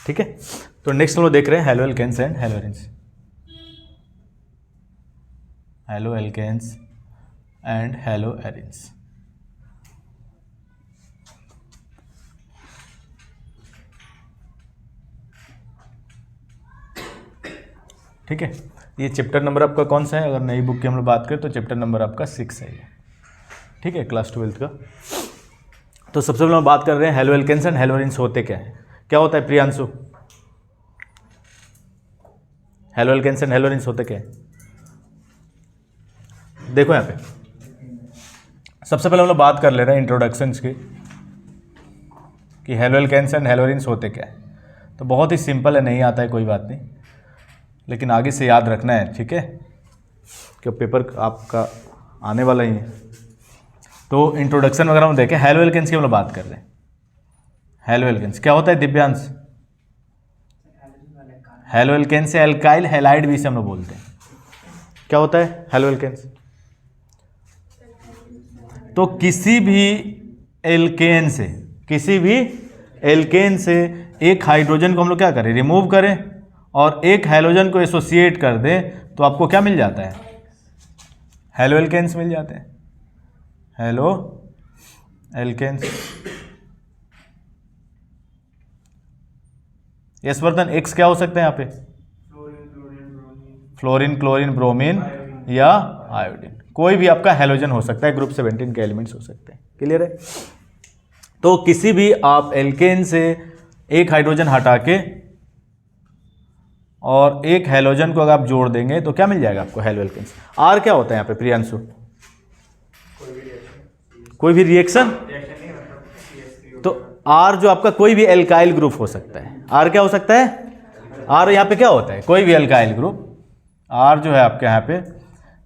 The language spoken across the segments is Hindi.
ठीक है। तो नेक्स्ट हम लोग देख रहे हैं hello alkanes and haloarenes. Hello alkanes and haloarenes. ठीक है, ये चैप्टर नंबर आपका कौन सा है? अगर नई बुक की हम लोग बात करें तो चैप्टर नंबर आपका 6 है ये। ठीक है, क्लास 12 का। तो सबसे पहले हम बात कर रहे हैं hello alkanes and haloarenes होते क्या है। क्या होता है Priyanshu? Hello alkanes and haloarenes होते क्या है? देखो यहाँ पे सबसे पहले हम लोग बात कर ले रहे हैं इंट्रोडक्शंस की कि hello alkanes and haloarenes होते क्या है। तो बहुत ही सिंपल है, नहीं आता है कोई बात नहीं, लेकिन आगे से याद रखना है। ठीक है, कि पेपर आपका आने वाला ही है। तो इंट्रोडक्शन वगैरह हम देखें। हैलो एल्केन्स की हम लोग बात कर रहे हैं। हैलो एल्केन्स क्या होता है दिव्यांश? हैलो एल्केन्स से एल्काइल हैलाइड भी से हम लोग बोलते हैं। क्या होता है हैलो एल्केन्स? तो किसी भी एल्केन से एक हाइड्रोजन को हम लोग क्या करें? रिमूव करें और एक हैलोजन को एसोसिएट कर दें तो आपको क्या मिल जाता है? हैलो एल्केन्स मिल जाते हैं। Haloalkanes. Yes Vardhan, X क्या हो सकते हैं यहाँ पे? फ्लोरीन, क्लोरीन, ब्रोमीन या आयोडीन। कोई भी आपका हैलोजन हो सकता है, ग्रुप 17 के एलिमेंट्स हो सकते हैं। क्लियर है? तो किसी भी आप एल्केन से एक हाइड्रोजन हटा के और एक हैलोजन को अगर आप जोड़ देंगे तो क्या मिल जाएगा आपको? Hello alkanes. आर क्या होता है यहाँ पे प्रियांशु? कोई भी रिएक्शन। तो आर जो आपका कोई भी एल्काइल ग्रुप हो सकता है। आर क्या हो सकता है? आर यहाँ पे क्या होता है? कोई भी एल्काइल ग्रुप। आर जो है आपके यहाँ पे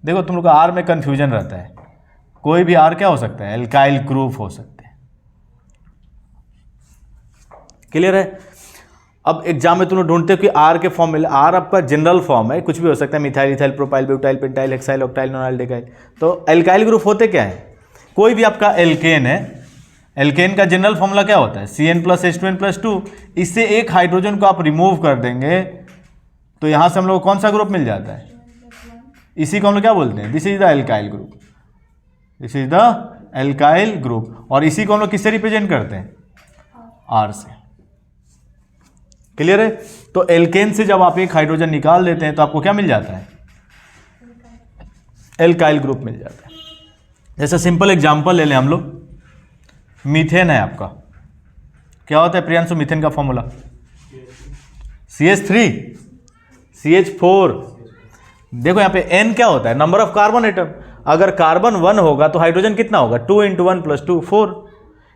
देखो, तुम लोग का आर में कंफ्यूजन रहता है। कोई भी आर क्या हो सकता है? एल्काइल ग्रुप हो सकते हैं। क्लियर है? अब एग्जाम में तुम लोग ढूंढते हो कि आर के फॉर्म में, आर आपका जनरल फॉर्म है, कुछ भी हो सकता है, methyl, ethyl, propyl, butyl, pentyl, hexyl, octyl, nonyl, डेकाइल। तो एल्काइल ग्रुप होते क्या है? कोई भी आपका एल्केन है, एल्केन का जनरल फॉर्मूला क्या होता है? CN+H2N+2। इससे एक हाइड्रोजन को आप रिमूव कर देंगे तो यहां से हम लोग को कौन सा ग्रुप मिल जाता है? इसी को हम लोग क्या बोलते हैं? This is the alkyl group. This is the alkyl group. और इसी को हम लोग किससे रिप्रेजेंट करते हैं? आर से। क्लियर है? तो एल्केन से जब आप एक हाइड्रोजन निकाल देते हैं तो आपको क्या मिल जाता है? एल्काइल ग्रुप मिल जाता है। जैसे सिंपल एग्जांपल ले लें हम लोग, मीथेन है आपका। क्या होता है प्रियांशु मीथेन का फॉर्मूला? CH3 CH4। देखो यहाँ पे N क्या होता है? Number of carbon atom. अगर कार्बन 1 होगा तो हाइड्रोजन कितना होगा? 2 × 1 + 2 4,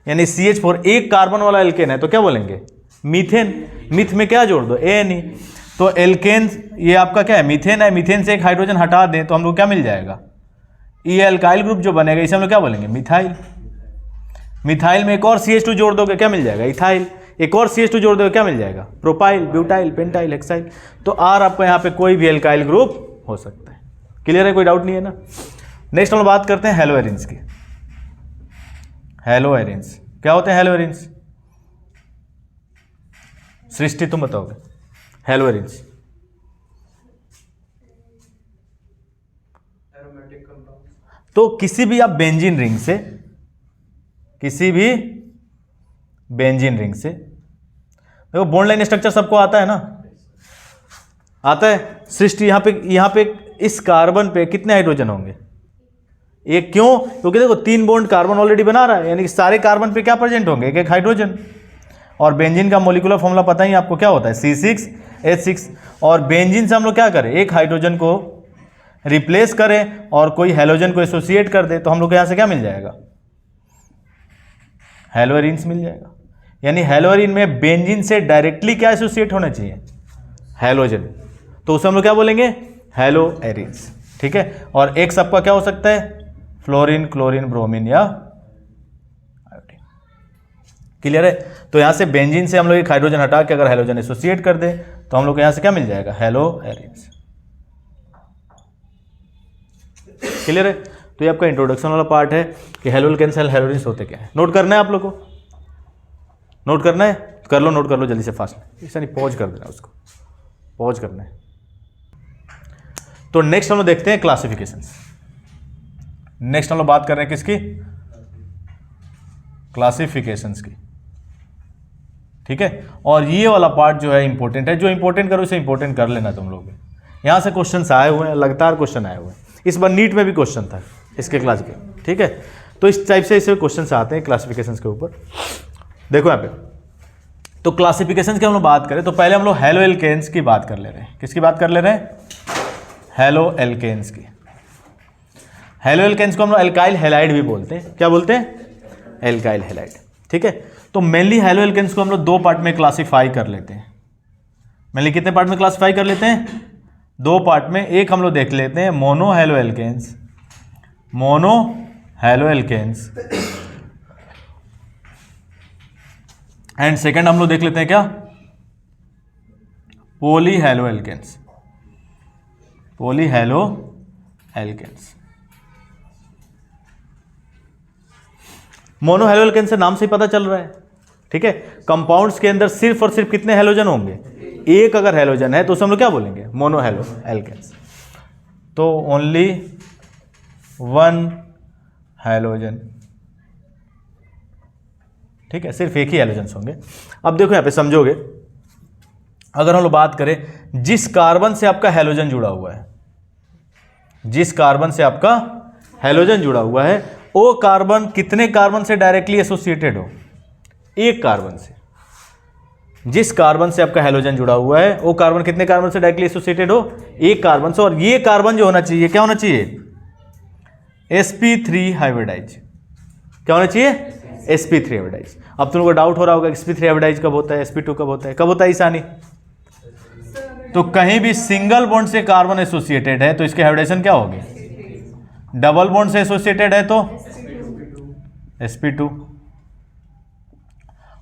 यानी CH4 एक कार्बन वाला एल्केन है तो क्या बोलेंगे? मीथेन। मिथ में क्या जोड़ दो? ANE। तो एल्केन ये आपका क्या है? मीथेन है। मीथेन से एक हाइड्रोजन हटा दें तो हम लोग क्या मिल जाएगा? ये एल्काइल ग्रुप जो बनेगा इसे हम लोग क्या बोलेंगे? मिथाइल। मिथाइल में एक और CH2 जोड़ दोगे क्या मिल जाएगा? इथाइल। एक और CH2 जोड़ दोगे क्या मिल जाएगा? Propyl, butyl, pentyl, hexyl. तो आर आपको यहाँ पे कोई भी एल्काइल ग्रुप हो सकता है। क्लियर है? कोई डाउट नहीं है ना? नेक्स्ट हम लोग बात करते हैं हैलो एरिन्स की। हैलो एरिन्स क्या होते हैं? हैलो एरिन्स सृष्टि तुम बताओगे। हैलो एरिन्स तो किसी भी आप बेंजीन रिंग से, किसी भी बेंजीन रिंग से, देखो बॉन्ड लाइन स्ट्रक्चर सबको आता है ना? आता है। सृष्टि यहाँ पे इस कार्बन पे कितने हाइड्रोजन होंगे? एक। क्यों? क्योंकि देखो 3 बॉन्ड कार्बन ऑलरेडी बना रहा है, यानी कि सारे कार्बन पे क्या प्रेजेंट होंगे? एक एक हाइड्रोजन। और बेंजीन का मॉलिक्यूलर फॉर्मूला पता ही आपको क्या होता है? C6H6। और बेंजीन से हम लोग क्या करें? एक हाइड्रोजन को रिप्लेस करें और कोई हैलोजन को एसोसिएट कर दे तो हम लोग को यहां से क्या मिल जाएगा? हैलो एरिन्स मिल जाएगा। यानी हैलो एरिन में बेंजीन से डायरेक्टली क्या एसोसिएट होना चाहिए? हैलोजन। तो उसे हम लोग क्या बोलेंगे? Hello arenes. ठीक है। और एक सबका क्या हो सकता है? फ्लोरीन, क्लोरीन, ब्रोमीन या आयोडीन। क्लियर है? तो यहां से बेंजीन से हम लोग एक हाइड्रोजन हटा के अगर हैलोजन एसोसिएट कर दे तो हम लोग को यहां से क्या मिल जाएगा? Hello arenes. क्लियर है? तो ये आपका इंट्रोडक्शन वाला पार्ट है कि hello alkanes and haloarenes होते क्या है। नोट करना है आप लोग को? नोट करना है? कर लो, नोट कर लो जल्दी से, फास्ट, ऐसा नहीं पॉज कर देना, उसको पॉज करना है। तो नेक्स्ट हम लोग देखते हैं क्लासिफिकेशंस। नेक्स्ट हम लोग बात कर रहे हैं किसकी? क्लासिफिकेशंस की, ठीक है। और ये वाला पार्ट जो है इंपॉर्टेंट है, जो इंपॉर्टेंट करो उसे इंपॉर्टेंट कर लेना तुम लोग। यहाँ से क्वेश्चंस आए हुए हैं, लगातार क्वेश्चन आए हुए हैं, इस बार नीट में भी क्वेश्चन था इसके क्लास के, ठीक है। तो इस टाइप से इससे क्वेश्चन आते हैं क्लासिफिकेशंस के ऊपर। देखो यहाँ पे, तो क्लासिफिकेशन की हम लोग बात करें तो पहले हम लोग हैलो एल्केन्स की बात कर ले रहे हैं। किसकी बात कर ले रहे हैं? हैलो एल्केन्स की। हैलो एल्केन्स को हम लोग एल्काइल हैलाइड भी बोलते हैं। क्या बोलते हैं? एल्काइल हैलाइड, ठीक है। तो मेनली हैलो एल्केन्स को हम लोग दो पार्ट में क्लासीफाई कर लेते हैं। मेनली कितने पार्ट में क्लासीफाई कर लेते हैं? दो पार्ट में। एक हम लोग देख लेते हैं mono hello alkanes, mono hello alkanes, and second हम लोग देख लेते हैं क्या? Poly halo alkanes, poly halo alkanes. Mono hello alkanes से नाम से ही पता चल रहा है, ठीक है। कंपाउंड्स के अंदर सिर्फ और सिर्फ कितने हैलोजन होंगे? एक अगर हैलोजन है तो उसे हम लोग क्या बोलेंगे? Mono hello alkanes. तो ओनली वन हैलोजन, ठीक है, सिर्फ एक ही हैलोजन्स होंगे। अब देखो यहाँ पे समझोगे, अगर हम लोग बात करें जिस कार्बन से आपका हैलोजन जुड़ा हुआ है, जिस कार्बन से आपका हैलोजन जुड़ा हुआ है, वो कार्बन कितने कार्बन से डायरेक्टली एसोसिएटेड हो? एक कार्बन से। जिस कार्बन से आपका हैलोजन जुड़ा हुआ है वो कार्बन कितने कार्बन से डायरेक्टली एसोसिएटेड हो? एक कार्बन से। और ये कार्बन जो होना चाहिए क्या होना चाहिए? sp3 hybridise. क्या होना चाहिए? sp3 hybridise. अब तुम लोगों को डाउट हो रहा होगा sp3 हाइब्रिडाइज कब होता है, sp2 कब होता है? कब होता है ईशानी? तो कहीं भी सिंगल बॉन्ड से कार्बन एसोसिएटेड है तो इसके हाइब्रिडाइजेशन क्या होगी? डबल बॉन्ड से एसोसिएटेड है तो sp2,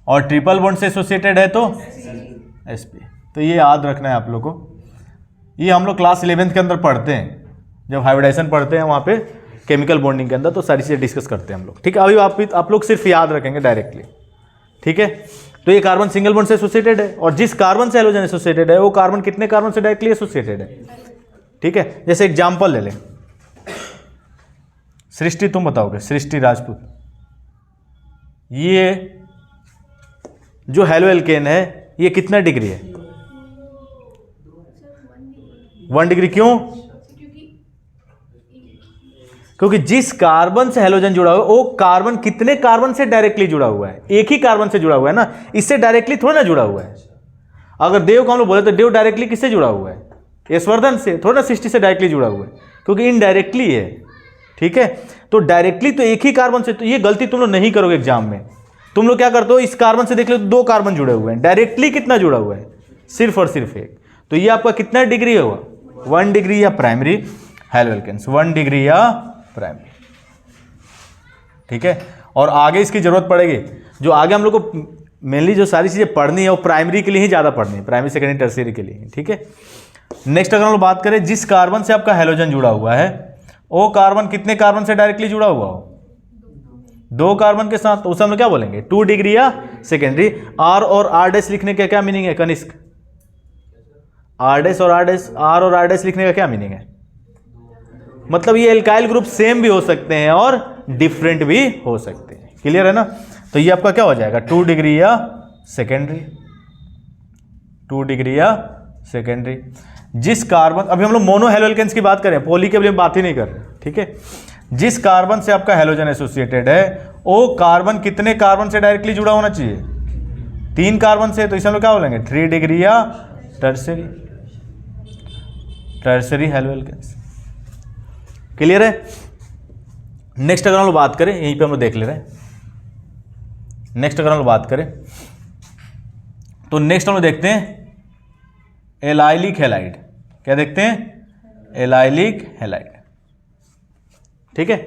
और ट्रिपल बॉन्ड से एसोसिएटेड है तो sp। तो ये याद रखना है आप लोग को। ये हम लोग क्लास 11th के अंदर पढ़ते हैं, जब हाइब्रिडाइजेशन पढ़ते हैं वहाँ पे केमिकल बॉन्डिंग के अंदर, तो सारी चीज़ें डिस्कस करते हैं हम लोग, ठीक है। अभी आप लोग सिर्फ याद रखेंगे डायरेक्टली, ठीक है। तो ये कार्बन सिंगल बॉन्ड से एसोसिएटेड है, और जिस कार्बन से हैलोजन एसोसिएटेड है वो कार्बन कितने कार्बन से डायरेक्टली एसोसिएटेड है, ठीक है। जैसे एग्जाम्पल ले लें, सृष्टि, तुम बताओगे, सृष्टि राजपूत, ये जो हैलो एल्केन है ये कितना डिग्री है? 1 डिग्री। क्यों? क्योंकि जिस कार्बन से हैलोजन जुड़ा हुआ है वो कार्बन कितने कार्बन से डायरेक्टली जुड़ा हुआ है? एक ही कार्बन से जुड़ा हुआ है ना, इससे डायरेक्टली थोड़ा ना जुड़ा हुआ है। अगर देव को हम लोग बोले तो देव डायरेक्टली किससे जुड़ा हुआ है? यशवर्धन से, थोड़ा ना सृष्टि से डायरेक्टली जुड़ा हुआ है, क्योंकि इनडायरेक्टली है, ठीक है। तो डायरेक्टली तो एक ही कार्बन से, तो ये गलती तुम लोग नहीं करोगे एग्जाम में। तुम लोग क्या करते हो, इस कार्बन से देख लो 2 कार्बन जुड़े हुए हैं, डायरेक्टली कितना जुड़ा हुआ है? सिर्फ और सिर्फ एक। तो ये आपका कितना डिग्री होगा? 1 डिग्री या प्राइमरी हैलो एल्केन्स, 1 डिग्री या प्राइमरी, ठीक है। और आगे इसकी जरूरत पड़ेगी, जो आगे हम लोग को मेनली जो सारी चीजें पढ़नी है वो प्राइमरी के लिए ही ज्यादा पढ़नी है, प्राइमरी सेकेंडरी टर्शियरी के लिए, ठीक है। नेक्स्ट अगर हम लोग बात करें, जिस कार्बन से आपका हैलोजन जुड़ा हुआ है वो कार्बन कितने कार्बन से डायरेक्टली जुड़ा हुआ हो? 2 कार्बन के साथ। तो उसे हम लोग क्या बोलेंगे? 2 डिग्री या सेकेंडरी। आर और आर डैश लिखने का क्या मीनिंग है कनिष्क? आर डैश और आर डैश, आर और आर डैश लिखने का क्या मीनिंग है? मतलब ये एल्काइल ग्रुप सेम भी हो सकते हैं और डिफरेंट भी हो सकते हैं। क्लियर है ना? तो ये आपका क्या हो जाएगा? 2 डिग्री या सेकेंडरी, 2 डिग्री या सेकेंडरी। जिस कार्बन, अभी हम लोग मोनो हैलो एल्केन्स की बात करें, पॉली के लिए बात ही नहीं कर रहे, ठीक है। जिस कार्बन से आपका हैलोजन एसोसिएटेड है वो कार्बन कितने कार्बन से डायरेक्टली जुड़ा होना चाहिए? 3 कार्बन से। तो इसे हम लोग क्या बोलेंगे? 3 डिग्री या tertiary, tertiary haloalkanes. Clear है? नेक्स्ट अगर हम लोग बात करें, यहीं पे हम लोग देख ले रहे हैं, नेक्स्ट अगर हम लोग बात करें तो नेक्स्ट हम लोग देखते हैं एलाइलिक हैलाइड। क्या देखते हैं? एलाइलिक हैलाइड, ठीक है।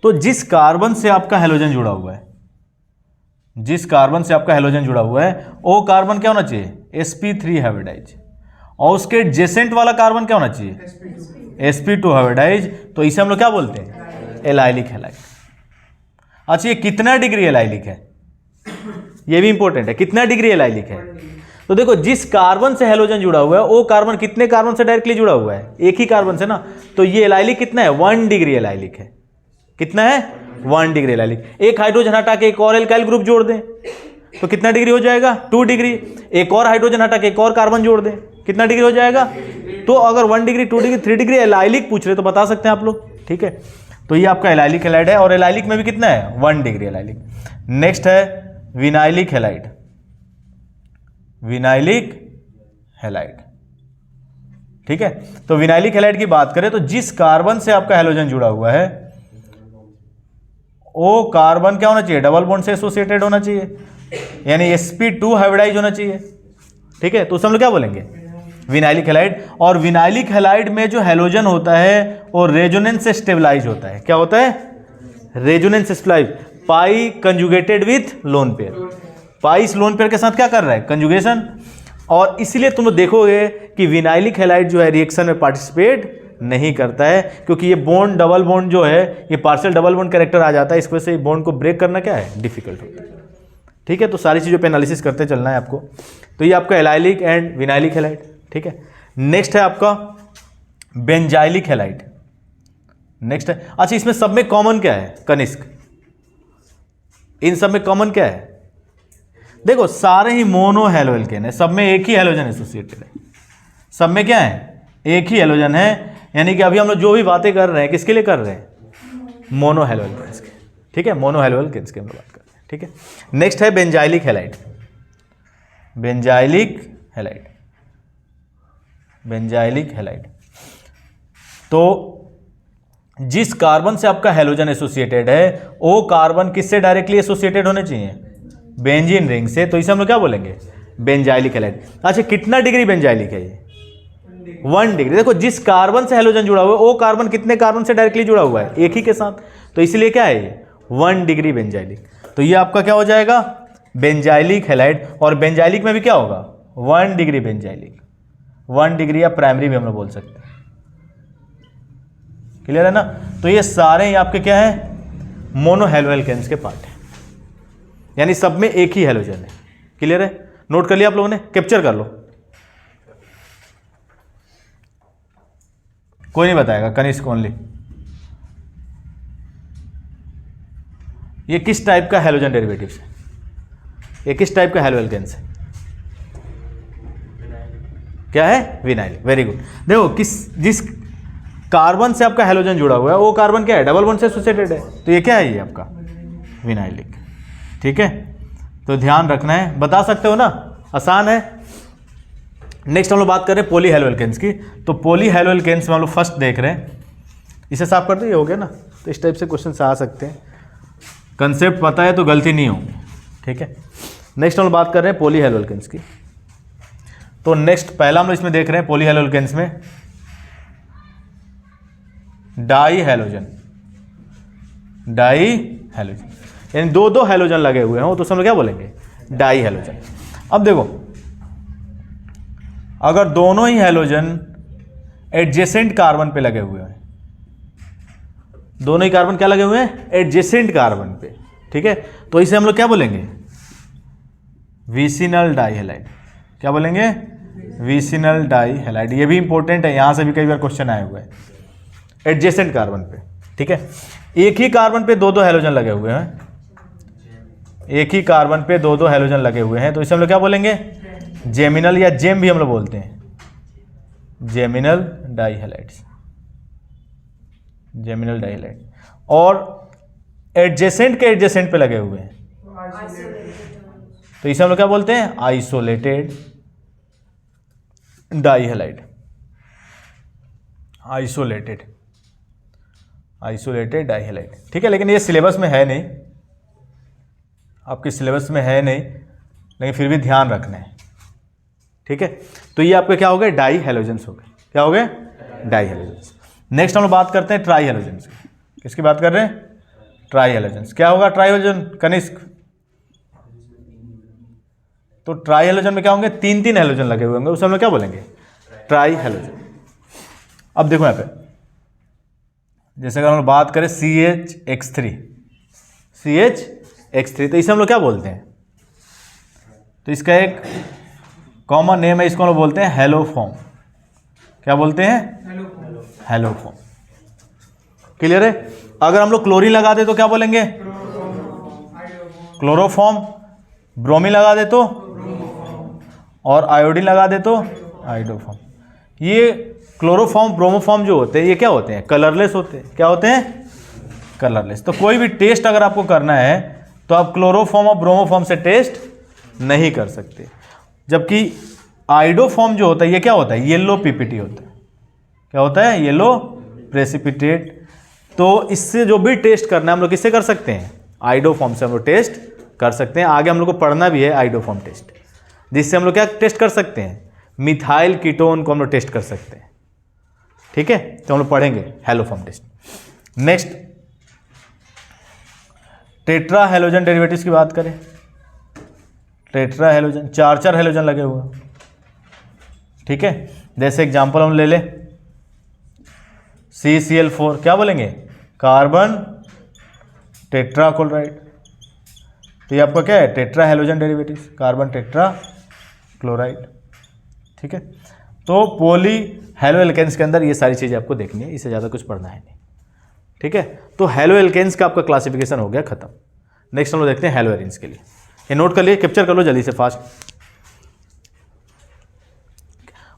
तो जिस कार्बन से आपका हैलोजन जुड़ा हुआ है, जिस कार्बन से आपका हैलोजन जुड़ा हुआ है वो कार्बन क्या होना चाहिए? sp3 hybridise. और उसके एडजेसेंट वाला कार्बन क्या होना चाहिए? sp2 hybridise. तो इसे हम लोग क्या बोलते हैं? Allylic halide. अच्छा, ये कितना डिग्री एलाइलिक है? ये भी इंपॉर्टेंट है, कितना डिग्री एलाइलिक है। तो देखो जिस कार्बन से हेलोजन जुड़ा हुआ है वो कार्बन कितने कार्बन से डायरेक्टली जुड़ा हुआ है, एक ही कार्बन से ना, तो ये एलाइलिक कितना है, 1 डिग्री एलाइलिक है। कितना है, 1 डिग्री एलाइलिक। एक हाइड्रोजन हटा के एक और एल्काइल ग्रुप जोड़ दें तो कितना डिग्री हो जाएगा, 2 डिग्री। एक और हाइड्रोजन हटा के एक और कार्बन जोड़ दें, कितना डिग्री हो जाएगा। तो अगर 1 डिग्री, 2 डिग्री, 3 डिग्री एलाइलिक पूछ रहे तो बता सकते हैं आप लोग, ठीक है। तो ये आपका एलाइलिक हैलाइड है, और एलाइलिक में भी कितना है, 1 डिग्री एलाइलिक। नेक्स्ट है विनाइलिक हैलाइड। विनाइलिक हैलाइड, ठीक है। तो विनाइलिक हैलाइड की बात करें तो जिस कार्बन से आपका हैलोजन जुड़ा हुआ है वो कार्बन क्या होना चाहिए, डबल बॉन्ड से एसोसिएटेड होना चाहिए, यानी sp2 हाइब्रिडाइज होना चाहिए, ठीक है। तो उसे हम लोग क्या बोलेंगे, विनाइलिक हैलाइड। और विनाइलिक हैलाइड में जो हैलोजन होता है वो रेजोनेंस से स्टेबलाइज होता है। क्या होता है, रेजोनेंस से stabilise. Pi conjugated with lone pair, pi इस लोन पेयर के साथ क्या कर रहा है, कंजुगेशन। और इसलिए तुम लोग देखोगे कि विनाइलिक हैलाइड जो है रिएक्शन में पार्टिसिपेट नहीं करता है, क्योंकि ये बॉन्ड, डबल बॉन्ड जो है ये पार्शियल डबल बॉन्ड कैरेक्टर आ जाता है, इस वजह से बॉन्ड को ब्रेक करना क्या है, डिफिकल्ट होता है, ठीक है। तो सारी चीज़ों पे एनालिसिस करते चलना है आपको। तो ये आपका एलाइलिक एंड विनाइलिक हैलाइड, ठीक है। नेक्स्ट है आपका बेंजाइलिक हैलाइड। नेक्स्ट है, अच्छा इसमें सब में कॉमन क्या है, कनिष्क, इन सब में कॉमन क्या है, देखो सारे ही मोनो हैलोएल्केन है, सब में एक ही हैलोजन एसोसिएटेड है, सब में क्या है, एक ही हैलोजन है। यानी कि अभी हम लोग जो भी बातें कर रहे हैं किसके लिए कर रहे हैं, मोनो हैलोएल्केन्स के, ठीक है, मोनो हैलोएल्केन्स की हम लोग बात कर रहे हैं, ठीक है। नेक्स्ट है benzylic halide. Benzylic halide, benzylic halide. तो जिस कार्बन से आपका हैलोजन एसोसिएटेड है वो कार्बन किससे डायरेक्टली एसोसिएटेड होने चाहिए, बेंजीन रिंग से, तो इसे हम लोग क्या बोलेंगे, बेंजाइलिक हैलाइड। अच्छा कितना डिग्री बेंजाइलिक है ये, 1 डिग्री। देखो जिस कार्बन से हैलोजन जुड़ा हुआ है वो कार्बन कितने कार्बन से डायरेक्टली जुड़ा हुआ है, एक ही के साथ, तो इसलिए क्या है ये 1 डिग्री बेंजाइलिक। तो ये आपका क्या हो जाएगा, बेंजाइलिक हैलाइड। और बेंजाइलिक में भी क्या होगा, 1 डिग्री बेंजाइलिक, 1 डिग्री या प्राइमरी भी हम लोग बोल सकते हैं, क्लियर है ना। तो ये सारे ही आपके क्या है, मोनो हैलोएल्केन्स के पार्ट है, यानी सब में एक ही हैलोजन है, क्लियर है। नोट कर लिया आप लोगों ने, कैप्चर कर लो, कोई नहीं बताएगा, कनिष्क ओनली। ये किस टाइप का हैलोजन डेरिवेटिव है, ये किस टाइप का हैलोएल्केन्स है, क्या है, विनाइलिक, वेरी गुड। देखो जिस कार्बन से आपका हैलोजन जुड़ा हुआ है वो कार्बन क्या है, डबल बॉन्ड से एसोसिएटेड है, तो ये क्या है, ये आपका विनाइलिक, ठीक है। तो ध्यान रखना है, बता सकते हो ना, आसान है। नेक्स्ट हम लोग बात कर रहे हैं पॉली हैलोएल्केन्स की। तो पॉली हैलोएल्केन्स में हम लोग फर्स्ट देख रहे हैं, इसे साफ कर दो, ये हो गया ना। तो इस टाइप से क्वेश्चन आ सकते हैं, कंसेप्ट पता है तो गलती नहीं होगी, ठीक है। नेक्स्ट हम लोग बात कर रहे हैं पॉली हैलोएल्केन्स की। तो नेक्स्ट पहला हम लोग इसमें देख रहे हैं पॉली हैलोएल्केन्स में डाई हैलोजन, डाई हैलोजन, यानी दो हैलोजन लगे हुए हैं, तो हम लोग क्या बोलेंगे, डाई हैलोजन। अब देखो अगर दोनों ही हैलोजन एडजेसेंट कार्बन पे लगे हुए हैं, दोनों ही कार्बन क्या लगे हुए हैं, एडजेसेंट कार्बन पे, ठीक है, तो इसे हम लोग क्या बोलेंगे, विसिनल डाई हैलाइड। क्या बोलेंगे, विसिनल डाई हैलाइड। ये भी इंपॉर्टेंट है, यहां से भी कई बार क्वेश्चन आए हुए हैं, एडजेसेंट कार्बन पे, ठीक है। एक ही कार्बन पे दो हैलोजन लगे हुए हैं, एक ही कार्बन पे दो हैलोजन लगे हुए हैं, तो इसे हम लोग क्या बोलेंगे, जेमिनल या जेम भी हम लोग बोलते हैं, geminal dihalides, geminal dihalide. और एडजेसेंट के एडजेसेंट पे लगे हुए हैं तो इसे हम लोग क्या बोलते हैं, isolated dihalide, isolated, isolated dihalide, ठीक है। लेकिन ये सिलेबस में है नहीं, आपके सिलेबस में है नहीं, लेकिन फिर भी ध्यान रखना है, ठीक है। तो ये आपके क्या हो गए, डाई हैलोजेंस हो गए, क्या हो गए, डाई हैलोजेंस। नेक्स्ट हम लोग बात करते हैं ट्राई हैलोजेंस की। किसकी बात कर रहे हैं, ट्राई हैलोजेंस। क्या होगा ट्राई हैलोजन, कनिष्क। तो ट्राई हैलोजन में क्या होंगे, 3 हैलोजन लगे हुए होंगे, उसे हम लोग क्या बोलेंगे, ट्राई हैलोजन। अब देखो यहाँ पे, जैसे अगर हम लोग बात करें CHX3, CHX3, तो इसे हम लोग क्या बोलते हैं, तो इसका एक कॉमन नेम है, इसको हम लोग बोलते हैं हेलोफॉर्म। क्या बोलते हैं? हेलोफॉर्म। क्लियर है? अगर हम लोग क्लोरीन लगा दे तो क्या बोलेंगे? क्लोरोफॉर्म। ब्रोमीन लगा दे तो, और आयोडीन लगा दे तो आयोडोफॉर्म। ये क्लोरोफॉर्म ब्रोमोफॉर्म जो होते हैं ये क्या होते हैं? कलरलेस होते हैं। क्या होते हैं? कलरलेस। तो कोई भी टेस्ट अगर आपको करना है तो आप क्लोरोफॉर्म और ब्रोमोफॉर्म से टेस्ट नहीं कर सकते। जबकि आयोडोफॉर्म जो होता है ये क्या होता है? येलो पीपीटी होता है। क्या होता है? Yellow precipitate. तो इससे जो भी टेस्ट करना है हम लोग किससे कर सकते हैं? आयोडोफॉर्म से हम लोग टेस्ट कर सकते हैं। आगे हम लोग को पढ़ना भी है आयोडोफॉर्म टेस्ट, जिससे हम लोग क्या टेस्ट कर सकते हैं? मिथाइल कीटोन को हम लोग टेस्ट कर सकते हैं। ठीक है, तो हम लोग पढ़ेंगे haloform test. Next, tetra halogen derivatives की बात करें। टेट्रा हेलोजन, चार हेलोजन लगे हुए हैं। ठीक है, जैसे एग्जांपल हम ले लें CCl4, क्या बोलेंगे? Carbon tetrachloride. तो ये आपका क्या है? Tetra halogen derivatives, carbon tetra chloride. ठीक है, तो पॉली हेलो एल्केन्स के अंदर ये सारी चीज़ें आपको देखनी है, इससे ज़्यादा कुछ पढ़ना है नहीं। ठीक है, तो हेलो एल्केन्स का आपका क्लासिफिकेशन हो गया खत्म। नेक्स्ट हम लोग देखते हैं हेलो एरिन्स के लिए। ये नोट कर लिए, कैप्चर कर लो जल्दी से फास्ट।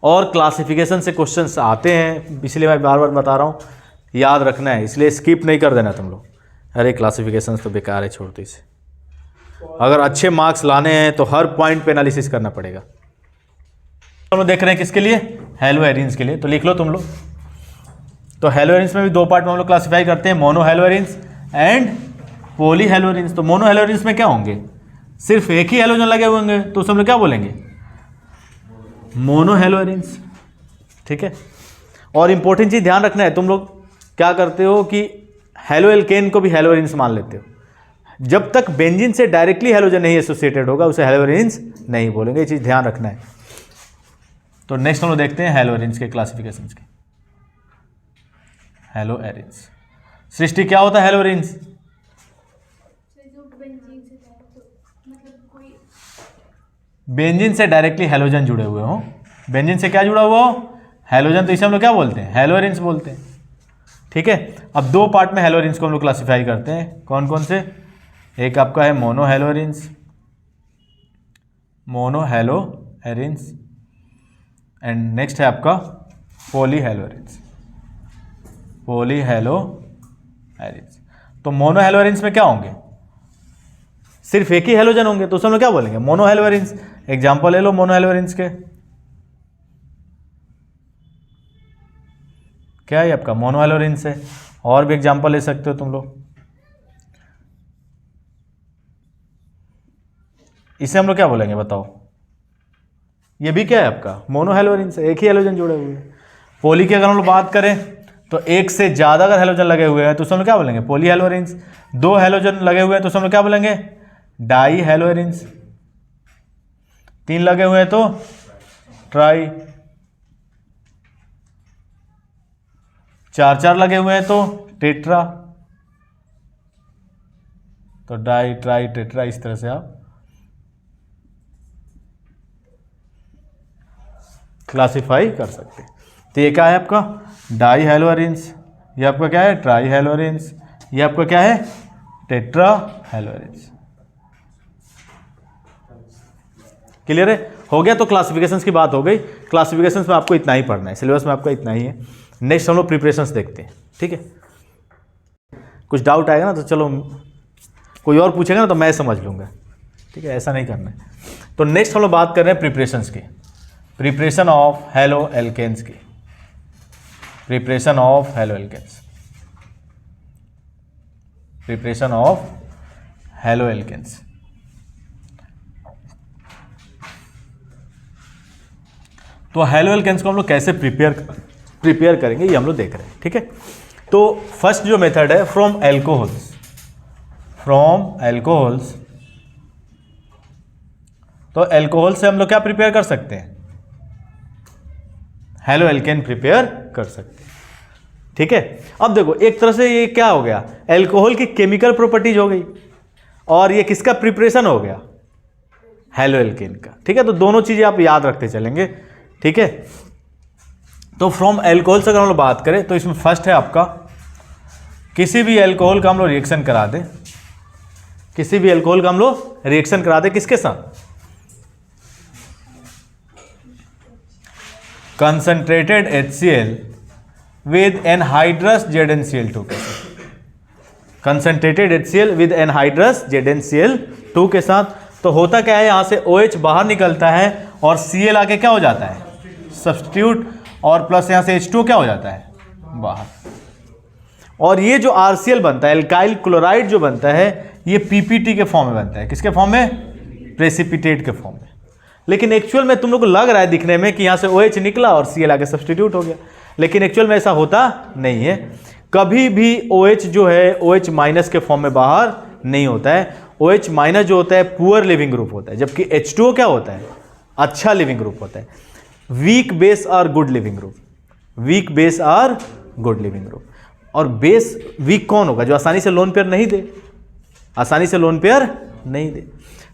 और क्लासिफिकेशन से क्वेश्चंस आते हैं, इसलिए मैं बार बार बता रहा हूँ, याद रखना है, इसलिए स्किप नहीं कर देना तुम लोग। अरे क्लासिफिकेशन तो बेकार है, छोड़ दो इसे। अगर अच्छे मार्क्स लाने हैं तो हर पॉइंट पे एनालिसिस करना पड़ेगा। हम लोग देख रहे हैं किसके लिए? हेलो एरिन्स के लिए। तो लिख लो तुम लोग। तो हेलो एरिन्स में भी दो पार्ट में हम लोग क्लासिफाई करते हैं, mono hello arenes and poly hello arenes. तो मोनो हेलो एरिन्स में क्या होंगे? सिर्फ एक ही हेलोजन लगे हुए होंगे, तो उस हम लोग क्या बोलेंगे? Mono hello arenes. ठीक है, और इंपॉर्टेंट चीज ध्यान रखना है, तुम लोग क्या करते हो कि हेलो एल्केन को भी हेलो एरिन्स मान लेते हो। जब तक बेंजीन से डायरेक्टली हेलोजन नहीं एसोसिएटेड होगा उसे हेलो एरिन्स नहीं बोलेंगे, ये चीज ध्यान रखना है। तो नेक्स्ट हम लोग देखते हैं हेलो एरिन्स के क्लासिफिकेशन के। हेलो एरिन्स, सृष्टि क्या होता है हेलो एरिन्स? बेंजीन से डायरेक्टली हेलोजन जुड़े हुए हो। बेंजीन से क्या जुड़ा हुआ हो? हेलोजन। तो इसे हम लोग क्या बोलते हैं? हेलो एरिन्स बोलते हैं। ठीक है, अब दो पार्ट में हेलो एरिन्स को हम लोग क्लासिफाई करते हैं। कौन कौन से? एक आपका है mono hello arenes, mono hello arenes, and next है आपका poly hello arenes, poly hello arenes. तो मोनो हेलो एरिन्स में क्या होंगे? सिर्फ एक ही हेलोजन होंगे, तो उसे हम लोग क्या बोलेंगे? Mono hello arenes. एग्जांपल ले लो मोनो हेलो एरिन्स के। क्या है आपका? मोनो हेलो एरिन्स है। और भी एग्जांपल ले सकते हो तुम लोग। इसे हम लोग क्या बोलेंगे बताओ? ये भी क्या है आपका? मोनो हेलो एरिन्स है, एक ही हेलोजन जुड़े हुए हैं। पॉली की अगर हम लोग बात करें तो एक से ज़्यादा अगर हेलोजन लगे हुए हैं तो उसे हम लोग क्या बोलेंगे? Poly hello arenes. दो हेलोजन लगे हुए हैं तो उसे हम लोग क्या बोलेंगे? Die hello arenes. तीन लगे हुए हैं तो ट्राई। चार लगे हुए हैं तो टेट्रा। तो डाई, ट्राई, टेट्रा, इस तरह से आप क्लासिफाई कर सकते हैं। तो ये क्या है आपका? Die hello arenes. ये आपका क्या है? Try hello arenes. ये आपका क्या है? Tetra hello arenes. क्लियर है? हो गया। तो क्लासिफिकेशंस की बात हो गई। क्लासिफिकेशंस में आपको इतना ही पढ़ना है, सिलेबस में आपका इतना ही है। नेक्स्ट हम लोग प्रिपरेशंस देखते हैं। ठीक है, कुछ डाउट आएगा ना तो चलो, कोई और पूछेगा ना तो मैं समझ लूँगा। ठीक है, ऐसा नहीं करना है। तो नेक्स्ट हम लोग बात कर रहे हैं प्रिपरेशंस की, प्रिपरेशन ऑफ हेलो एल्केन्स की, preparation of haloalkanes, preparation of haloalkanes. तो हेलो एल्केन्स को हम लोग कैसे प्रिपेयर करेंगे ये हम लोग देख रहे हैं। ठीक है, तो फर्स्ट जो मेथड है फ्रॉम एल्कोहल्स, तो एल्कोहल से हम लोग क्या प्रिपेयर कर सकते हैं? हेलो एल्केन प्रिपेयर कर सकते हैं। ठीक है, अब देखो एक तरह से ये क्या हो गया? एल्कोहल की केमिकल प्रॉपर्टीज हो गई, और ये किसका प्रिपरेशन हो गया? हैलोएल्केन का। ठीक है, तो दोनों चीज़ें आप याद रखते चलेंगे। ठीक है, तो फ्रॉम एल्कोहल से अगर हम लोग बात करें तो इसमें फर्स्ट है आपका, किसी भी एल्कोहल का हम लोग रिएक्शन करा दें, किसी भी एल्कोहल का हम लोग रिएक्शन करा दें किसके साथ, concentrated HCl with anhydrous ZnCl2 के साथ, concentrated HCl with anhydrous ZnCl2 के साथ। तो होता क्या है, यहाँ से OH बाहर निकलता है और Cl आके क्या हो जाता है, सब्स्टिट्यूट, और प्लस यहाँ से H2 क्या हो जाता है, बाहर। और ये जो RCl बनता है, एल्काइल क्लोराइड जो बनता है, ये PPT के फॉर्म में बनता है। किसके फॉर्म में, प्रेसिपिटेट के फॉर्म में। लेकिन एक्चुअल में तुम लोग को लग रहा है दिखने में कि यहाँ से OH निकला और Cl आके सब्स्टिट्यूट हो गया, लेकिन एक्चुअल में ऐसा होता नहीं है। कभी भी OH जो है OH माइनस के फॉर्म में बाहर नहीं होता है। OH माइनस जो होता है पुअर लिविंग ग्रुप होता है, जबकि H2O क्या होता है, अच्छा लिविंग ग्रुप होता है। वीक बेस और good leaving group, weak base और गुड लिविंग ग्रुप। और बेस वीक कौन होगा, जो आसानी से लोन पेयर नहीं दे, आसानी से लोन पेयर नहीं दे।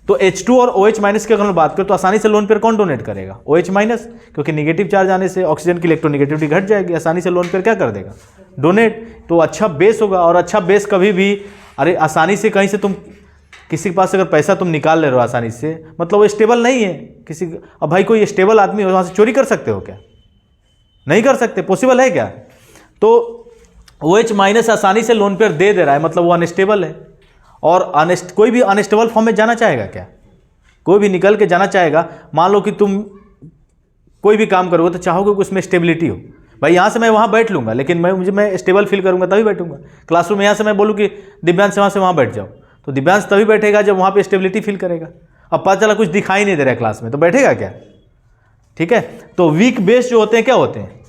तो H2 और OH माइनस की अगर हम बात करें तो आसानी से लोन पेयर कौन डोनेट करेगा, OH माइनस, क्योंकि नेगेटिव चार्ज आने से ऑक्सीजन की इलेक्ट्रोनेगेटिविटी घट जाएगी, आसानी से लोन पेयर क्या कर देगा, डोनेट। तो अच्छा बेस होगा, और अच्छा बेस कभी भी, अरे आसानी से कहीं से तुम किसी के पास अगर पैसा तुम निकाल ले रहे हो आसानी से, मतलब वो स्टेबल नहीं है किसी। अब भाई कोई स्टेबल आदमी हो, वहाँ से चोरी कर सकते हो क्या, नहीं कर सकते, पॉसिबल है क्या। तो OH माइनस आसानी से लोन पेयर दे रहा है, मतलब वो अनस्टेबल है। और कोई भी अनस्टेबल फॉर्म में जाना चाहेगा क्या, कोई भी निकल के जाना चाहेगा। मान लो कि तुम कोई भी काम करोगे तो चाहोगे कि उसमें स्टेबिलिटी हो, भाई यहाँ से मैं वहाँ बैठ लूँगा, लेकिन मैं स्टेबल फील करूँगा तभी बैठूंगा। क्लासरूम में यहाँ से मैं बोलूँ कि दिव्यांश वहाँ से वहाँ बैठ जाओ, तो दिव्यांश तभी बैठेगा जब वहाँ पे स्टेबिलिटी फील करेगा। अब पता चला कुछ दिखाई नहीं दे रहा है क्लास में, तो बैठेगा क्या। ठीक है, तो वीक बेस जो होते हैं क्या होते हैं,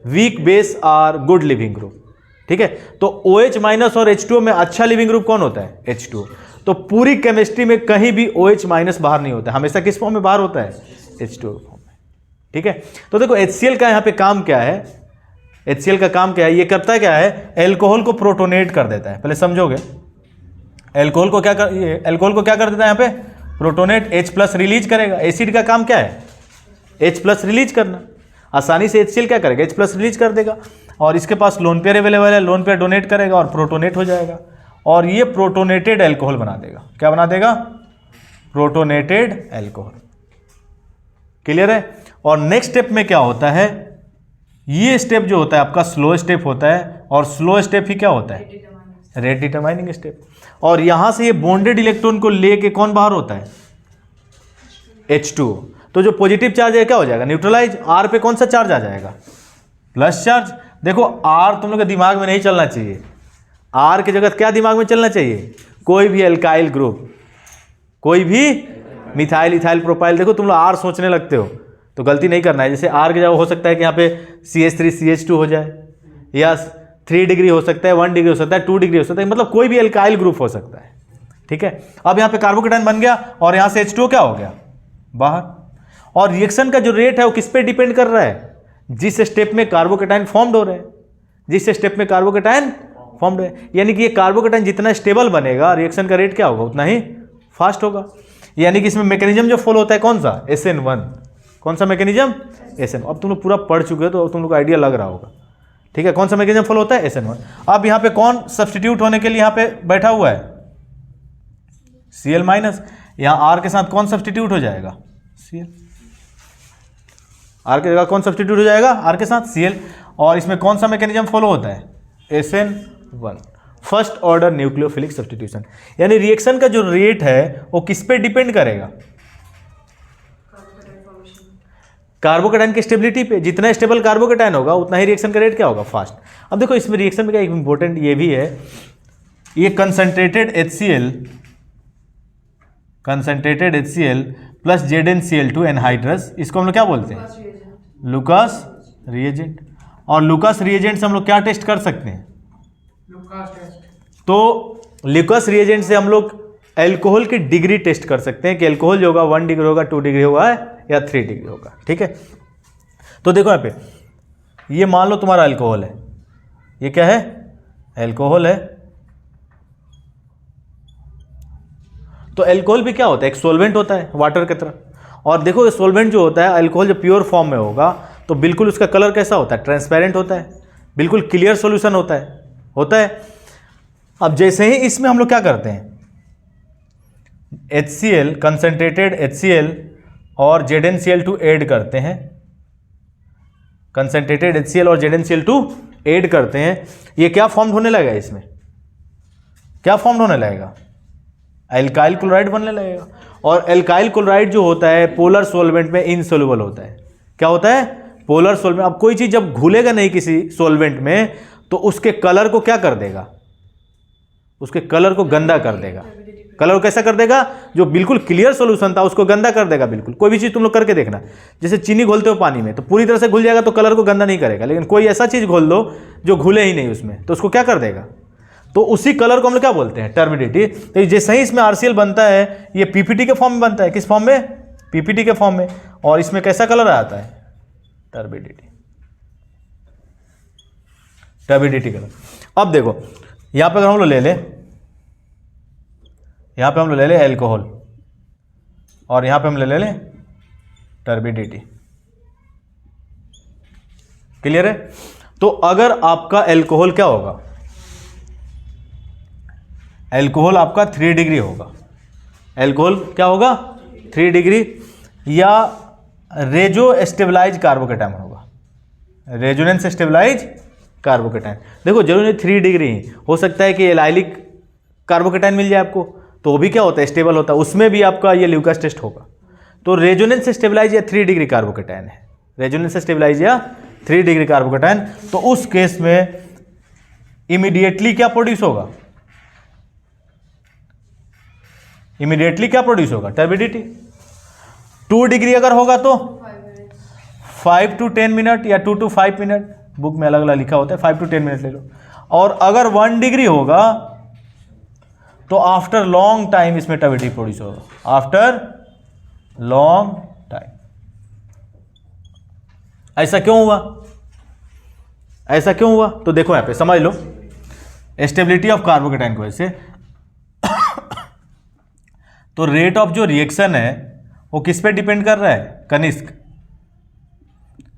weak base are good leaving group. ठीक है, तो OH माइनस और H2O में अच्छा लिविंग ग्रुप कौन होता है, H2O। तो पूरी केमिस्ट्री में कहीं भी OH माइनस बाहर नहीं होता है, हमेशा किस फॉर्म में बाहर होता है, H2O फॉर्म में। ठीक है, तो देखो HCl का यहाँ पे काम क्या है, HCl का काम क्या है, ये करता है क्या है, एल्कोहल को प्रोटोनेट कर देता है। पहले समझोगे, एल्कोहल को क्या कर देता है यहाँ पे, प्रोटोनेट, H+ रिलीज करेगा। एसिड का काम क्या है, H+ रिलीज करना। आसानी से HCl क्या करेगा, H+ रिलीज कर देगा, और इसके पास लोन पेयर अवेलेबल है, लोन पेयर डोनेट करेगा और प्रोटोनेट हो जाएगा, और ये प्रोटोनेटेड एल्कोहल बना देगा। क्या बना देगा, प्रोटोनेटेड एल्कोहल। क्लियर है। और नेक्स्ट स्टेप में क्या होता है, ये स्टेप जो होता है आपका स्लो स्टेप होता है, और स्लो स्टेप ही क्या होता है, रेट डिटरमाइनिंग स्टेप। और यहां से ये बॉन्डेड इलेक्ट्रॉन को लेके कौन बाहर होता है, H2O। तो जो पॉजिटिव चार्ज है क्या हो जाएगा, न्यूट्रलाइज। R पे कौन सा चार्ज आ जाएगा, प्लस चार्ज। देखो R तुम लोग के दिमाग में नहीं चलना चाहिए, R की जगह क्या दिमाग में चलना चाहिए, कोई भी एल्काइल ग्रुप, कोई भी मिथाइल इथाइल प्रोपाइल। देखो तुम लोग R सोचने लगते हो तो गलती नहीं करना है। जैसे R की जगह हो सकता है कि यहाँ पे CH3CH2 हो जाए, या 3 डिग्री हो सकता है, 1 डिग्री हो सकता है, 2 डिग्री हो सकता है, मतलब कोई भी एल्काइल ग्रुप हो सकता है। ठीक है, अब यहाँ पे कार्बोकेटाइन बन गया और यहाँ से H2O क्या हो गया, बाहर। और रिएक्शन का जो रेट है वो किस पे डिपेंड कर रहा है, जिस स्टेप में कार्बोकेटाइन फॉर्म्ड हो रहे हैं, जिस स्टेप में कार्बोकेटाइन फॉर्म्ड है। यानी कि ये कार्बोकेटाइन जितना स्टेबल बनेगा, रिएक्शन का रेट क्या होगा, उतना ही फास्ट होगा। यानी कि इसमें मैकेनिज्म जो फॉलो होता है कौन सा, SN1। कौन सा मैकेनिज्म, SN। अब तुम लोग पूरा पढ़ चुके हो तो तुम लोग को आइडिया लग रहा होगा। ठीक है, कौन सा मैकेनिज्म फॉलो होता है, SN1। अब यहाँ पे कौन सब्सटीट्यूट होने के लिए यहाँ पे बैठा हुआ है, Cl-। यहाँ R के साथ कौन सब्सटीट्यूट हो जाएगा, Cl। R की जगह कौन सब्सटीट्यूट हो जाएगा, R के साथ Cl। और इसमें कौन सा मैकेनिज्म फॉलो होता है, SN1, first order nucleophilic substitution. यानी रिएक्शन का जो रेट है वो किस पे डिपेंड करेगा, कार्बोकेटाइन की स्टेबिलिटी पे। जितना स्टेबल कार्बोकेटाइन होगा उतना ही रिएक्शन का रेट क्या होगा, फास्ट। अब देखो इसमें रिएक्शन में क्या एक इंपॉर्टेंट ये भी है, ये concentrated HCl plus ZnCl2 anhydrous, इसको हम लोग क्या बोलते हैं, लुकास रिएजेंट। और लुकास रिएजेंट से हम लोग क्या टेस्ट कर सकते हैं, तो लुकास रिएजेंट से हम लोग एल्कोहल की डिग्री टेस्ट कर सकते हैं कि एल्कोहल जो होगा 1 डिग्री होगा, 2 डिग्री होगा या 3 डिग्री होगा। ठीक है, तो देखो यहाँ पे ये मान लो तुम्हारा अल्कोहल है, ये क्या है, अल्कोहल है। तो एल्कोहल भी क्या होता है, एक सोलवेंट होता है वाटर की तरह। और देखो ये सोलवेंट जो होता है, अल्कोहल जब प्योर फॉर्म में होगा तो बिल्कुल उसका कलर कैसा होता है, ट्रांसपेरेंट होता है, बिल्कुल क्लियर सॉल्यूशन होता है। अब जैसे ही इसमें हम लोग क्या करते हैं, HCl कंसनट्रेटेड HCl और ZnCl2 ऐड करते हैं, कंसनट्रेटेड HCl और ZnCl2 ऐड करते हैं, ये क्या फॉर्म होने लगेगा, इसमें क्या फॉर्म होने लगेगा, एल्काइल क्लोराइड बनने लगेगा। और एल्काइल क्लोराइड जो होता है पोलर सॉल्वेंट में इनसोल्युबल होता है। क्या होता है, पोलर सॉल्वेंट। अब कोई चीज जब घुलेगा नहीं किसी सॉल्वेंट में तो उसके कलर को क्या कर देगा, उसके कलर को गंदा कर देगा। कलर को कैसा कर देगा, जो बिल्कुल क्लियर सॉल्यूशन था उसको गंदा कर देगा बिल्कुल। कोई भी चीज तुम लोग करके देखना, जैसे चीनी घोलते हो पानी में तो पूरी तरह से घुल जाएगा तो कलर को गंदा नहीं करेगा, लेकिन कोई ऐसा चीज घोल दो जो घुले ही नहीं उसमें तो उसको क्या कर देगा, तो उसी कलर को हम लोग क्या बोलते हैं, टर्बिडिटी। तो जैसे ही इसमें RCl बनता है ये PPT के फॉर्म में बनता है, किस फॉर्म में, PPT के फॉर्म में, और इसमें कैसा कलर आता है, टर्बिडिटी, टर्बिडिटी कलर। अब देखो यहां पर अगर हम लोग ले लें, यहां पे हम लोग ले लें एल्कोहल और यहां पे हम ले लें टर्बिडिटी, क्लियर है। तो अगर आपका एल्कोहल क्या होगा, एल्कोहल आपका 3 डिग्री होगा, एल्कोहल क्या होगा 3 डिग्री, या रेजो स्टेबलाइज कार्बोकेटाइन होगा, रेजोनेंस स्टेबलाइज कार्बोकेटाइन। देखो जरूर नहीं 3 डिग्री ही हो सकता है कि एलाइलिक कार्बोकेटाइन मिल जाए आपको, तो वो भी क्या होता है, स्टेबल होता है, उसमें भी आपका ये ल्यूकास टेस्ट होगा। तो रेजोनेंस स्टेबलाइज या 3 डिग्री कार्बोकेटाइन है, रेजोनेंस स्टेबलाइज या 3 डिग्री कार्बोकेटाइन। तो उस केस में इमीडिएटली क्या प्रोड्यूस होगा, इमीडिएटली क्या प्रोड्यूस होगा, टर्बिडिटी। 2 डिग्री अगर होगा तो 5 to 10 मिनट या 2 to 5 मिनट, बुक में अलग अलग लिखा होता है, 5 to 10 मिनट ले लो। और अगर 1 डिग्री होगा तो आफ्टर लॉन्ग टाइम इसमें टर्बिडिटी प्रोड्यूस होगा, आफ्टर लॉन्ग टाइम। ऐसा क्यों हुआ, ऐसा क्यों हुआ, तो देखो यहां पे समझ लो, स्टेबिलिटी ऑफ कार्बोकेटाइन की वजह से। तो रेट ऑफ जो रिएक्शन है वो किस पे डिपेंड कर रहा है, Kanishk,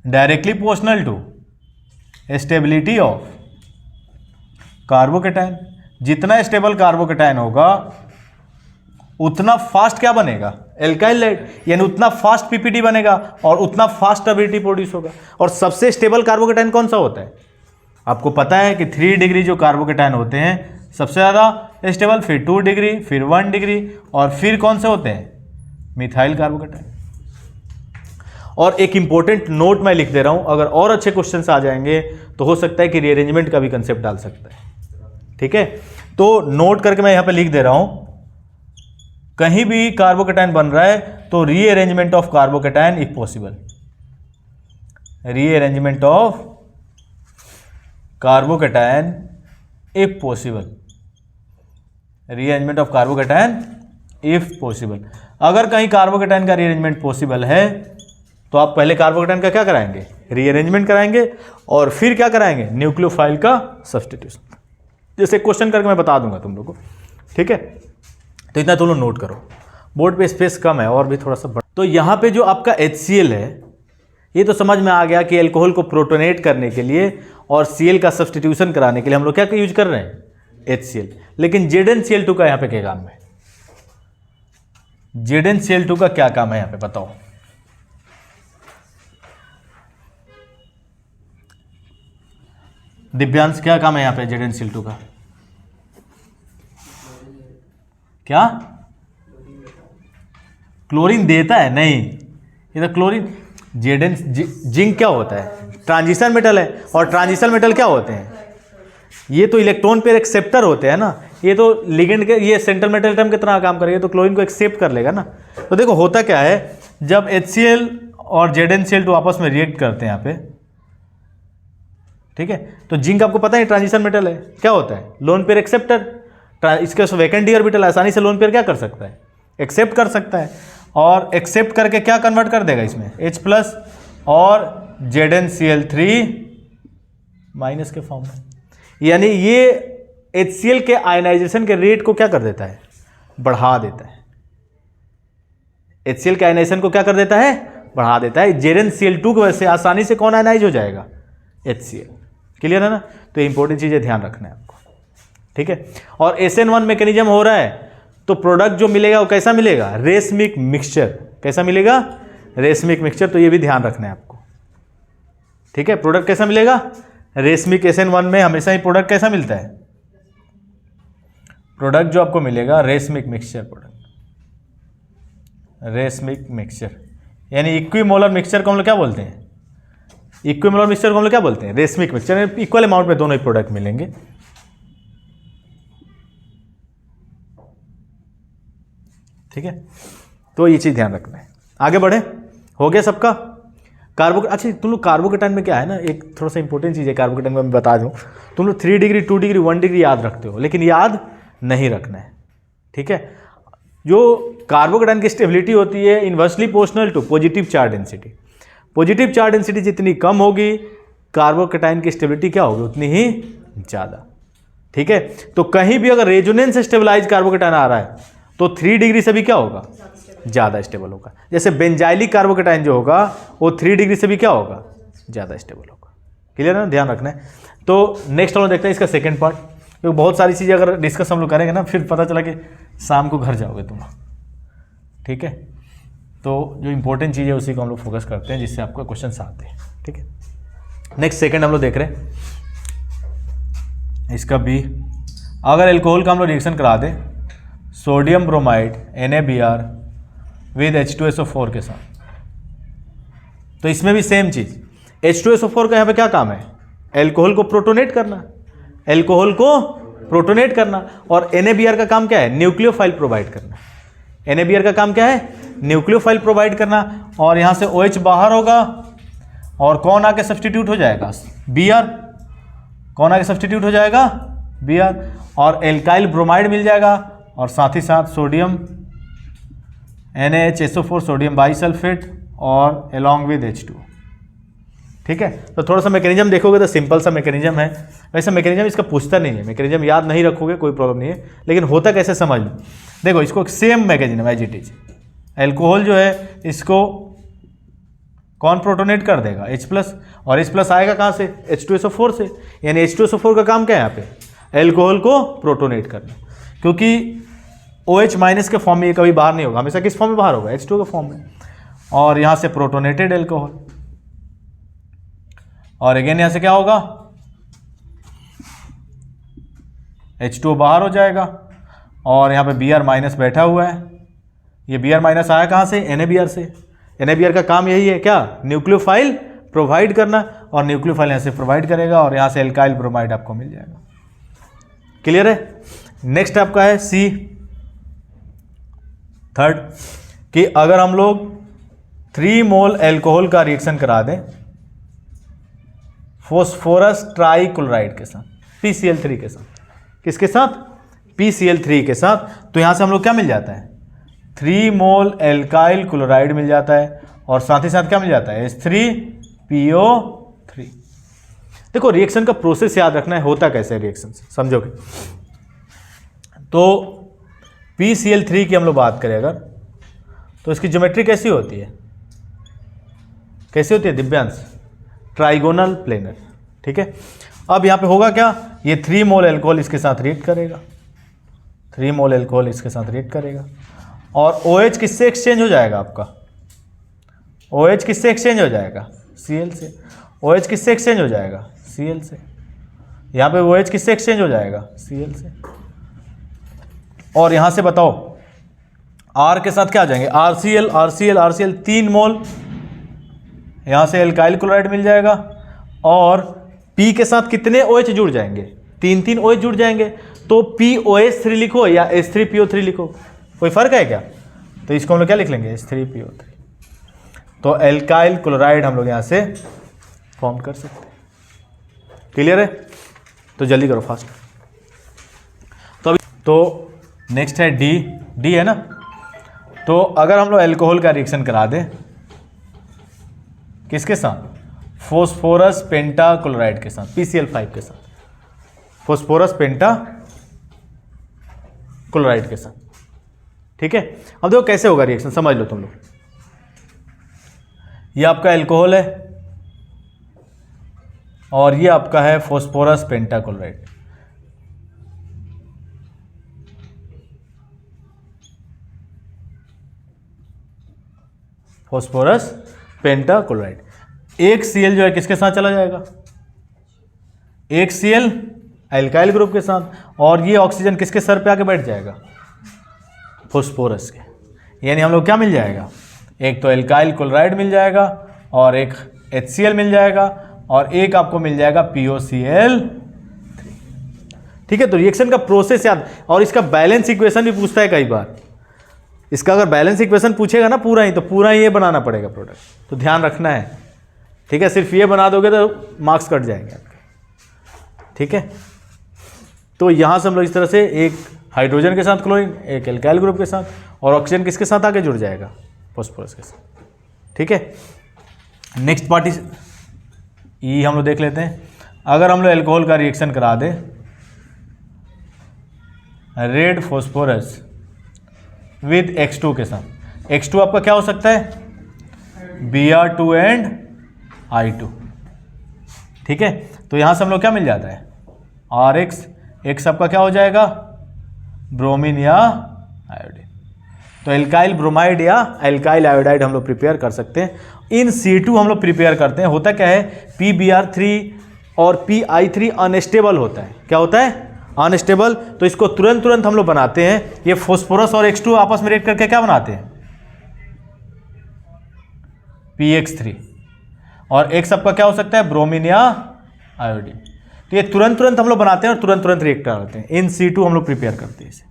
directly proportional to stability of carbocation. जितना स्टेबल कार्बोकेटाइन होगा उतना फास्ट क्या बनेगा, एल्काइल लाइट, यानी उतना फास्ट PPT बनेगा और उतना फास्ट टर्बिडिटी प्रोड्यूस होगा। और सबसे स्टेबल कार्बोकेटाइन कौन सा होता है, आपको पता है कि 3 डिग्री जो कार्बोकेटाइन होते हैं सबसे ज़्यादा स्टेबल, फिर 2 डिग्री, फिर 1 डिग्री, और फिर कौन से होते हैं, मिथाइल कार्बोकेटाइन। और एक इंपॉर्टेंट नोट मैं लिख दे रहा हूं, अगर और अच्छे क्वेश्चंस आ जाएंगे तो हो सकता है कि रीअरेंजमेंट का भी कंसेप्ट डाल सकता है, ठीक है। तो नोट करके मैं यहां पे लिख दे रहा हूं, कहीं भी कार्बोकेटाइन बन रहा है तो rearrangement of carbocation if possible, rearrangement of carbocation if possible, rearrangement of carbocation if possible. अगर कहीं कार्बोकेटाइन का रीअरेंजमेंट पॉसिबल है तो आप पहले कार्बोकेटाइन का क्या कराएंगे, रीअरेंजमेंट कराएंगे, और फिर क्या कराएंगे, न्यूक्लियोफाइल का सब्स्टिट्यूशन। जैसे क्वेश्चन करके मैं बता दूंगा तुम लोग को, ठीक है। तो इतना तुम लोग नोट करो, बोर्ड पे स्पेस कम है और भी थोड़ा सा बड़ा। तो यहाँ पे जो आपका HCl है ये तो समझ में आ गया कि अल्कोहल को प्रोटोनेट करने के लिए और Cl का सब्स्टिट्यूशन कराने के लिए हम लोग क्या यूज कर रहे हैं, HCl। लेकिन ZnCl2 का यहाँ पे क्या काम है, ZnCl2 का क्या काम है यहाँ पे बताओ, दिव्यांश क्या काम है यहाँ पे ZnCl2 का, क्या क्लोरीन देता है, नहीं, ये तो क्लोरीन, जिंक क्या होता है, ट्रांजिशन मेटल है, और ट्रांजिशन मेटल क्या होते हैं, ये तो इलेक्ट्रॉन पेयर एक्सेप्टर होते हैं ना, ये तो लिगेंड के, ये सेंट्रल मेटल एटम की तरह काम करेगा, तो क्लोरीन को एक्सेप्ट कर लेगा ना। तो देखो होता क्या है, जब HCl और ZnCl2 आपस में रिएक्ट करते हैं यहाँ पे, ठीक है, तो जिंक आपको पता है ट्रांजिशन मेटल है, क्या होता है, लोन पेयर एक्सेप्टर, इसके वैकेंट डी ऑर्बिटल आसानी से लोन पेयर क्या कर सकता है, एक्सेप्ट कर सकता है, और एक्सेप्ट करके क्या कन्वर्ट कर देगा इसमें H+ और ZnCl3 माइनस के फॉर्म में। यानी ये HCl के आयनाइजेशन के रेट को क्या कर देता है, बढ़ा देता है, HCl के आयनाइजेशन को क्या कर देता है, बढ़ा देता है। ZnCl2 की वजह से आसानी से कौन आयनाइज हो जाएगा, HCl। क्लियर है ना। तो इंपॉर्टेंट चीज़ें ध्यान रखना है आपको, ठीक है। और SN1 मैकेनिज्म हो रहा है तो प्रोडक्ट जो मिलेगा वो कैसा मिलेगा, रेसमिक मिक्सचर। कैसा मिलेगा, रेसमिक मिक्सचर। तो ये भी ध्यान रखना है आपको, ठीक है। प्रोडक्ट कैसा मिलेगा, रेसमिक। SN1 में हमेशा ही प्रोडक्ट कैसा मिलता है, प्रोडक्ट जो आपको मिलेगा racemic mixture product, racemic mixture. यानी इक्विमोलर मिक्सचर को हम लोग क्या बोलते हैं, इक्विमोलर मिक्सचर को हम लोग क्या बोलते हैं, रेसमिक मिक्सचर। इक्वल अमाउंट में दोनों ही प्रोडक्ट मिलेंगे, ठीक है। तो ये चीज़ ध्यान रखना है। आगे बढ़े, हो गया सबका। अच्छा तुम लोग कार्बोकेटाइन में क्या है ना, एक थोड़ा सा इंपॉर्टेंट चीज़ है कार्बोकेटाइन में, मैं बता दूं। तुम लोग 3 डिग्री 2 डिग्री 1 डिग्री याद रखते हो, लेकिन याद नहीं रखना है, ठीक है। जो कार्बोकेटाइन की स्टेबिलिटी होती है inversely proportional to positive charge density. Positive charge density जितनी कम होगी कार्बोकेटाइन की स्टेबिलिटी क्या होगी, उतनी ही ज़्यादा, ठीक है। तो कहीं भी अगर रेजोनेंस स्टेबलाइज कार्बोकेटाइन आ रहा है तो 3 डिग्री से भी क्या होगा, ज़्यादा स्टेबल होगा। जैसे बेंजाइलिक कार्बोकेटाइन जो होगा वो 3 डिग्री से भी क्या होगा, ज़्यादा स्टेबल होगा। क्लियर है ना, ध्यान रखना है। तो नेक्स्ट हम लोग देखते हैं इसका सेकंड पार्ट, क्योंकि बहुत सारी चीज़ें अगर डिस्कस हम लोग करेंगे ना फिर पता चला कि शाम को घर जाओगे तुम, ठीक है। तो जो इंपॉर्टेंट चीज़ है उसी को हम लोग फोकस करते हैं जिससे आपका क्वेश्चन आते हैं, ठीक है। नेक्स्ट सेकंड हम लोग देख रहे हैं इसका बी। अगर एल्कोहल का हम लोग रिएक्शन करा दें sodium bromide NaBr with H2SO4 के साथ, तो इसमें भी सेम चीज़। H2SO4 का यहाँ पे क्या काम है, एल्कोहल को प्रोटोनेट करना, एल्कोहल को प्रोटोनेट करना। और NaBr का काम क्या है, न्यूक्लियोफाइल प्रोवाइड करना। NaBr का काम क्या है, न्यूक्लियोफाइल प्रोवाइड करना। और यहाँ से OH बाहर होगा और कौन आके सब्सटीट्यूट हो जाएगा, Br। कौन आके सब्सटीट्यूट हो जाएगा, Br। और एल्काइल ब्रोमाइड मिल जाएगा और साथ ही साथ सोडियम NaHSO4 सोडियम बाइसल्फेट और अलॉन्ग विद H2, ठीक है। तो थोड़ा सा मैकेनिज्म देखोगे तो सिंपल सा मैकेनिज्म है। वैसे मैकेनिज्म इसका पूछता नहीं है, मैकेनिज्म याद नहीं रखोगे कोई प्रॉब्लम नहीं है, लेकिन होता कैसे समझ लो। देखो इसको same mechanism as it is, alcohol जो है इसको कौन प्रोटोनेट कर देगा, H+, और H+ आएगा कहाँ से, H2SO4 से। यानी H2SO4 का काम क्या है यहाँ पे, एल्कोहल को प्रोटोनेट करना। क्योंकि OH- के फॉर्म में ये कभी बाहर नहीं होगा, हमेशा किस फॉर्म में बाहर होगा, H2 के फॉर्म में। और यहाँ से प्रोटोनेटेड एल्कोहल, और अगेन यहाँ से क्या होगा, H2 बाहर हो जाएगा और यहाँ पे Br- बैठा हुआ है। ये Br- आया कहाँ से, NaBr से। NaBr का काम यही है क्या, न्यूक्लियोफाइल प्रोवाइड करना, और न्यूक्लियोफाइल यहाँ से प्रोवाइड करेगा और यहाँ से एल्काइल ब्रोमाइड आपको मिल जाएगा। क्लियर है। नेक्स्ट आपका है सी, थर्ड, कि अगर हम लोग 3 मोल एल्कोहल का रिएक्शन करा दें फॉस्फोरस ट्राइक्लोराइड के साथ, PCl3 के साथ। किसके साथ, PCl3 के साथ। तो यहां से हम लोग क्या मिल जाता है, 3 मोल एल्काइल क्लोराइड मिल जाता है और साथ ही साथ क्या मिल जाता है, H3PO3। देखो रिएक्शन का प्रोसेस याद रखना है, होता कैसे रिएक्शन से समझोगे। तो PCl3 की हम लोग बात करें अगर, तो इसकी ज्योमेट्री कैसी होती है, कैसी होती है दिव्यांश, ट्राइगोनल प्लेनर, ठीक है। अब यहाँ पे होगा क्या, ये 3 मोल एल्कोहल इसके साथ रिएक्ट करेगा, 3 मोल एल्कोहल इसके साथ रिएक्ट करेगा और OH किससे एक्सचेंज हो जाएगा आपका, OH किससे एक्सचेंज हो जाएगा, Cl से। OH किससे एक्सचेंज हो जाएगा, Cl से। यहाँ पे OH किससे एक्सचेंज हो जाएगा, Cl से। और यहाँ से बताओ R के साथ क्या आ जाएंगे, RCl RCl RCl 3 मोल, यहाँ से एल्काइल क्लोराइड मिल जाएगा। और P के साथ कितने OH जुड़ जाएंगे, 3 OH जुड़ जाएंगे। तो POH3 लिखो या H3PO3 लिखो, कोई फर्क है क्या। तो इसको हम लोग क्या लिख लेंगे, H3PO3। तो एल्काइल क्लोराइड हम लोग यहाँ से फॉर्म कर सकते हैं। क्लियर है, तो जल्दी करो फास्ट। तो अभी तो नेक्स्ट है डी है ना। तो अगर हम लोग एल्कोहल का रिएक्शन करा दें किसके साथ, फॉस्फोरस पेंटाक्लोराइड के साथ, PCl5 के साथ, फॉस्फोरस पेंटाक्लोराइड के साथ, ठीक है, अब देखो कैसे होगा रिएक्शन, समझ लो तुम लोग। ये आपका एल्कोहल है और ये आपका है फॉस्फोरस पेंटाक्लोराइड। फॉस्फोरस पेंटाक्लोराइड, एक Cl जो है किसके साथ चला जाएगा, एक Cl एल्काइल ग्रुप के साथ, और ये ऑक्सीजन किसके सर पे आके बैठ जाएगा, फॉस्फोरस के। यानी हम लोग क्या मिल जाएगा, एक तो एल्काइल क्लोराइड मिल जाएगा और एक HCl मिल जाएगा और एक आपको मिल जाएगा POCl3। ठीक है, तो रिएक्शन का प्रोसेस याद, और इसका बैलेंस इक्वेशन भी पूछता है कई बार। इसका अगर बैलेंस इक्वेशन पूछेगा ना पूरा ही, तो पूरा ही ये बनाना पड़ेगा प्रोडक्ट, तो ध्यान रखना है। ठीक है, सिर्फ ये बना दोगे तो मार्क्स कट जाएंगे आपके। ठीक है, तो यहाँ से हम लोग इस तरह से एक हाइड्रोजन के साथ क्लोरीन, एक एल्काइल ग्रुप के साथ, और ऑक्सीजन किसके साथ आके जुड़ जाएगा, फॉस्फोरस के साथ। ठीक है, नेक्स्ट पार्टी ई हम लोग देख लेते हैं। अगर हम लोग एल्कोहल का रिएक्शन करा दें रेड फॉस्फोरस विद X2 के साथ, X2 आपका क्या हो सकता है, Br2 एंड I2। ठीक है, तो यहां से हम लोग क्या मिल जाता है, RX, X आपका क्या हो जाएगा, ब्रोमीन या आयोडीन। तो एल्काइल ब्रोमाइड या एल्काइल आयोडाइड हम लोग प्रिपेयर कर सकते हैं। इन C2 हम लोग प्रिपेयर करते हैं, होता क्या है, PBr3 और PI3 अनस्टेबल होता है। क्या होता है, अनस्टेबल। तो इसको तुरंत हम लोग बनाते हैं, ये फॉस्फोरस और X2 आपस में रिएक्ट करके क्या बनाते हैं, PX3, और X आपका क्या हो सकता है, ब्रोमीन या आयोडीन। तो ये तुरंत हम लोग बनाते हैं और तुरंत रिएक्ट करते हैं। इन C2 हम लोग प्रिपेयर करते हैं इसे,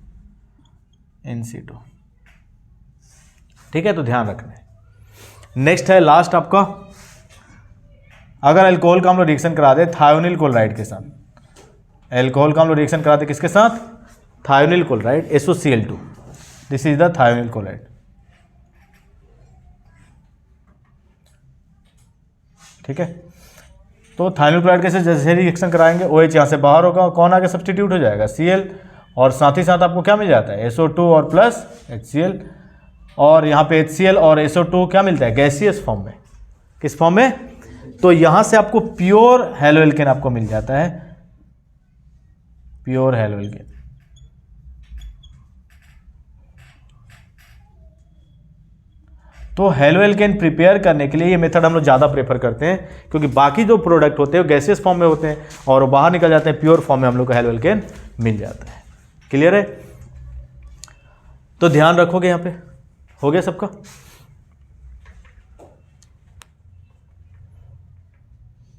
इन C2। ठीक है, तो ध्यान रखना है। नेक्स्ट है लास्ट आपका, अगर अल्कोहल का हम लोग रिएक्शन करा दे थायोनिल क्लोराइड के साथ, एल्कोहल का हम लोग रिएक्शन कराते किसके साथ, thionyl chloride SOCl2, this is the thionyl chloride. ठीक है, तो थायोनिल क्लोराइड कैसे, जैसे रिएक्शन कराएंगे OH यहाँ से बाहर होगा, कौन आगे सब्सटीट्यूट हो जाएगा, Cl, और साथ ही साथ आपको क्या मिल जाता है, SO2 और प्लस HCl, और यहाँ पे HCl और SO2 क्या मिलता है, गैसियस फॉर्म में। किस फॉर्म में, तो यहाँ से आपको प्योर हेलोएल्केन आपको मिल जाता है, प्योर हेलोएल्केन। तो हेलोएल्केन प्रिपेयर करने के लिए ये मेथड हम लोग ज़्यादा प्रेफर करते हैं, क्योंकि बाकी जो प्रोडक्ट होते हैं वो गैसियस फॉर्म में होते हैं और वो बाहर निकल जाते हैं, प्योर फॉर्म में हम लोग को हेलोएल्केन मिल जाता है। क्लियर है, तो ध्यान रखोगे। यहाँ पे हो गया सबका।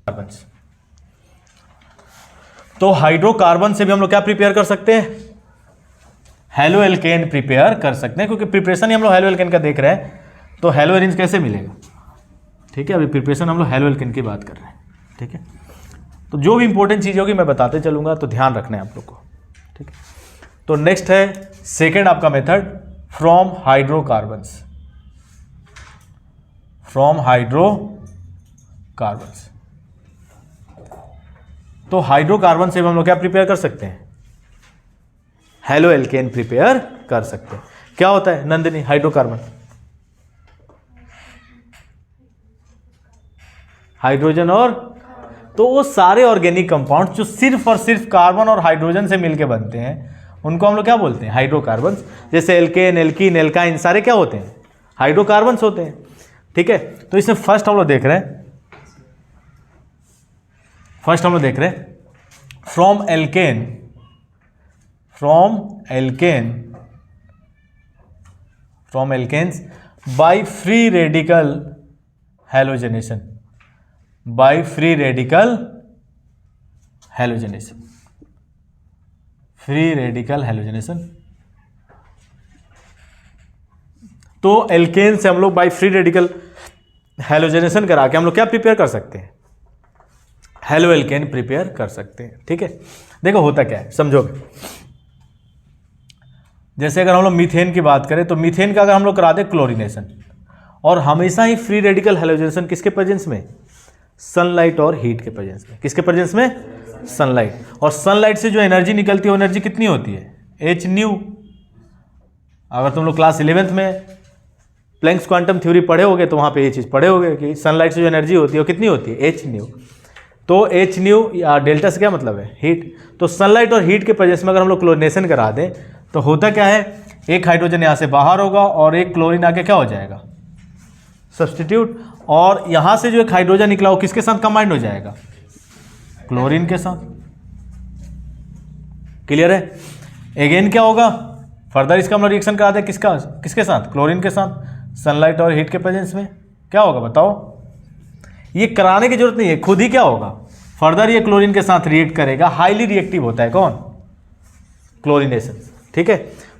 कार्बन्स, तो हाइड्रोकार्बन से भी हम लोग क्या प्रिपेयर कर सकते हैं, हेलोएल्केन प्रिपेयर कर सकते हैं, क्योंकि प्रिपरेशन ही हम लोग हेलोएल्केन का देख रहे हैं। तो हेलोएरिन्स कैसे मिलेगा, ठीक है, अभी प्रिपरेशन हम लोग हेलोएल्केन की बात कर रहे हैं। ठीक है, तो जो भी इंपॉर्टेंट चीज़ होगी मैं बताते चलूंगा, तो ध्यान रखना है आप लोग को। ठीक है, तो नेक्स्ट है सेकेंड आपका method, from hydrocarbons, from hydrocarbons. तो हाइड्रोकार्बन से हम लोग क्या प्रिपेयर कर सकते हैं, हेलोएल्केन प्रिपेयर कर सकते हैं। क्या होता है नंदिनी हाइड्रोकार्बन, हाइड्रोजन और, तो वो सारे ऑर्गेनिक कंपाउंड जो सिर्फ और सिर्फ कार्बन और हाइड्रोजन से मिलके बनते हैं उनको हम लोग क्या बोलते हैं, हाइड्रोकार्बन्स। जैसे एल्केन, एल्कीन, एल्काइन, सारे क्या होते हैं, हाइड्रोकार्बन्स होते हैं। ठीक है, तो इसमें फर्स्ट हम लोग देख रहे हैं, from alkane, from alkanes by free radical halogenation, by free radical halogenation, free radical halogenation. तो एल्केन से हम लोग बाय फ्री रेडिकल हैलोजेनेशन करा के हम लोग क्या प्रिपेयर कर सकते हैं, हेलोएल्केन प्रिपेयर कर सकते हैं। ठीक है, देखो होता क्या है समझोगे। जैसे अगर हम लोग मीथेन की बात करें, तो मीथेन का अगर हम लोग करा दें क्लोरीनेशन, और हमेशा ही फ्री रेडिकल हैलोजेनेशन किसके प्रेजेंस में, सनलाइट और हीट के प्रेजेंस में। किसके प्रेजेंस में, सनलाइट। और सनलाइट से जो एनर्जी निकलती है वो एनर्जी कितनी होती है, h न्यू। अगर तुम लोग क्लास 11th में प्लैंक्स क्वांटम थ्योरी पढ़े होगे तो वहाँ पे ये चीज़ पढ़े होगे कि सनलाइट से जो एनर्जी होती है वो कितनी होती है, एच न्यू। तो एच न्यू या डेल्टा से क्या मतलब है, हीट। तो सनलाइट और हीट के प्रेजेंस में अगर हम लोग क्लोरीनेशन करा दें तो होता क्या है, एक हाइड्रोजन यहाँ से बाहर होगा और एक क्लोरीन आके क्या हो जाएगा, सब्स्टिट्यूट। और यहाँ से जो एक हाइड्रोजन निकला वो किसके साथ कंबाइंड हो जाएगा, क्लोरीन के साथ। क्लियर है। अगेन क्या होगा, फर्दर इसका हम लोग रिएक्शन करा दें किसका, किसके साथ, क्लोरीन के साथ। सनलाइट और हीट के प्रेजेंस में क्या होगा बताओ, ये कराने की जरूरत नहीं है, खुद ही क्या होगा, फर्दर ये क्लोरीन के साथ रिएक्ट करेगा। हाईली रिएक्टिव होता है कौन, क्लोरीनेशन। ठीक है।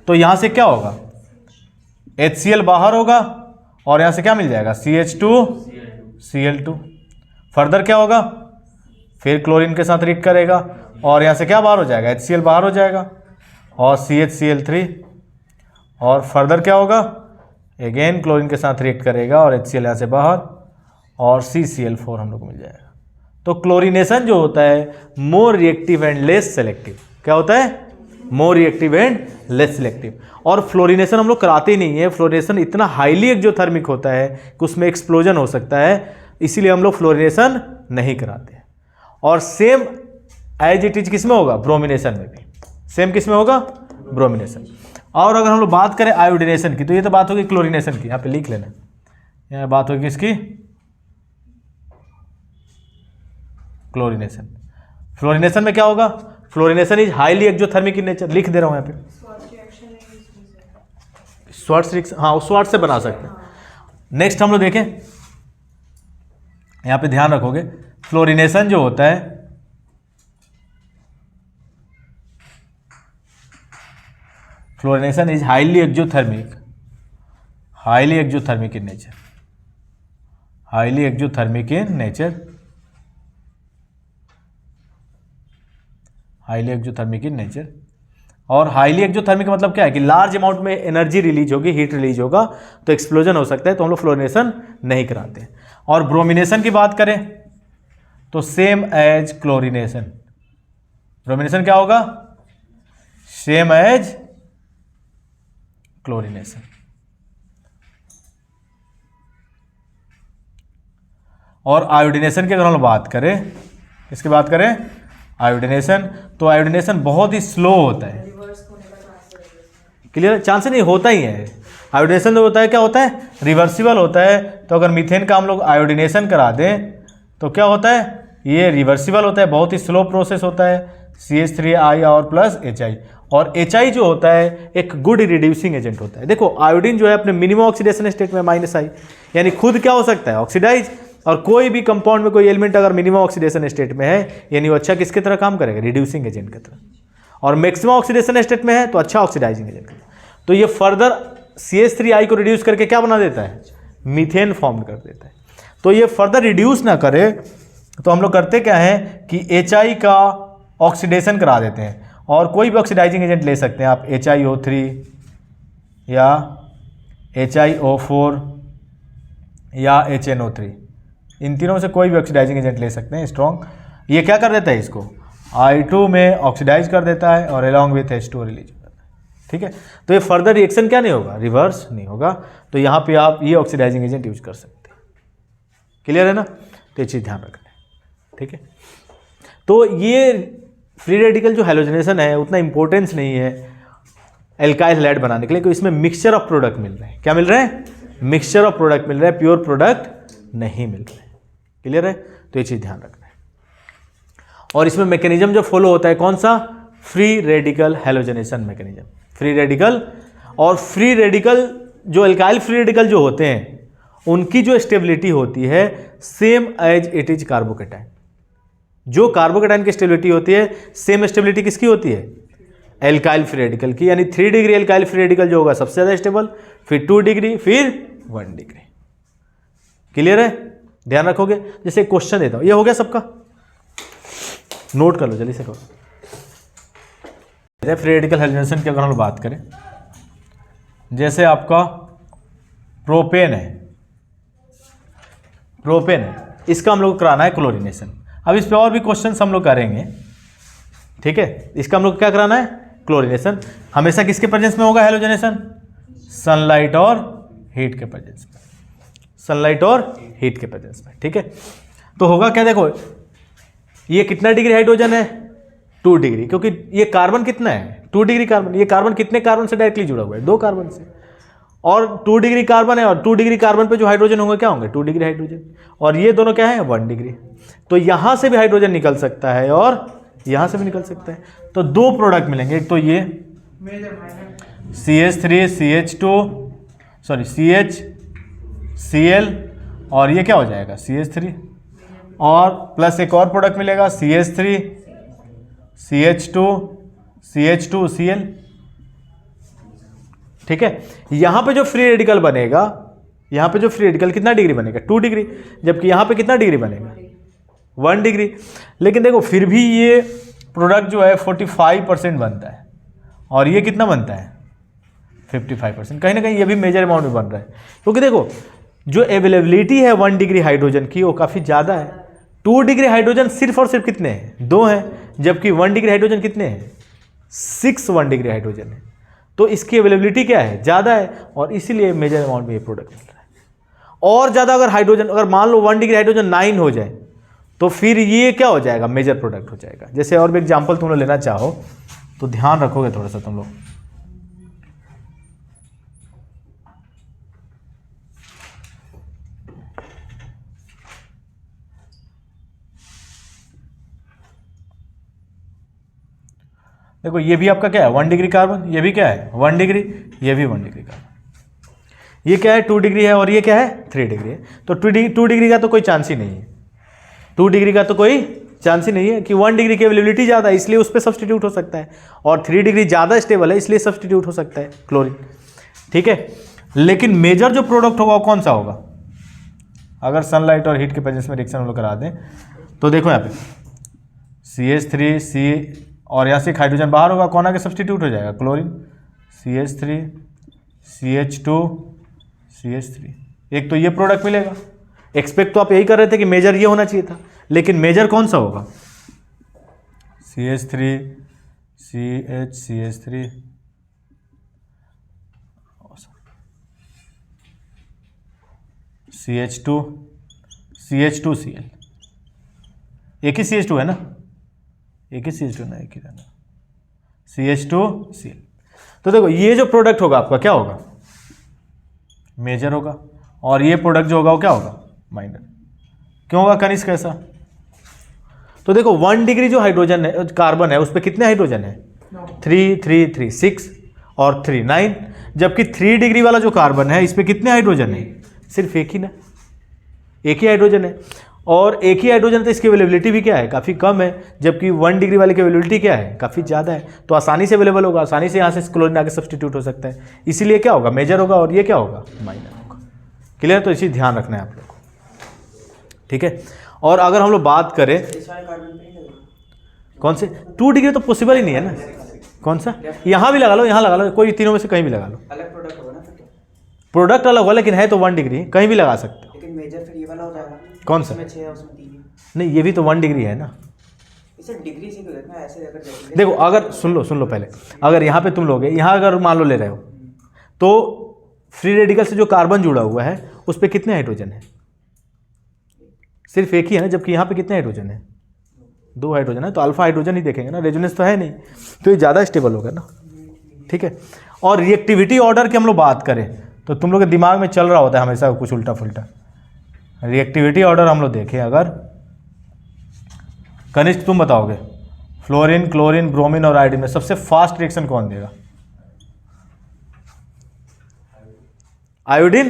तो यहां से क्या होगा, HCl बाहर होगा और यहां से क्या मिल जाएगा, CH2Cl2। फर्दर क्या होगा, फिर क्लोरीन के साथ रिएक्ट करेगा और यहां से क्या बाहर हो जाएगा, HCl बाहर हो जाएगा और CHCl3। और फर्दर क्या होगा, अगेन क्लोरीन के साथ रिएक्ट करेगा और HCl यहाँ से बाहर और CCl4 हम लोग को मिल जाएगा। तो क्लोरीनेशन जो होता है more reactive and less selective, क्या होता है, more reactive and less selective. और फ्लोरीनेशन हम लोग कराते ही नहीं है, फ्लोरीनेशन इतना हाईली एक्जोथर्मिक होता है कि उसमें एक्सप्लोजन हो सकता है, इसीलिए हम लोग फ्लोरीनेशन नहीं कराते। और सेम एज इट इज किस में होगा, ब्रोमिनेशन में भी सेम किस में होगा, ब्रोमिनेशन। और अगर हम लोग बात करें आयोडिनेशन की, तो ये तो बात होगी क्लोरीनेशन की, यहाँ पे लिख लेना, यहाँ बात होगी किसकी, क्लोरीनेशन। फ्लोरीनेशन में क्या होगा, fluorination is highly exothermic in nature, लिख दे रहा हूँ यहाँ पे, स्वार्ट्स रिएक्शन, हाँ स्वार्ट्स से बना सकते हैं। नेक्स्ट हम लोग देखें, यहाँ पे ध्यान रखोगे, फ्लोरीनेशन जो होता है fluorination is highly exothermic, highly exothermic in nature, highly exothermic in nature, highly exothermic in nature. और हाईली एक्जोथर्मिक मतलब क्या है कि लार्ज अमाउंट में एनर्जी रिलीज होगी, हीट रिलीज होगा तो एक्सप्लोजन हो सकता है, तो हम लोग फ्लोरीनेशन नहीं कराते। और ब्रोमिनेशन की बात करें तो सेम एज क्लोरीनेशन, ब्रोमिनेशन क्या होगा, सेम एज क्लोरीनेशन। और आयोडिनेशन की अगर हम बात करें, इसकी बात करें आयोडिनेशन, तो आयोडिनेशन बहुत ही स्लो होता है, क्लियर, चांस नहीं होता ही है। आयोडिनेशन जो होता है क्या होता है, रिवर्सिबल होता है। तो अगर मीथेन का हम लोग आयोडिनेशन करा दें तो क्या होता है, ये रिवर्सिबल होता है, बहुत ही स्लो प्रोसेस होता है, CH3I और प्लस HI। और HI जो होता है एक गुड रिड्यूसिंग एजेंट होता है। देखो आयोडीन जो है अपने मिनिमम ऑक्सीडेशन स्टेट में -I, यानी खुद क्या हो सकता है, ऑक्सीडाइज। और कोई भी कंपाउंड में कोई एलिमेंट अगर मिनिमम ऑक्सीडेशन स्टेट में है, यानी वो अच्छा किसके तरह काम करेगा, रिड्यूसिंग एजेंट की तरह। और मैक्सिमम ऑक्सीडेशन स्टेट में है तो अच्छा ऑक्सीडाइजिंग एजेंट। तो ये फर्दर CH3I को रिड्यूस करके क्या बना देता है, मीथेन फॉर्म कर देता है। तो ये फर्दर रिड्यूस ना करे तो हम लोग करते क्या है कि HI का ऑक्सीडेशन करा देते हैं। और कोई भी ऑक्सीडाइजिंग एजेंट ले सकते हैं आप, HiO3 या HiO4 या HNO3, इन तीनों में से कोई भी ऑक्सीडाइजिंग एजेंट ले सकते हैं स्ट्रॉन्ग। ये क्या कर देता है, इसको I2 में ऑक्सीडाइज कर देता है और अलॉन्ग विथ H2 रिलीज हो जाता है। ठीक है। तो ये फर्दर रिएक्शन क्या नहीं होगा, रिवर्स नहीं होगा। तो यहाँ पे आप ये ऑक्सीडाइजिंग एजेंट यूज कर सकते हैं। क्लियर है ना, तो ये चीज़ ध्यान रखना है। ठीक है। तो ये फ्री रेडिकल जो हैलोजनेशन है उतना इंपॉर्टेंस नहीं है एल्काइल हैलाइड बनाने के लिए, क्योंकि इसमें मिक्सचर ऑफ प्रोडक्ट मिल रहे हैं। क्या मिल रहे हैं, मिक्सचर ऑफ प्रोडक्ट मिल रहा है, प्योर प्रोडक्ट नहीं मिल रहे हैं। क्लियर है, तो ये चीज़ ध्यान रखना है। और इसमें मैकेनिज्म जो फॉलो होता है कौन सा, free radical halogenation mechanism, free radical. और फ्री रेडिकल जो एल्काइल फ्री रेडिकल जो होते हैं उनकी जो स्टेबिलिटी होती है same as it is carbocation. जो कार्बोकेटाइन की स्टेबिलिटी होती है सेम स्टेबिलिटी किसकी होती है, एल्काइल फ्री रेडिकल की। यानी 3 डिग्री एल्काइल फ्री रेडिकल जो होगा सबसे ज़्यादा स्टेबल, फिर 2 डिग्री, फिर 1 डिग्री। क्लियर है, ध्यान रखोगे। जैसे क्वेश्चन देता हूँ, ये हो गया सबका, नोट कर लो जल्दी से करो। फ्री रेडिकल हैलोजनेशन की अगर हम बात करें, जैसे आपका प्रोपेन है, प्रोपेन है, इसका हम लोग को कराना है क्लोरीनेशन। अब इस पे और भी क्वेश्चंस हम लोग करेंगे। ठीक है, इसका हम लोग क्या कराना है, क्लोरीनेशन। हमेशा किसके प्रेजेंस में होगा हैलोजनेशन, सनलाइट और हीट के प्रेजेंस में, सनलाइट और हीट के प्रेजेंस में। ठीक है, तो होगा क्या, देखो ये कितना डिग्री हाइड्रोजन है, 2 डिग्री, क्योंकि ये कार्बन कितना है, 2 डिग्री कार्बन। ये कार्बन कितने कार्बन से डायरेक्टली जुड़ा हुआ है, 2 कार्बन से, और 2 डिग्री कार्बन है, और 2 डिग्री कार्बन पे जो हाइड्रोजन होंगे क्या होंगे, 2 डिग्री हाइड्रोजन, और ये दोनों क्या है, 1 डिग्री। तो यहां से भी हाइड्रोजन निकल सकता है और यहां से भी निकल सकता है। तो 2 प्रोडक्ट मिलेंगे, एक तो ये CH3 CH2 सॉरी CHCl, और ये क्या हो जाएगा CH3, और प्लस एक और प्रोडक्ट मिलेगा CH3 CH2 CH2Cl। ठीक है, यहां पे जो फ्री रेडिकल बनेगा, यहां पे जो फ्री रेडिकल कितना डिग्री बनेगा, 2 डिग्री, जबकि यहां पे कितना डिग्री बनेगा, 1 डिग्री। लेकिन देखो फिर भी ये प्रोडक्ट जो है 45% बनता है, और ये कितना बनता है 55%। कहीं ना कहीं ये भी मेजर अमाउंट में बन रहा है, क्योंकि देखो जो अवेलेबिलिटी है 1 डिग्री हाइड्रोजन की वो काफ़ी ज़्यादा है। 2 डिग्री हाइड्रोजन सिर्फ और सिर्फ कितने हैं, 2 हैं, जबकि 1 डिग्री हाइड्रोजन कितने हैं, 6 1 डिग्री हाइड्रोजन है। तो इसकी अवेलेबिलिटी क्या है, ज़्यादा है, और इसीलिए मेजर अमाउंट में ये प्रोडक्ट मिल रहा है। और ज़्यादा अगर हाइड्रोजन, अगर मान लो 1 डिग्री हाइड्रोजन 9 हो जाए, तो फिर ये क्या हो जाएगा, मेजर प्रोडक्ट हो जाएगा। जैसे और भी एग्जाम्पल तुम लोग लेना चाहो तो ध्यान रखोगे थोड़ा सा तुम लोग। देखो ये भी आपका क्या है, 1 डिग्री कार्बन, ये भी क्या है 1 डिग्री, ये भी 1 डिग्री कार्बन। ये क्या है 2 डिग्री है, और ये क्या है 3 डिग्री है। तो 2 डिग्री का तो कोई चांस ही नहीं है, 2 डिग्री का तो कोई चांस ही नहीं है, कि 1 डिग्री की अवेलेबिलिटी ज़्यादा है इसलिए उस पर सब्सटीट्यूट हो सकता है, और 3 डिग्री ज़्यादा स्टेबल है इसलिए सब्सटीट्यूट हो सकता है क्लोरीन। ठीक है, लेकिन मेजर जो प्रोडक्ट होगा वो कौन सा होगा, अगर सनलाइट और हीट के प्रेजेंस में रिएक्शन हम लोग करा दें तो देखो यहाँ पे CH3 C, और यहाँ से एक हाइड्रोजन बाहर होगा, कौन आके सब्सटीट्यूट हो जाएगा, क्लोरीन, CH3 CH2 CH3। एक तो ये प्रोडक्ट मिलेगा। एक्सपेक्ट तो आप यही कर रहे थे कि मेजर ये होना चाहिए था, लेकिन मेजर कौन सा होगा, CH3 CH3 CH2 CH2Cl। एक ही CH2 है ना, एक ही CH2 ना, एक ही रहना CH2Cl। तो देखो ये जो प्रोडक्ट होगा आपका क्या होगा, मेजर होगा, और ये प्रोडक्ट जो होगा वो क्या होगा, माइनर। क्यों होगा कनिष्क ऐसा, तो देखो 1 डिग्री जो हाइड्रोजन है, कार्बन है, उस पर कितने हाइड्रोजन है, 3 3 3 6 और 3 9, जबकि 3 डिग्री वाला जो कार्बन है इस पर कितने हाइड्रोजन है, सिर्फ एक ही ना, एक ही हाइड्रोजन है, और एक ही हाइड्रोजन, तो इसकी अवेलेबिलिटी भी क्या है, काफ़ी कम है, जबकि 1 डिग्री वाले की अवेलेबिलिटी क्या है, काफ़ी ज़्यादा है। तो आसानी से अवेलेबल होगा, आसानी से यहाँ से क्लोरीन आके सब्सटीट्यूट हो सकता है, इसीलिए क्या होगा, मेजर होगा, और ये क्या होगा, माइनर होगा। क्लियर, तो इसी ध्यान रखना है आप लोग को। ठीक है, और अगर हम लोग बात करें कौन से 2 डिग्री, तो पॉसिबल ही नहीं है ना, कौन सा, यहाँ भी लगा लो, यहाँ लगा लो, कोई तीनों में से कहीं भी लगा लो, अलग प्रोडक्ट होगा ना, प्रोडक्ट अलग होगा, लेकिन है तो 1 डिग्री, कहीं भी लगा सकते हो। लेकिन मेजर फिर ये वाला हो जाएगा, कौन सा, उसमें 6 है उसमें 3 है, नहीं ये भी तो 1 डिग्री है ना। इसे डिग्री से क्यों देखना, ऐसे अगर देखो अगर सुन लो पहले, अगर यहाँ पे तुम लोगे, यहाँ अगर मान लो ले रहे हो, तो फ्री रेडिकल से जो कार्बन जुड़ा हुआ है उस पर कितने हाइड्रोजन है, सिर्फ एक ही है ना, जबकि यहाँ पे कितने हाइड्रोजन है, 2 हाइड्रोजन है, तो अल्फा हाइड्रोजन ही देखेंगे ना, रेजोनेंस तो है नहीं, तो ये ज़्यादा स्टेबल होगा ना। ठीक है, और रिएक्टिविटी ऑर्डर की हम लोग बात करें तो तुम लोग के दिमाग में चल रहा होता है हमेशा कुछ उल्टा फुल्टा। रिएक्टिविटी ऑर्डर हम लोग देखें, अगर कनिष्क तुम बताओगे, फ्लोरीन क्लोरीन ब्रोमीन और आयोडीन में सबसे फास्ट रिएक्शन कौन देगा, आयोडीन।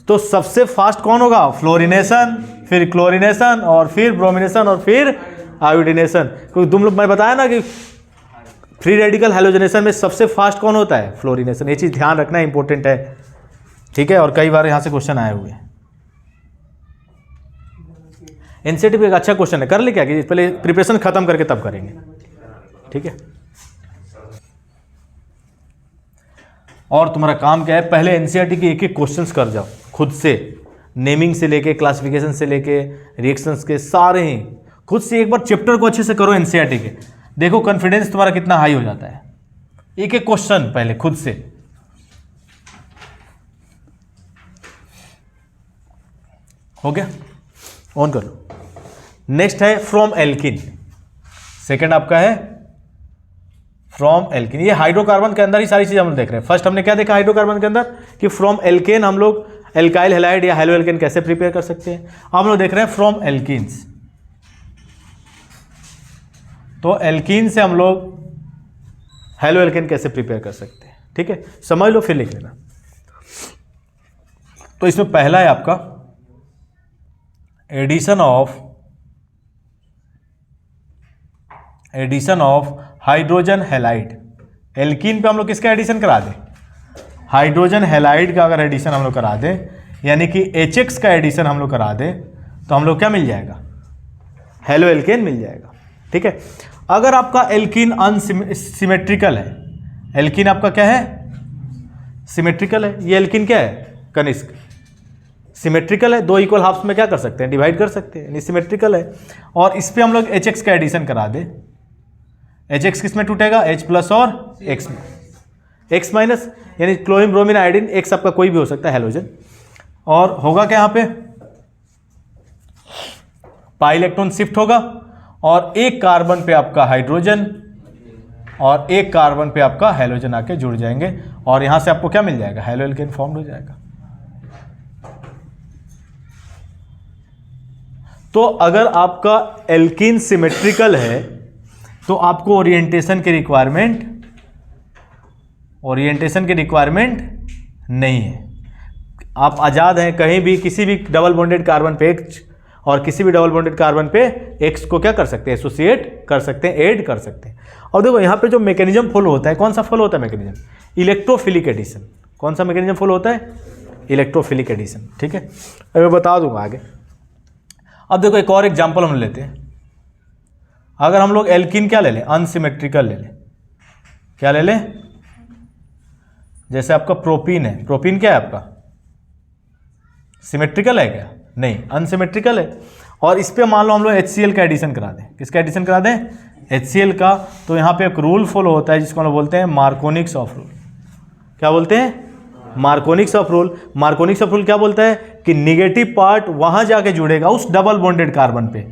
तो सबसे फास्ट कौन होगा, फ्लोरिनेशन, फिर क्लोरिनेशन, और फिर ब्रोमिनेशन, और फिर आयोडीनेशन। क्योंकि तुम लोग, मैं बताया ना कि फ्री रेडिकल हैलोजनेशन में सबसे फास्ट कौन होता है, फ्लोरिनेशन। ये चीज़ ध्यान रखना इंपॉर्टेंट है। ठीक है, और कई बार यहाँ से क्वेश्चन आए हुए हैं। एनसीईआरटी पे एक अच्छा क्वेश्चन है, कर ले क्या कि पहले प्रिपरेशन खत्म करके तब करेंगे। ठीक है, और तुम्हारा काम क्या है, पहले एनसीईआरटी के एक एक क्वेश्चंस कर जाओ खुद से, नेमिंग से लेके क्लासिफिकेशन से लेके रिएक्शंस के सारे ही खुद से एक बार चैप्टर को अच्छे से करो एनसीईआरटी के। देखो कॉन्फिडेंस तुम्हारा कितना हाई हो जाता है। एक एक क्वेश्चन पहले खुद से, हो गया, ऑन कर लो। नेक्स्ट है फ्रॉम एल्किन, सेकंड आपका है फ्रॉम एल्किन। ये हाइड्रोकार्बन के अंदर ही सारी चीज़ हम लोग देख रहे हैं। फर्स्ट हमने क्या देखा हाइड्रोकार्बन के अंदर कि फ्रॉम एल्केन हम लोग एल्काइल हैलाइड या हेलो एल्केन कैसे प्रिपेयर कर सकते हैं। अब हम लोग देख रहे हैं फ्रॉम एल्कीन्स, तो एल्कीन से हम लोग हेलो एल्केन कैसे प्रिपेयर कर सकते हैं। ठीक है, समझ लो फिर लिख लेना। तो इसमें पहला है आपका addition of hydrogen halide. Alkene पे हम लोग किसका एडिशन करा दें, हाइड्रोजन हैलाइड का अगर एडिशन हम लोग करा दें, यानी कि HX का एडिशन हम लोग करा दें, तो हम लोग क्या मिल जाएगा, हेलो एल्केन मिल जाएगा। ठीक है, अगर आपका एल्कीन अनसिमेट्रिकल है, एल्कीन आपका क्या है, सिमेट्रिकल है, ये एल्कीन क्या है, कनिष्क। सिमेट्रिकल है, दो इक्वल हाफ्स में क्या कर सकते हैं, डिवाइड कर सकते हैं, यानी सिमेट्रिकल है। और इस पे हम लोग HX का एडिशन करा दें, HX किस में टूटेगा, H प्लस और X में, X माइनस, यानी क्लोरीन ब्रोमीन आयोडीन, X आपका कोई भी हो सकता है हैलोजन। और होगा क्या यहाँ पे, पाई इलेक्ट्रॉन शिफ्ट होगा और एक कार्बन पे आपका हाइड्रोजन और एक कार्बन पे आपका हैलोजन आके जुड़ जाएंगे और यहां से आपको क्या मिल जाएगा, हेलो एल्केन फॉर्म हो जाएगा। तो अगर आपका एल्कीन सिमेट्रिकल है तो आपको ओरिएंटेशन की रिक्वायरमेंट नहीं है। आप आज़ाद हैं, कहीं भी किसी भी डबल बॉन्डेड कार्बन पे H और किसी भी डबल बॉन्डेड कार्बन पे X को क्या कर सकते हैं, एसोसिएट कर सकते हैं, ऐड कर सकते हैं। और देखो यहाँ पे जो मैकेनिज्म फॉलो होता है, कौन सा फॉलो होता है मैकेनिज्म, इलेक्ट्रोफिलिक एडिशन। कौन सा मैकेनिज्म फॉलो होता है, इलेक्ट्रोफिलिक एडिशन। ठीक है, अब मैं बता दूंगा आगे। अब देखो एक और एग्जाम्पल हम लेते हैं। अगर हम लोग एल्कीन क्या ले लें, अनसिमेट्रिकल ले लें, क्या ले लें, जैसे आपका प्रोपीन है, प्रोपीन क्या है आपका, सिमेट्रिकल है क्या, नहीं अनसिमेट्रिकल है। और इस पे मान लो हम लोग HCl का एडिशन करा दें, किसका एडिशन करा दें, HCl का। तो यहाँ पे एक रूल फॉलो होता है जिसको हम लोग बोलते हैं मार्कोनिक्स ऑफ रूल। क्या बोलते हैं, मार्कोनिक्स ऑफ रूल। मार्कोनिक्स ऑफ रूल क्या बोलता है कि निगेटिव पार्ट वहां जाके जुड़ेगा उस डबल बॉन्डेड कार्बन पे,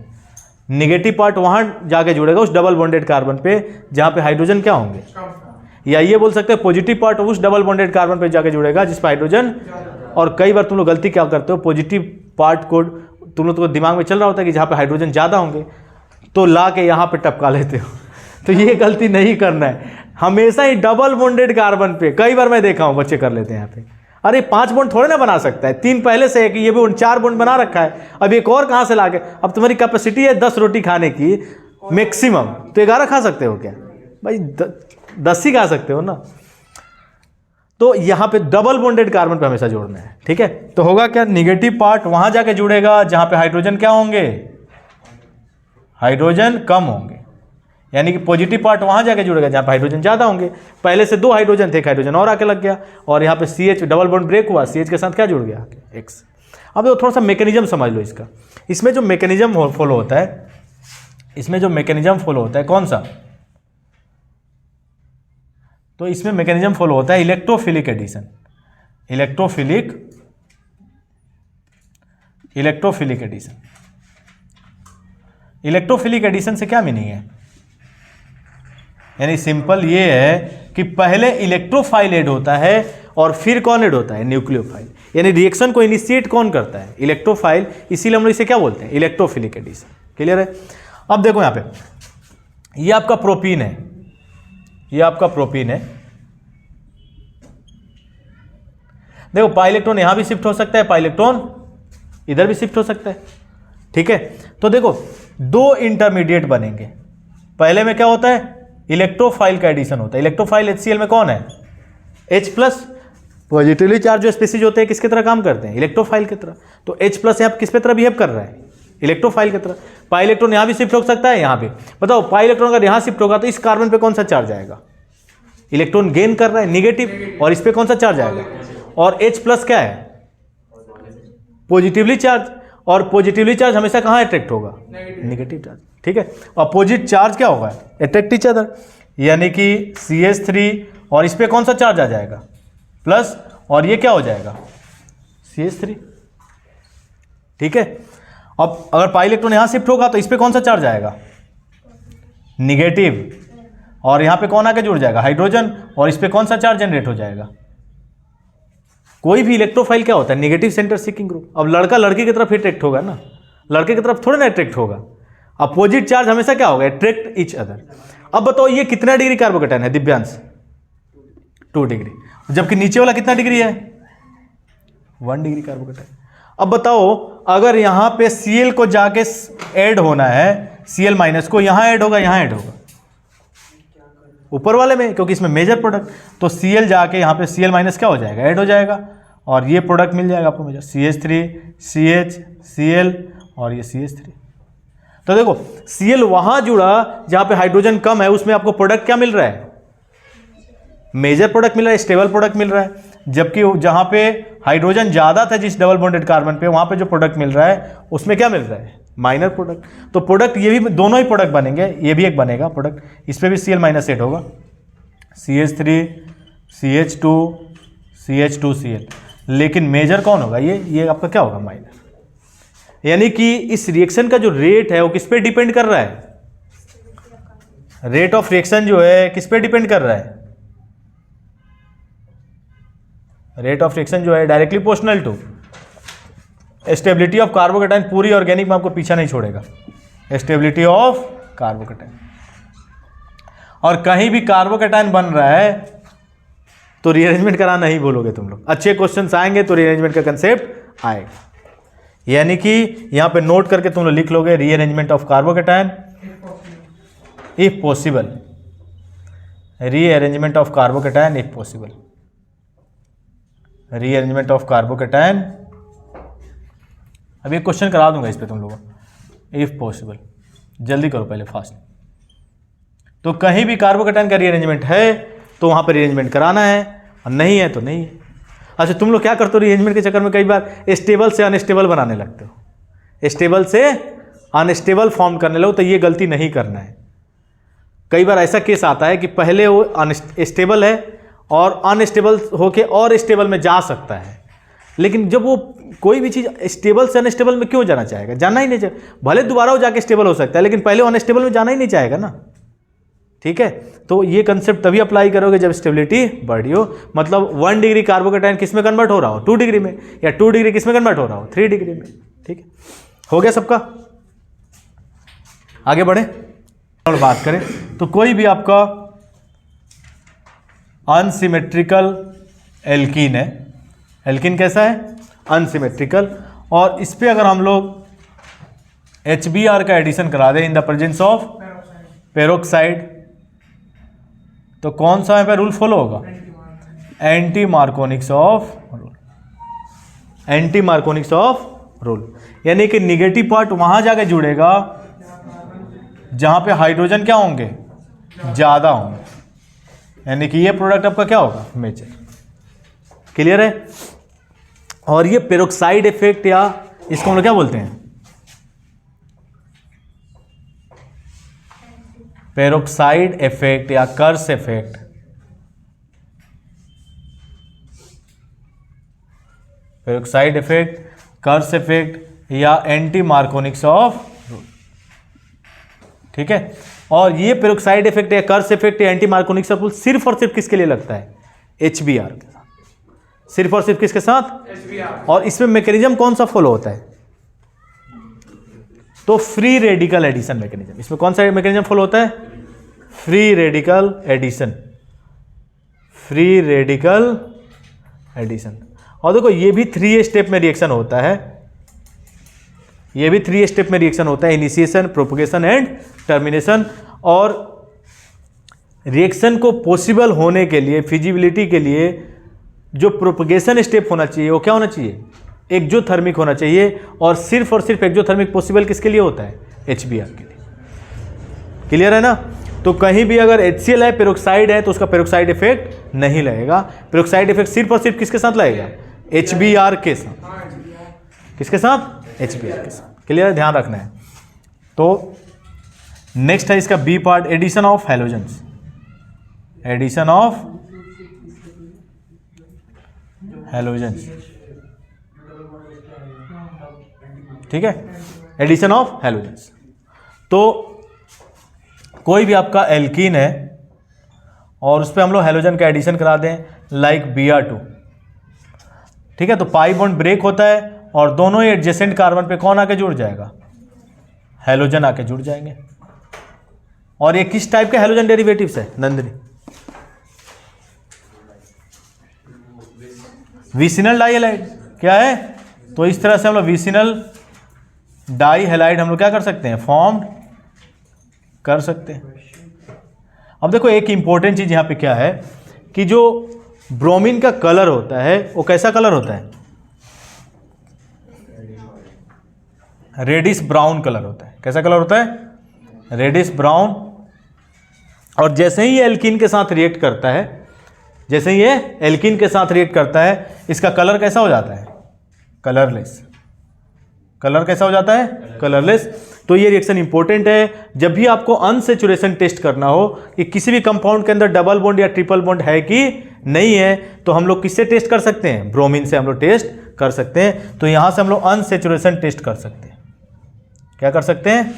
निगेटिव पार्ट वहां जाके जुड़ेगा उस डबल बॉन्डेड कार्बन पे जहां पे हाइड्रोजन क्या होंगे, या ये बोल सकते हैं पॉजिटिव पार्ट उस डबल बॉन्डेड कार्बन पे जाके जुड़ेगा जिस पे हाइड्रोजन। और कई बार तुम लोग गलती क्या करते हो, पॉजिटिव पार्ट को तुम लोग तो दिमाग में चल रहा होता है कि जहाँ पे हाइड्रोजन ज़्यादा होंगे तो ला के यहाँ पे टपका लेते हो। तो ये गलती नहीं करना है, हमेशा ही डबल बॉन्डेड कार्बन पे। कई बार मैं देखा हूँ बच्चे कर लेते हैं यहाँ पे, अरे 5 बॉन्ड थोड़े ना बना सकता है, 3 पहले से है कि ये भी 4 बॉन्ड बना रखा है, अब एक और कहाँ से ला के। अब तुम्हारी कैपेसिटी है 10 रोटी खाने की मैक्सिमम, तो 11 खा सकते हो क्या भाई, 10 ही खा सकते हो ना। तो यहाँ पे डबल बॉन्डेड कार्बन पे हमेशा जोड़ना है। ठीक है, तो होगा क्या, निगेटिव पार्ट वहां जाके जुड़ेगा जहां पे हाइड्रोजन क्या होंगे, हाइड्रोजन कम होंगे, यानी कि पॉजिटिव पार्ट वहां जाके जुड़ेगा जहां पे हाइड्रोजन ज्यादा होंगे। पहले से 2 हाइड्रोजन थे, हाइड्रोजन और आके लग गया और यहाँ पे CH डबल बॉन्ड ब्रेक हुआ, CH के साथ क्या जुड़ गया, X। अब देखो थोड़ा सा मैकेनिज्म समझ लो इसका। इसमें जो मैकेनिज्म फॉलो होता है, इसमें जो मैकेनिज्म फॉलो होता है कौन सा, तो इसमें मैकेनिज्म फॉलो होता है electrophilic addition. Electrophilic addition, electrophilic addition से क्या मीनिंग है, यानी सिंपल ये है कि पहले इलेक्ट्रोफाइल ऐड होता है और फिर कौन ऐड होता है, न्यूक्लियोफाइल। यानी रिएक्शन को इनिशिएट कौन करता है, इलेक्ट्रोफाइल, इसीलिए हम लोग इसे क्या बोलते हैं, इलेक्ट्रोफिलिक एडिशन। क्लियर है। अब देखो यहाँ पे ये आपका प्रोपीन है, ये आपका प्रोपीन है। देखो पाई इलेक्ट्रॉन यहां भी शिफ्ट हो सकता है, पाई इलेक्ट्रॉन इधर भी शिफ्ट हो सकता है। ठीक है, तो देखो 2 इंटरमीडिएट बनेंगे। पहले में क्या होता है, इलेक्ट्रोफाइल का एडिशन होता है। इलेक्ट्रोफाइल HCl में कौन है, H प्लस। पॉजिटिवली चार्ज जो स्पीसीज होते हैं किसकी तरह काम करते हैं, इलेक्ट्रोफाइल की तरह। तो H प्लस यहाँ किस पे तरह बिहेव कर रहा है, इलेक्ट्रोफाइल की तरह। पाई इलेक्ट्रॉन यहाँ भी शिफ्ट हो सकता है, यहाँ पे। बताओ पाई इलेक्ट्रॉन अगर यहाँ शिफ्ट होगा तो इस कार्बन पे कौन सा चार्ज आएगा, इलेक्ट्रॉन गेन कर रहा है निगेटिव, और इस पे कौन सा चार्ज आएगा, और H प्लस क्या है, पॉजिटिवली चार्ज। और पॉजिटिवली चार्ज हमेशा कहाँ अट्रैक्ट होगा, नेगेटिव चार्ज। ठीक है, अपोजिट चार्ज क्या होगा, अट्रैक्ट ईच अदर, यानी कि CH3 और इस पे कौन सा चार्ज आ जाएगा, प्लस, और ये क्या हो जाएगा, CH3। ठीक है। अब अगर पाई इलेक्ट्रॉन यहाँ शिफ्ट होगा तो इस पर कौन सा चार्ज आएगा, निगेटिव, और यहाँ पे कौन आके जुड़ जाएगा, हाइड्रोजन, और इस पर कौन सा चार्ज जनरेट हो जाएगा। कोई भी इलेक्ट्रोफाइल क्या होता है, नेगेटिव सेंटर सीकिंग ग्रुप। अब लड़का लड़की की तरफ अट्रैक्ट होगा ना, लड़के की तरफ थोड़ा ना अट्रैक्ट होगा। अपोजिट चार्ज हमेशा क्या होगा, अट्रैक्ट ईच अदर। अब बताओ ये कितना डिग्री कार्बोकेटाइन है दिव्यांश, 2 डिग्री, जबकि नीचे वाला कितना डिग्री है, 1 डिग्री कार्बोकेटाइन। अब बताओ अगर यहां पे Cl को जाके ऐड होना है, Cl माइनस को यहां ऐड होगा, यहां ऐड होगा ऊपर वाले में, क्योंकि इसमें मेजर प्रोडक्ट, तो Cl जाके यहां पे Cl माइनस क्या हो जाएगा, ऐड हो जाएगा, और ये प्रोडक्ट मिल जाएगा आपको मेजर, CH3 CH Cl और ये CH3। तो देखो Cl वहां जुड़ा जहां पे हाइड्रोजन कम है, उसमें आपको प्रोडक्ट क्या मिल रहा है, मेजर प्रोडक्ट मिल रहा है, स्टेबल प्रोडक्ट मिल रहा है। जबकि जहां पे हाइड्रोजन ज्यादा था जिस डबल बॉन्डेड कार्बन पे, वहां पे जो प्रोडक्ट मिल रहा है उसमें क्या मिल रहा है, माइनर प्रोडक्ट। तो प्रोडक्ट ये भी दोनों ही प्रोडक्ट बनेंगे, ये भी एक बनेगा प्रोडक्ट, इस पे भी Cl माइनस ऐड होगा, CH3 CH2 CH2 Cl, लेकिन मेजर कौन होगा, ये आपका क्या होगा, माइनर। यानी कि इस रिएक्शन का जो रेट है वो किस पे डिपेंड कर रहा है, रेट ऑफ रिएक्शन जो है किस पे डिपेंड कर रहा है, रेट ऑफ रिएक्शन जो है directly proportional to stability of carbocation. पूरी ऑर्गेनिक में आपको पीछा नहीं छोड़ेगा, स्टेबिलिटी ऑफ कार्बोकेटाइन। और कहीं भी कार्बोकेटाइन बन रहा है तो रीअरेंजमेंट कराना नहीं भूलोगे तुम लोग, अच्छे क्वेश्चंस आएंगे तो रीअरेंजमेंट का कंसेप्ट आएगा। यानी कि यहां पे नोट करके तुम लोग लिख लोगे rearrangement of carbocation if possible, rearrangement of carbocation if possible, rearrangement of carbocation. अभी एक क्वेश्चन करा दूंगा इस पे तुम लोगों, इफ पॉसिबल, जल्दी करो पहले फास्ट। तो कहीं भी कार्बोकेटाइन का रीअरेंजमेंट है तो वहां पर रीअरेंजमेंट कराना है, और नहीं है तो नहीं है। अच्छा तुम लोग क्या करते हो रीअरेंजमेंट के चक्कर में, कई बार स्टेबल से अनस्टेबल बनाने लगते हो, स्टेबल से अनस्टेबल फॉर्म करने लगो, तो ये गलती नहीं करना है। कई बार ऐसा केस आता है कि पहले वो अनस्टेबल है और अनस्टेबल होके और स्टेबल में जा सकता है, लेकिन जब वो कोई भी चीज़ स्टेबल से अनस्टेबल में क्यों जाना चाहेगा, जाना ही नहीं चाहे, भले दोबारा वो जाके स्टेबल हो सकता है लेकिन पहले अनस्टेबल में जाना ही नहीं चाहेगा ना, ठीक है। तो ये कंसेप्ट तभी अप्लाई करोगे जब स्टेबिलिटी बढ़ी हो, मतलब 1 डिग्री कार्बोकेटाइन किस में कन्वर्ट हो रहा हो, 2 डिग्री में, या 2 डिग्री किस में कन्वर्ट हो रहा हो, 3 डिग्री में, ठीक है। हो गया सबका, आगे बढ़े और बात करें तो कोई भी आपका अनसिमेट्रिकल एल्कीन है, एल्कीन कैसा है, अनसिमेट्रिकल, और इस पे अगर हम लोग HBr का एडिशन करा दें in the presence of peroxide, तो कौन सा यहाँ पे रूल फॉलो होगा, anti मार्कोनिक्स of rule, anti मार्कोनिक्स of rule. यानी कि निगेटिव पार्ट वहां जाके जुड़ेगा जहां पे हाइड्रोजन क्या होंगे, ज्यादा होंगे, यानी कि ये प्रोडक्ट आपका क्या होगा, मेजर। क्लियर है। और ये पेरोक्साइड इफेक्ट, या इसको हम लोग क्या बोलते हैं, पेरोक्साइड इफेक्ट या कर्स इफेक्ट, पेरोक्साइड इफेक्ट, कर्स इफेक्ट या एंटी मार्कोनिक्स ऑफ रूल, ठीक है। और ये पेरोक्साइड इफेक्ट या कर्स इफेक्ट या एंटी मार्कोनिक्स ऑफ रूल सिर्फ और सिर्फ किसके लिए लगता है, HBr के साथ, सिर्फ और सिर्फ किसके साथ, HBr। और इसमें मैकेनिज्म कौन सा फॉलो होता है, तो फ्री रेडिकल एडिशन मैकेनिज्म। इसमें कौन सा मैकेनिज्म फॉलो होता है, free radical addition, free radical addition. और देखो ये भी 3 स्टेप में रिएक्शन होता है, ये भी 3 स्टेप में रिएक्शन होता है, इनिशिएशन, प्रोपगेशन एंड टर्मिनेशन। और रिएक्शन को पॉसिबल होने के लिए, फिजिबिलिटी के लिए जो प्रोपगेशन स्टेप होना चाहिए वो क्या होना चाहिए, एक्जोथर्मिक होना चाहिए। और सिर्फ एक्जोथर्मिक पॉसिबल किसके लिए होता है, HBr के लिए। क्लियर है ना। तो कहीं भी अगर HCl है, पेरोक्साइड है, तो उसका पेरोक्साइड इफेक्ट नहीं लगेगा। पेरोक्साइड इफेक्ट सिर्फ और सिर्फ किसके साथ लगेगा, HBr के साथ, किसके साथ, HBr के साथ। क्लियर है, ध्यान रखना है। तो नेक्स्ट है इसका B part, addition of halogens, addition of halogens. ठीक है, एडिशन ऑफ हैलोजेंस। तो कोई भी आपका एल्कीन है और उस पर हम लोग हैलोजन का एडिशन करा दें, लाइक Br2, ठीक है, तो पाई बॉन्ड ब्रेक होता है और दोनों ही एडजेसेंट कार्बन पे कौन आके जुड़ जाएगा, हैलोजन आके जुड़ जाएंगे। और ये किस टाइप के हैलोजन डेरिवेटिव्स है नंदिनी? विसिनल डाइहैलाइड। क्या है? तो इस तरह से हम लोग विसिनल डाइहैलाइड हम लोग क्या कर सकते हैं, फॉर्म कर सकते हैं। अब देखो एक इंपॉर्टेंट चीज यहां पे क्या है कि जो ब्रोमीन का कलर होता है वो कैसा कलर होता है, रेडिश ब्राउन कलर होता है। कैसा कलर होता है? Reddish brown. और जैसे ही ये एल्कीन के साथ रिएक्ट करता है, जैसे ही ये एल्कीन के साथ रिएक्ट करता है, इसका कलर कैसा हो जाता है, कलरलेस। कलर कैसा हो जाता है, कलरलेस। तो ये रिएक्शन इंपॉर्टेंट है। जब भी आपको अनसैचुरेशन टेस्ट करना हो कि किसी भी कंपाउंड के अंदर डबल बॉन्ड या ट्रिपल बॉन्ड है कि नहीं है, तो हम लोग किससे टेस्ट कर सकते हैं, ब्रोमीन से हम लोग टेस्ट कर सकते हैं। तो यहां से हम लोग अनसैचुरेशन टेस्ट कर सकते हैं। क्या कर सकते हैं?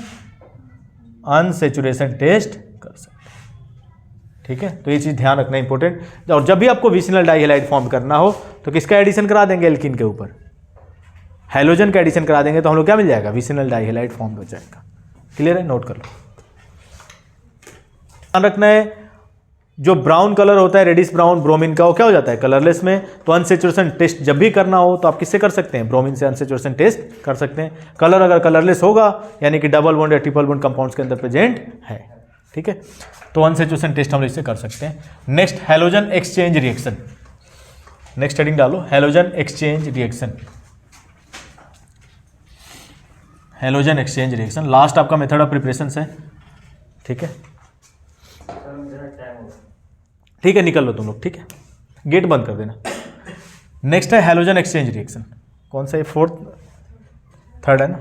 अनसैचुरेशन टेस्ट कर सकते हैं। ठीक है, तो ये चीज ध्यान रखना इंपॉर्टेंट। और जब भी आपको विसिनल डाइहैलाइड फॉर्म करना हो तो किसका एडिशन करा देंगे, एल्कीन के ऊपर हैलोजन का एडिशन करा देंगे, तो हम लोग क्या मिल जाएगा, विसिनल डाइहैलाइड फॉर्म हो जाएगा। क्लियर है? नोट कर लो। ध्यान रखना है, जो ब्राउन कलर होता है रेडिश ब्राउन ब्रोमीन का, वो क्या हो जाता है, कलरलेस में। तो अनसैचुरेशन टेस्ट जब भी करना हो तो आप किससे कर सकते हैं, ब्रोमीन से अनसैचुरेशन टेस्ट कर सकते हैं। कलर अगर कलरलेस होगा यानी कि डबल बॉन्ड या ट्रिपल बॉन्ड कंपाउंड्स के अंदर प्रेजेंट है। ठीक है, तो अनसैचुरेशन टेस्ट हम इससे कर सकते हैं। Next, halogen exchange reaction. Next heading डालो, halogen exchange reaction. Halogen exchange reaction last आपका मेथड ऑफ प्रिपरेशन है। ठीक है, ठीक है, निकल लो तुम लोग। ठीक है, गेट बंद कर देना। नेक्स्ट है हैलोजन एक्सचेंज रिएक्शन। कौन सा है, फोर्थ, थर्ड है ना।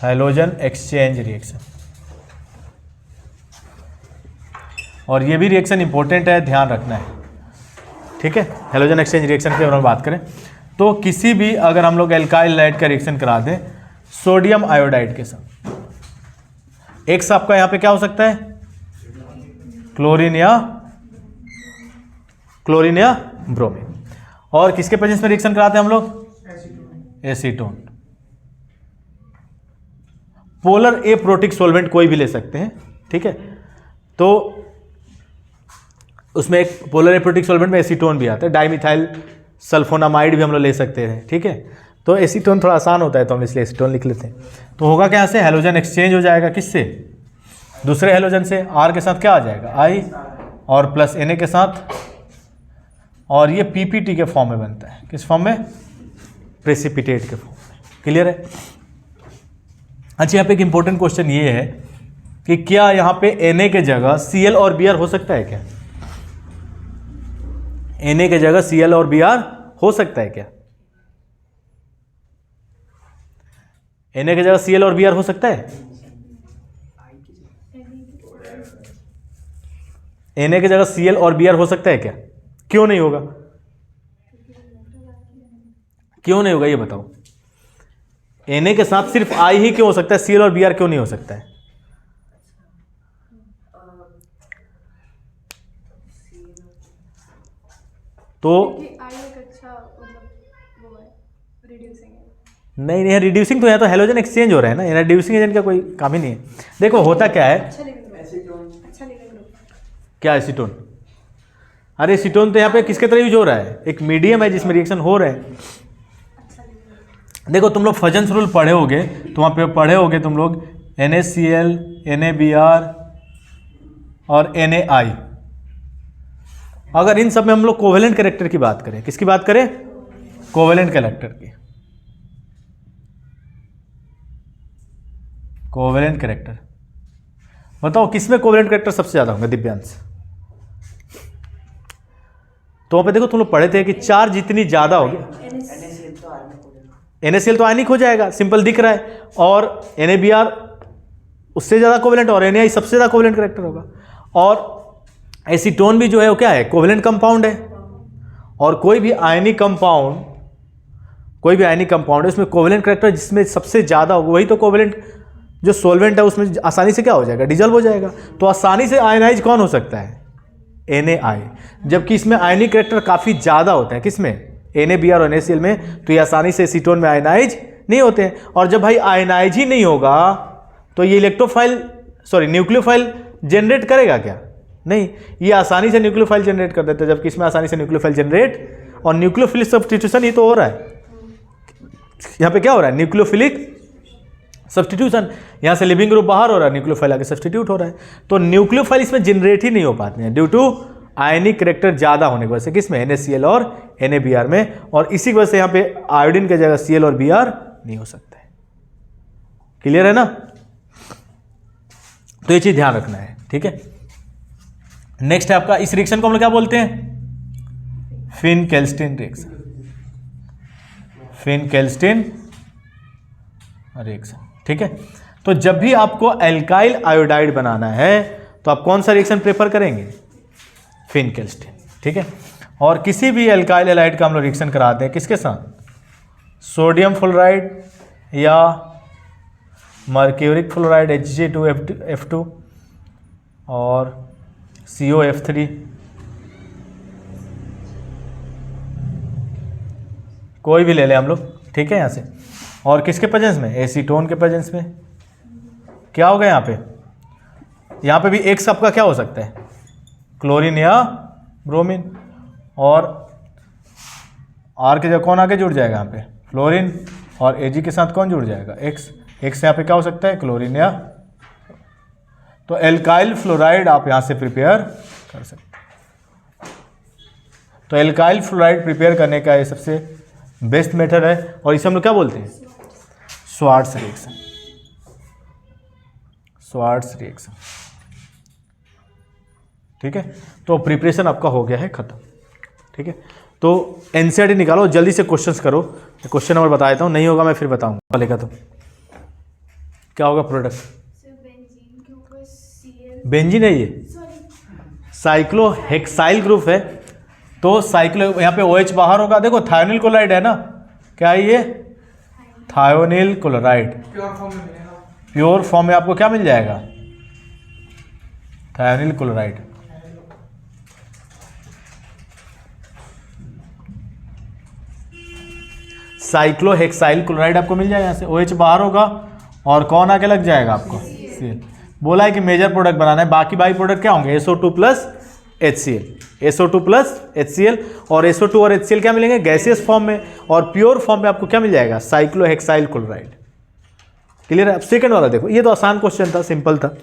हैलोजन एक्सचेंज रिएक्शन, और ये भी रिएक्शन इंपॉर्टेंट है, ध्यान रखना है। ठीक है, हैलोजन एक्सचेंज रिएक्शन की अगर हम बात करें तो किसी भी अगर हम लोग एल्काइल लाइट का रिएक्शन करा दें सोडियम आयोडाइड के साथ, एक्स आपका यहां पे क्या हो सकता है, क्लोरीन या ब्रोमीन। और किसके प्रेजेंस में रिएक्शन कराते हैं हम लोग, एसीटोन। पोलर एप्रोटिक सॉल्वेंट कोई भी ले सकते हैं। ठीक है, तो उसमें एक पोलर एप्रोटिक सॉल्वेंट में एसीटोन भी आता है, डाइमिथाइल सल्फोनामाइड भी हम लोग ले सकते हैं। ठीक है, तो एसीटोन थोड़ा आसान होता है तो हम इसलिए एसीटोन लिख लेते हैं। तो होगा क्या से, हैलोजन एक्सचेंज हो जाएगा किससे, दूसरे हैलोजन से। आर के साथ क्या आ जाएगा, आई, और प्लस Na के साथ, और ये पीपीटी के फॉर्म में बनता है। किस फॉर्म में, प्रेसिपिटेट के फॉर्म में। क्लियर है? अच्छा, यहाँ पे एक इंपॉर्टेंट क्वेश्चन ये है कि क्या यहाँ पे Na के जगह Cl और Br हो सकता है क्या, Na के जगह Cl और Br हो सकता है क्या, Na की जगह Cl और Br हो सकता है, Na की जगह Cl और Br हो सकता है क्या, क्यों नहीं होगा, क्यों नहीं होगा ये बताओ। Na के साथ सिर्फ I ही क्यों हो सकता है, Cl और Br क्यों नहीं हो सकता है? तो नहीं नहीं, रिड्यूसिंग तो है, तो हैलोजन एक्सचेंज हो रहा है ना, रिड्यूसिंग एजेंट का कोई काम ही नहीं है। देखो होता क्या है, क्या एसीटोन, अरे एसीटोन तो यहाँ पे किसके तरह यूज हो रहा है, एक मीडियम है जिसमें रिएक्शन हो रहा है। देखो तुम लोग फजन्स रूल पढ़े होगे, तो वहाँ पे पढ़े होगे तुम लोग NaCl, NaBr और NaI। अगर इन सब में हम लोग कोवेलेंट कैरेक्टर की बात करें, किसकी बात करें, कोवेलेंट कैरेक्टर की, कोवेलेंट कैरेक्टर बताओ किसमें कोवेलेंट कैरेक्टर सबसे ज्यादा होंगे, दिव्यांश। तो वहां पे देखो तुम लोग पढ़े थे कि चार्ज जितनी ज्यादा होगी, NaCl तो आयनिक हो जाएगा, सिंपल दिख रहा है, और NaBr उससे ज्यादा कोवेलेंट, और NaI सबसे ज्यादा कोवेलेंट कैरेक्टर होगा। और एसीटोन भी जो है वो क्या है, कोवेलेंट कंपाउंड है। और कोई भी आयनिक कंपाउंड है उसमें कोवेलेंट कैरेक्टर जिसमें सबसे ज़्यादा हो वही तो कोवेलेंट जो सोलवेंट है उसमें आसानी से क्या हो जाएगा, डिजल्व हो जाएगा। तो आसानी से आयनाइज कौन हो सकता है, Na, जबकि इसमें आयनिक कैरेक्टर काफ़ी ज़्यादा होता है, किसमें, NaBr और NaCl में, तो ये आसानी से एसीटोन में आयनाइज नहीं होते हैं। और जब भाई आयनाइज ही नहीं होगा तो ये न्यूक्लियोफाइल जनरेट करेगा क्या, नहीं, ये आसानी से न्यूक्लियोफाइल जनरेट कर देता है, जबकि इसमें आसानी से न्यूक्लियोफाइल जनरेट और न्यूक्लियोफिलिक सब्स्टिट्यूशन ही तो हो रहा है। यहाँ पे क्या हो रहा है, न्यूक्लियोफिलिक सब्स्टिट्यूशन, यहाँ से लिविंग ग्रुप बाहर हो रहा है, न्यूक्लियोफाइल आगे सब्स्टिट्यूट हो रहा है। तो न्यूक्लियोफाइल इसमें जनरेट ही नहीं हो पाते हैं ड्यू टू आयनिक कैरेक्टर ज़्यादा होने की वजह से, किसमें, NaCl और NaBr में, और इसी वजह से यहाँ पे आयोडीन की जगह Cl और Br नहीं हो सकते। क्लियर है ना, तो ये चीज़ ध्यान रखना है, ठीक है। नेक्स्ट है आपका, इस रिएक्शन को हम लोग क्या बोलते हैं, फिन-केल्स्टिन रिएक्शन, फिन-केल्स्टिन रिएक्शन, ठीक है। तो जब भी आपको एल्काइल आयोडाइड बनाना है तो आप कौन सा रिएक्शन प्रेफर करेंगे, फिन-केल्स्टिन, ठीक है। और किसी भी एल्काइल हैलाइड का हम लोग रिएक्शन कराते हैं किसके साथ, सोडियम फ्लोराइड या मर्क्यूरिक फ्लोराइड Hg2F2 और COF3, कोई भी ले लें हम लोग, ठीक है, यहाँ से। और किसके प्रेजेंस में, एसीटोन के प्रेजेंस में क्या होगा, यहाँ पे भी एक सबका क्या हो सकता है, क्लोरीन या ब्रोमीन, और आर के जगह कौन आगे जुड़ जाएगा, यहाँ पे फ्लोरीन, और Ag के साथ कौन जुड़ जाएगा, X यहाँ पे क्या हो सकता है, क्लोरीन या, तो एल्काइल फ्लोराइड आप यहाँ से प्रिपेयर कर सकते हैं। तो एल्काइल फ्लोराइड प्रिपेयर करने का ये सबसे बेस्ट मेथड है, और इसे हम लोग क्या बोलते हैं, स्वार्ट्स रिएक्शन, स्वार्ट्स रिएक्शन, ठीक है। तो प्रिपरेशन आपका हो गया है खत्म, ठीक है। तो एनसीईआरटी निकालो, जल्दी से क्वेश्चंस करो, क्वेश्चन नंबर बता देता हूँ, नहीं होगा मैं फिर बताऊंगा वाले का। तो क्या होगा प्रोडक्ट, बेंजीन है, ये साइक्लोहेक्साइल ग्रुप है, तो साइक्लो यहाँ पे OH बाहर होगा, देखो थायोनिल क्लोराइड है ना, क्या है ये, थायोनिल क्लोराइड, प्योर फॉर्म में आपको क्या मिल जाएगा, थायोनिल क्लोराइड। साइक्लोहेक्साइल क्लोराइड आपको मिल जाएगा, यहाँ से OH बाहर होगा और कौन आके लग जाएगा आपको, Cl। बोला है कि मेजर प्रोडक्ट बनाना है, बाकी बाई प्रोडक्ट क्या होंगे, SO2 plus HCl, SO2 plus HCl, और SO2 और HCl क्या मिलेंगे, गैसियस फॉर्म में, और प्योर फॉर्म में आपको क्या मिल जाएगा, साइक्लोहेक्साइल क्लोराइड। क्लियर है। अब सेकंड वाला देखो, ये तो आसान क्वेश्चन था, सिंपल था।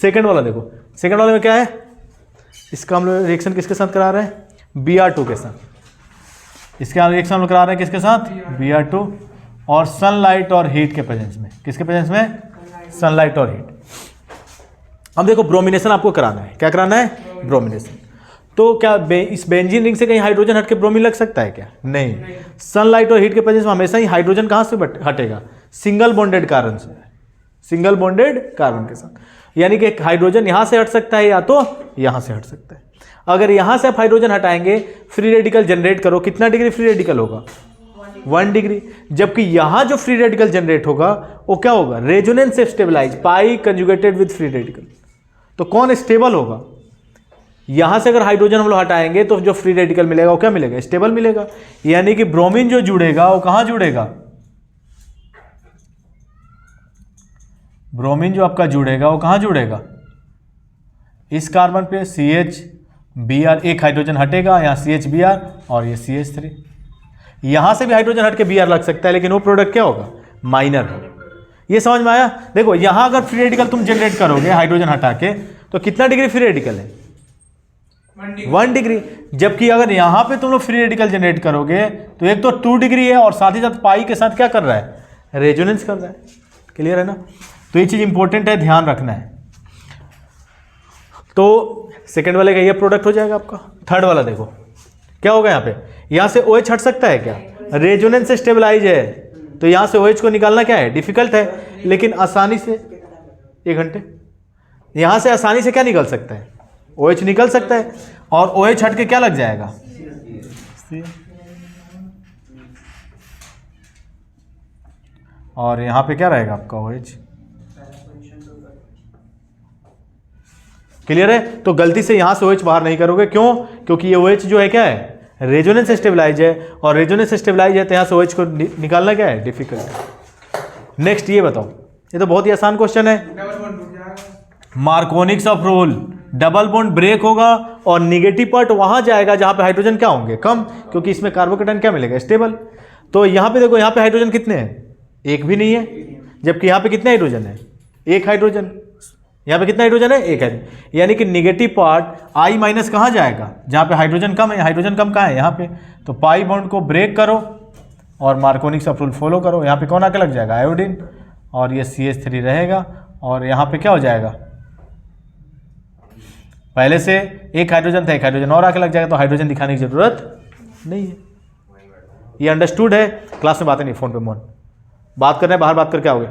सेकंड वाला देखो, सेकंड वाले में क्या है, इसका हम लोग रिएक्शन किसके साथ करा रहे हैं, Br2 के साथ। इसका रिएक्शन हम लोग करा रहे हैं किसके साथ, Br2, और सनलाइट और हीट के प्रेजेंस में, किसके प्रेजेंस में, सनलाइट और हीट। अब देखो ब्रोमिनेशन आपको कराना है, क्या कराना है, ब्रोमिनेशन। तो क्या इस बेंजीन रिंग से कहीं हाइड्रोजन हट के ब्रोमीन लग सकता है क्या, नहीं। सनलाइट और हीट के प्रेजेंस में हमेशा ही हाइड्रोजन कहाँ से हटेगा, सिंगल बॉन्डेड कार्बन से, सिंगल बॉन्डेड कार्बन के साथ। यानी कि हाइड्रोजन यहाँ से हट सकता है या तो यहाँ से हट सकता है। अगर यहाँ से आप हाइड्रोजन हटाएंगे, फ्री रेडिकल जनरेट करो, कितना डिग्री फ्री रेडिकल होगा, 1 डिग्री। जबकि यहाँ जो फ्री रेडिकल जनरेट होगा वो क्या होगा, रेजोनेंस से stabilise, pi conjugated with free radical. तो कौन स्टेबल होगा, यहाँ से अगर हाइड्रोजन हम लोग हटाएंगे तो जो फ्री रेडिकल मिलेगा वो क्या मिलेगा, स्टेबल मिलेगा। यानी कि ब्रोमीन जो जुड़ेगा वो कहाँ जुड़ेगा, ब्रोमीन जो आपका जुड़ेगा वो कहाँ जुड़ेगा, इस कार्बन पे CH Br, एक हाइड्रोजन हटेगा, यहाँ CH Br और ये CH3। यहाँ से भी हाइड्रोजन हट के Br लग सकता है, लेकिन वो प्रोडक्ट क्या होगा, माइनर होगा। ये समझ में आया। देखो यहाँ अगर फ्री रेडिकल तुम जनरेट करोगे हाइड्रोजन हटा के, तो कितना डिग्री फ्री रेडिकल है, 1 डिग्री। जबकि अगर यहाँ पे तुम लोग फ्री रेडिकल जनरेट करोगे तो एक तो 2 डिग्री है, और साथ ही साथ पाई के साथ क्या कर रहा है, रेजोनेंस कर रहा है। क्लियर है ना। तो ये चीज़ इंपॉर्टेंट है, ध्यान रखना है। तो सेकंड वाले का ये प्रोडक्ट हो जाएगा आपका। थर्ड वाला देखो क्या होगा, यहाँ पे यहाँ से OH हट सकता है क्या, रेजोनेंस से स्टेबलाइज है, तो यहाँ से OH को निकालना क्या है, डिफिकल्ट है, लेकिन आसानी से 1 घंटे यहाँ से आसानी से क्या निकल सकता है, OH निकल सकता है। और OH हट के क्या लग जाएगा, और यहाँ पे क्या रहेगा आपका OH। क्लियर है? तो गलती से यहाँ से OH बाहर नहीं करोगे, क्यों? क्योंकि ये OH जो है क्या है, रेजोनेंस स्टेबलाइज है, और रेजोनेंस स्टेबलाइज है तो यहाँ से OH को निकालना क्या है, डिफिकल्ट। नेक्स्ट ये बताओ, ये तो बहुत ही आसान क्वेश्चन है। Markovnikov's of rule, double bond break होगा और निगेटिव पार्ट वहां जाएगा जहां पे हाइड्रोजन क्या होंगे, कम, क्योंकि इसमें कार्बोकेटाइन क्या मिलेगा, स्टेबल। तो यहाँ पे देखो, यहाँ पे हाइड्रोजन कितने हैं, एक भी नहीं है, जबकि यहाँ पे कितने हाइड्रोजन है, एक हाइड्रोजन। यहाँ पे कितना हाइड्रोजन है, एक है, यानी कि निगेटिव पार्ट I माइनस कहाँ जाएगा, जहाँ पे हाइड्रोजन कम है। हाइड्रोजन कम कहाँ है, यहाँ पे। तो पाई बॉन्ड को ब्रेक करो और मार्कोनिक्स ऑफ रूल फॉलो करो। यहाँ पे कौन आके लग जाएगा, आयोडीन, और ये CH3 रहेगा, और यहाँ पे क्या हो जाएगा, पहले से एक हाइड्रोजन था, एक हाइड्रोजन और आके लग जाएगा, तो हाइड्रोजन दिखाने की जरूरत नहीं है। ये अंडरस्टूड है, क्लास में बातें नहीं, फोन पे मोन बात कर रहे हैं, बाहर बात करके आओगे।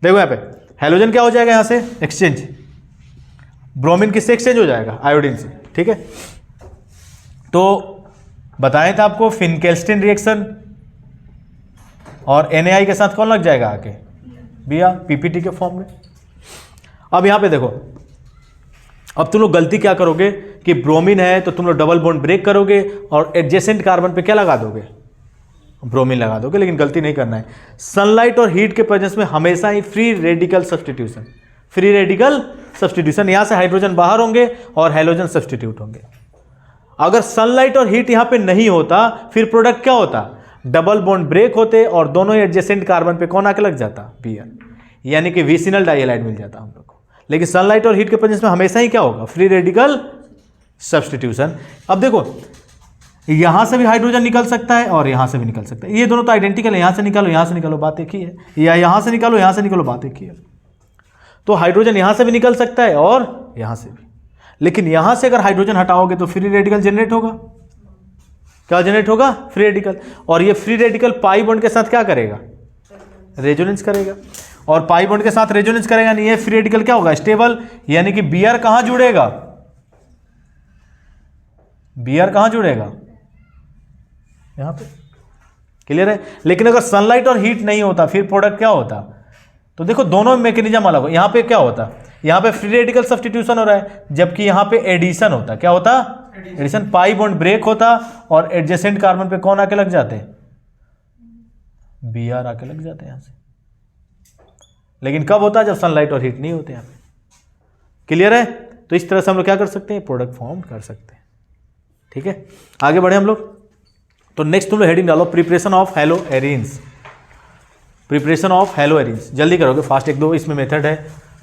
देखो यहाँ पे हेलोजन क्या हो जाएगा, यहाँ से एक्सचेंज, ब्रोमीन किससे एक्सचेंज हो जाएगा, आयोडीन से, ठीक है। तो बताए थे आपको फिनकेल्स्टीन रिएक्शन, और NaI के साथ कौन लग जाएगा आके, Br, PPT के फॉर्म में। अब यहाँ पे देखो, अब तुम लोग गलती क्या करोगे कि ब्रोमीन है तो तुम लोग डबल बॉन्ड ब्रेक करोगे और एडजेसेंट कार्बन पे क्या लगा दोगे, ब्रोमीन लगा दोगे। लेकिन गलती नहीं करना है, सनलाइट और हीट के प्रेजेंस में हमेशा ही free radical substitution, free radical substitution, यहां से हाइड्रोजन बाहर होंगे और हेलोजन सब्सटीट्यूट होंगे। अगर सनलाइट और हीट यहां पे नहीं होता, फिर प्रोडक्ट क्या होता, डबल बॉन्ड ब्रेक होते और दोनों एडजेसेंट कार्बन पे कौन आके लग जाता, Br, यानी कि विसिनल डाइहैलाइड मिल जाता हम लोग को। लेकिन सनलाइट और हीट के प्रेजेंस में हमेशा ही क्या होगा, फ्री रेडिकल सब्सटीट्यूशन। अब देखो, यहां से भी हाइड्रोजन निकल सकता है और यहां से भी निकल सकता है, ये दोनों तो आइडेंटिकल है, यहां से निकालो यहां से निकालो, बात एक ही है, या यहां से निकालो यहां से निकालो, बात एक ही है। तो हाइड्रोजन यहां से भी निकल सकता है और यहां से भी, लेकिन यहां से अगर हाइड्रोजन हटाओगे तो फ्री रेडिकल जनरेट होगा, क्या जनरेट होगा, फ्री रेडिकल। और ये फ्री रेडिकल पाई बॉन्ड के साथ क्या करेगा, रेजोनेंस करेगा, और पाई बॉन्ड के साथ रेजोनेंस करेगा, नहीं ये फ्री रेडिकल क्या होगा, स्टेबल, यानी कि Br कहां जुड़ेगा, Br कहां जुड़ेगा, यहां पे। क्लियर है? लेकिन अगर सनलाइट और हीट नहीं होता फिर प्रोडक्ट क्या होता, तो देखो दोनों मैकेनिज्म अलग हो। यहां पे क्या होता, यहां पे फ्री रेडिकल सब्सटीट्यूशन हो रहा है, जबकि यहां पे एडिशन होता, क्या होता, एडिशन, पाई बॉन्ड ब्रेक होता और एडजेसेंट कार्बन पे कौन आके लग जाते, Br आके लग जाते हैं यहां से। लेकिन कब होता है, जब सनलाइट और हीट नहीं होते यहाँ पे। क्लियर है? तो इस तरह से हम लोग क्या कर सकते हैं, प्रोडक्ट फॉर्म कर सकते हैं, ठीक है। आगे बढ़े हम लोग, तो नेक्स्ट तुम लोग हेडिंग डालो, preparation of hello arenes, preparation of hello arenes. जल्दी करोगे, फास्ट, एक दो इसमें मेथड है,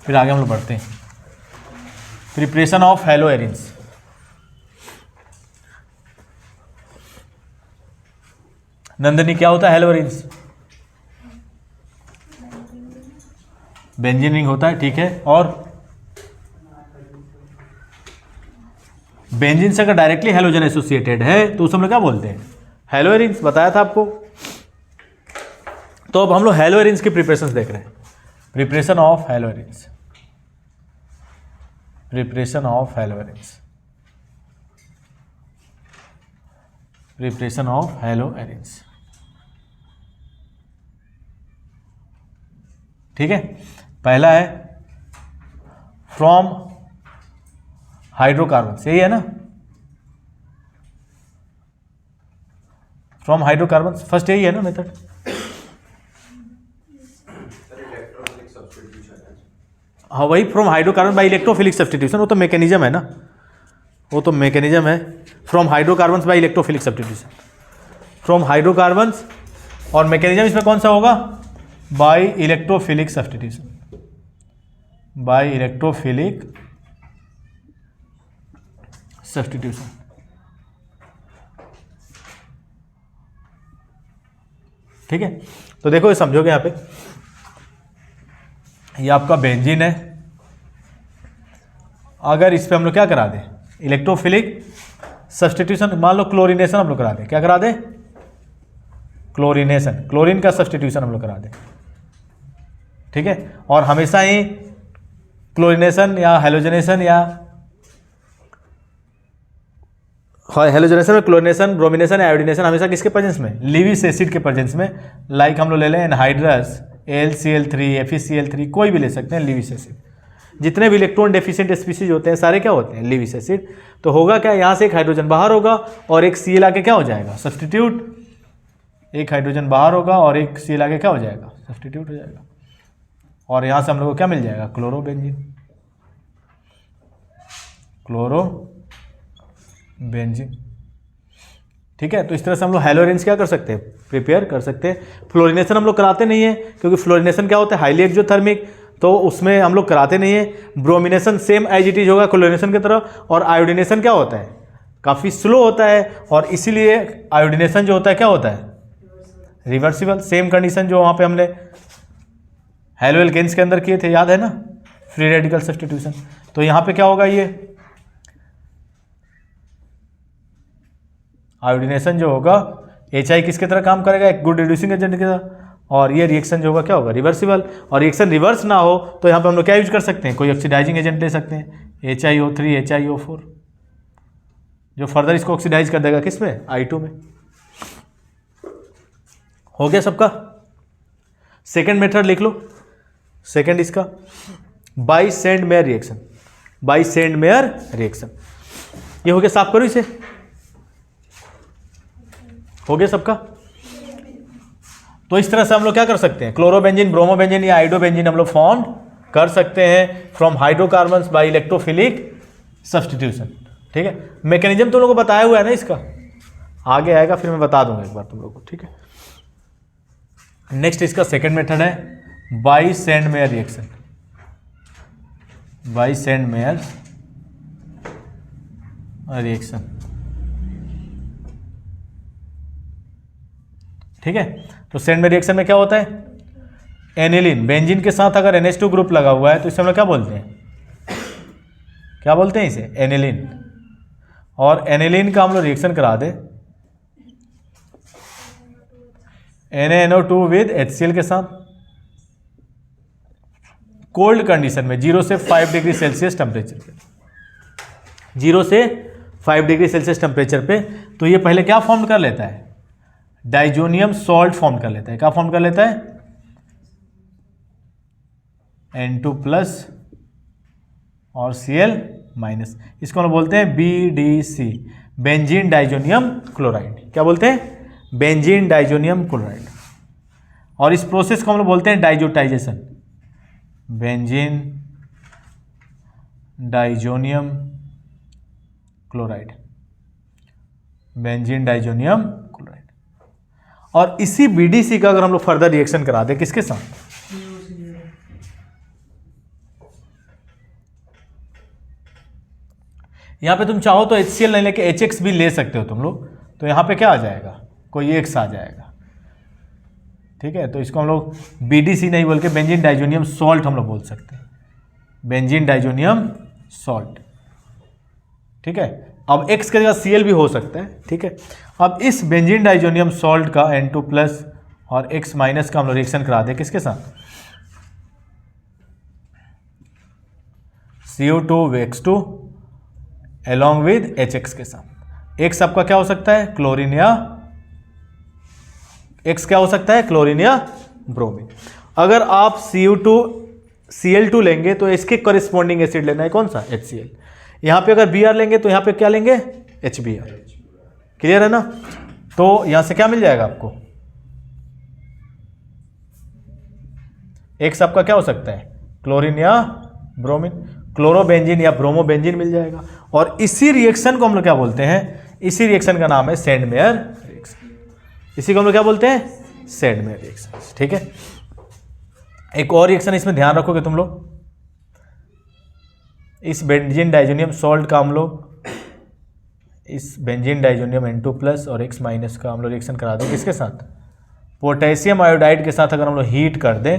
फिर आगे हम लोग बढ़ते हैं। Preparation of hello arenes, Nandini क्या होता है हेलो एरिन्स, बेंजीन रिंग होता है, ठीक है। और बेंजीन से अगर डायरेक्टली हेलोजन एसोसिएटेड है तो उसे हम लोग क्या बोलते हैं, हेलो एरिन्स, बताया था आपको। तो अब हम लोग हेलो एरिन्स की प्रिपरेशन देख रहे हैं, preparation of hello arenes, preparation of hello arenes, preparation of hello arenes, ठीक है। पहला है फ्रॉम हाइड्रोकार्बन, यही है ना, फ्रॉम हाइड्रोकार्बन, फर्स्ट यही है ना मेथड। हाँ वही, from hydrocarbon by electrophilic substitution, वो तो मैकेनिज्म है ना, वो तो मैकेनिज्म है, from hydrocarbons by electrophilic substitution, from hydrocarbons, और मैकेनिज्म इसमें कौन सा होगा, by electrophilic substitution, by electrophilic substitution, ठीक है। तो देखो ये समझोगे, यहाँ पे ये आपका बेंजीन है, अगर इस पे हम लोग क्या करा दें, इलेक्ट्रोफिलिक सब्स्टिट्यूशन, मान लो क्लोरीनेशन हम लोग करा दें, क्या करा दें, क्लोरीनेशन, क्लोरीन का सब्स्टिट्यूशन हम लोग करा दें, ठीक है। और हमेशा ही क्लोरीनेशन या हेलोजनेशन या हेलोजनेशन में क्लोरीनेशन, ब्रोमिनेशन, आयोडीनेशन हमेशा किसके प्रेजेंस में? लीविस एसिड के प्रेजेंस में। लाइक हम लोग ले लें एनहाइड्रस, AlCl3, FeCl3, कोई भी ले सकते हैं लीविस एसिड। जितने भी इलेक्ट्रॉन डेफिशिएंट स्पीसीज होते हैं सारे क्या होते हैं? Lewis acid. तो होगा क्या, यहाँ से एक हाइड्रोजन बाहर होगा और एक Cl आके क्या हो जाएगा? सब्सटीट्यूट। एक हाइड्रोजन बाहर होगा और एक Cl आके क्या हो जाएगा? सब्सटीट्यूट हो जाएगा। और यहाँ से हम लोग को क्या मिल जाएगा? क्लोरोबेंजीन। क्लोरोबेंजीन, ठीक है। तो इस तरह से हम लोग हैलोरेंस क्या कर सकते हैं? प्रिपेयर कर सकते हैं। फ्लोरिनेशन हम लोग कराते नहीं है, क्योंकि फ्लोरिनेशन क्या होता है? हाईली एक्सोथर्मिक, तो उसमें हम लोग कराते नहीं है। Bromination same as it is होगा क्लोरिनेशन की तरह। और आयोडीनेशन क्या होता है? काफ़ी स्लो होता है, और इसीलिए आयोडीनेशन जो होता है क्या होता है? रिवर्सिबल। सेम कंडीशन जो वहाँ पे हमने हैलो एल्केन्स के अंदर किए थे, याद है ना? Free radical substitution. तो यहाँ पे क्या होगा? ये आयोडीनेशन जो होगा HI किसके तरह काम करेगा? एक गुड रिड्यूसिंग एजेंट की तरह। और ये रिएक्शन जो होगा क्या होगा? रिवर्सिबल। और रिएक्शन रिवर्स ना हो तो यहाँ पे हम लोग क्या यूज कर सकते हैं? कोई ऑक्सीडाइजिंग एजेंट ले सकते हैं, HiO3, HiO4, जो फर्दर इसको ऑक्सीडाइज कर देगा किसमें? I2 में। हो गया सबका? सेकेंड मेथड लिख लो। सेकेंड इसका by send mayor reaction. By send mayor reaction, ये हो गया। साफ करो इसे। हो गया सबका? तो इस तरह से हम लोग क्या कर सकते हैं? क्लोरोबेंजीन, ब्रोमोबेंजीन या आइडोबेंजीन हम लोग फॉर्म कर सकते हैं from hydrocarbons by electrophilic substitution, ठीक है। मैकेनिज्म तुम लोगों को बताया हुआ है ना, इसका आगे आएगा, फिर मैं बता दूंगा एक बार तुम लोगों को, ठीक है। नेक्स्ट इसका सेकेंड मेथड है by send mayor reaction. By send mayor reaction, ठीक है। तो सेंड मेयर रिएक्शन में क्या होता है? एनिलीन, बेंजीन के साथ अगर NH2 ग्रुप लगा हुआ है तो इसे हम लोग क्या बोलते हैं? क्या बोलते हैं इसे? एनिलीन। और एनिलीन का हम लोग रिएक्शन करा दे NaNO2 विद HCl के साथ कोल्ड कंडीशन में 0 से 5 डिग्री सेल्सियस टेम्परेचर पे। 0 से 5 डिग्री सेल्सियस टेम्परेचर पे। तो ये पहले क्या फॉर्म कर लेता है? डाइजोनियम सॉल्ट फॉर्म कर लेता है। क्या फॉर्म कर लेता है? N2+ और Cl-। इसको हम बोलते हैं BDC, बेंजीन डाइजोनियम क्लोराइड। क्या बोलते हैं? Benzene diazonium chloride. और इस प्रोसेस को हम लोग बोलते हैं diazotization, benzene diazonium chloride, benzene diazonium chloride. और इसी BDC का अगर हम लोग फर्दर रिएक्शन करा दें किसके साथ? यहां पे तुम चाहो तो HCl नहीं लेके HX भी ले सकते हो तुम लोग। तो यहां पे क्या आ जाएगा? कोई X आ जाएगा, ठीक है। तो इसको हम लोग BDC नहीं बोल के बेंजीन डाइजोनियम सॉल्ट हम लोग बोल सकते हैं, बेंजीन डाइजोनियम सॉल्ट, ठीक है। अब X के जगह Cl भी हो सकता है, ठीक है। अब इस बेंजीन डाइजोनियम सॉल्ट का N2+ और X- का हम लोग रिएक्शन करा दें किसके साथ? CO2X2 along with HX के साथ। X आपका क्या हो सकता है? क्लोरीन या X क्या हो सकता है? क्लोरीन या ब्रोमीन। अगर आप Cl2 लेंगे तो इसके कॉरेस्पॉन्डिंग एसिड लेना है, कौन सा? HCl। यहां पे अगर Br लेंगे तो यहां पे क्या लेंगे? HBr। क्लियर है ना? तो यहां से क्या मिल जाएगा आपको? X आपका क्या हो सकता है? क्लोरीन या ब्रोमीन, क्लोरोबेंजीन या ब्रोमोबेंजीन मिल जाएगा। और इसी रिएक्शन को हम लोग क्या बोलते हैं? इसी रिएक्शन का नाम है सेंड मेयर रिएक्शन। इसी को हम लोग क्या बोलते हैं? सेंड मेयर रिएक्शन, ठीक है। एक और रिएक्शन इसमें ध्यान रखोगे तुम लोग, इस बेंजीन डाइजोनियम सॉल्ट का हम लोग इस बेंजीन डाइजोनियम N2+ और X- का हम लोग रिएक्शन करा दें किसके साथ? पोटेशियम आयोडाइड के साथ। अगर हम लोग हीट कर दें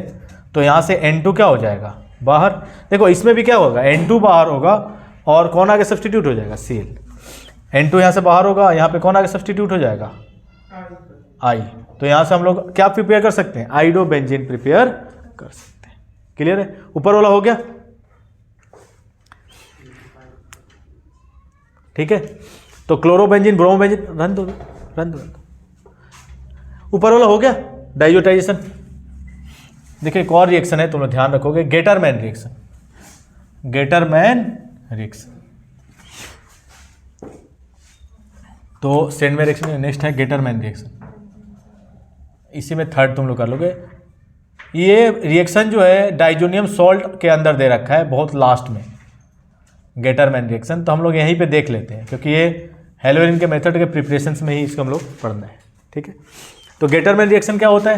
तो यहाँ से N2 क्या हो जाएगा? बाहर। देखो इसमें भी क्या होगा? N2 बाहर होगा और कौन आगे सब्सटीट्यूट हो जाएगा? Cl। N2 यहाँ से बाहर होगा, यहाँ पे कौन आगे सब्सटीट्यूट हो जाएगा? I। तो यहाँ से हम लोग क्या प्रिपेयर कर सकते हैं? आइडो बेंजीन प्रिपेयर कर सकते हैं। क्लियर है? ऊपर वाला हो गया, ठीक है। तो क्लोरोबेंजीन ब्रोमोबेंजीन रन दो रन दो। ऊपर वाला हो गया डाइजोटाइजेशन। देखिए एक और रिएक्शन है, तुम लोग ध्यान रखोगे, गेटरमैन रिएक्शन। गेटरमैन रिएक्शन तो स्टैंडमैन रिएक्शन नेक्स्ट है गेटरमैन रिएक्शन। इसी में थर्ड तुम लोग कर लोगे। ये रिएक्शन जो है डाइजोनियम सॉल्ट के अंदर दे रखा है बहुत लास्ट में, गेटरमैन रिएक्शन। तो हम लोग यहीं पे देख लेते हैं क्योंकि ये हेलोरिन के मेथड के प्रिपरेशंस में ही इसको हम लोग पढ़ना है, ठीक है। तो गेटरमैन रिएक्शन क्या होता है,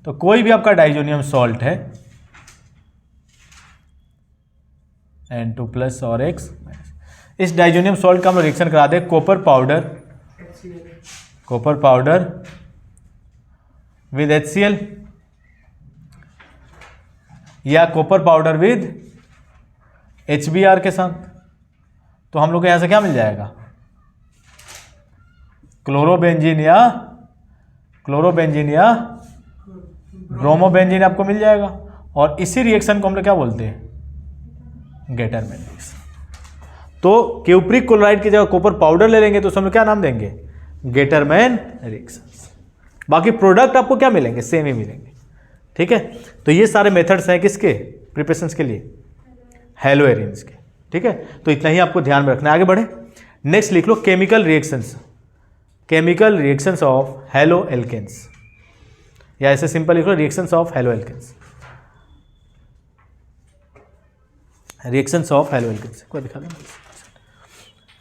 तो कोई भी आपका डाइजोनियम सॉल्ट है N2+ और X, इस डाइजोनियम सॉल्ट का हम लोग रिएक्शन करा दें कॉपर पाउडर विद HCl या कॉपर पाउडर विद HBr के साथ। तो हम लोग को यहां से क्या मिल जाएगा, क्लोरोबेंजीन या ब्रोमोबेंजीन आपको मिल जाएगा। और इसी रिएक्शन को हम लोग क्या बोलते हैं, गेटरमैन रिएक्शन। तो क्यूप्रिक क्लोराइड की जगह कॉपर पाउडर ले लेंगे तो हम लोग क्या नाम देंगे, गेटरमैन रिएक्शन। बाकी प्रोडक्ट आपको क्या मिलेंगे, सेम ही मिलेंगे, ठीक है। तो ये सारे मेथड्स हैं किसके प्रिपरेशंस के लिए, हेलोएरिन्स के, ठीक है। तो इतना ही आपको ध्यान में रखना है। आगे बढ़े, नेक्स्ट लिख लो chemical reactions of haloalkanes, या ऐसे सिंपल लिख लो रिएक्शंस ऑफ हेलो एल्केन्स। कोई दिखा दें,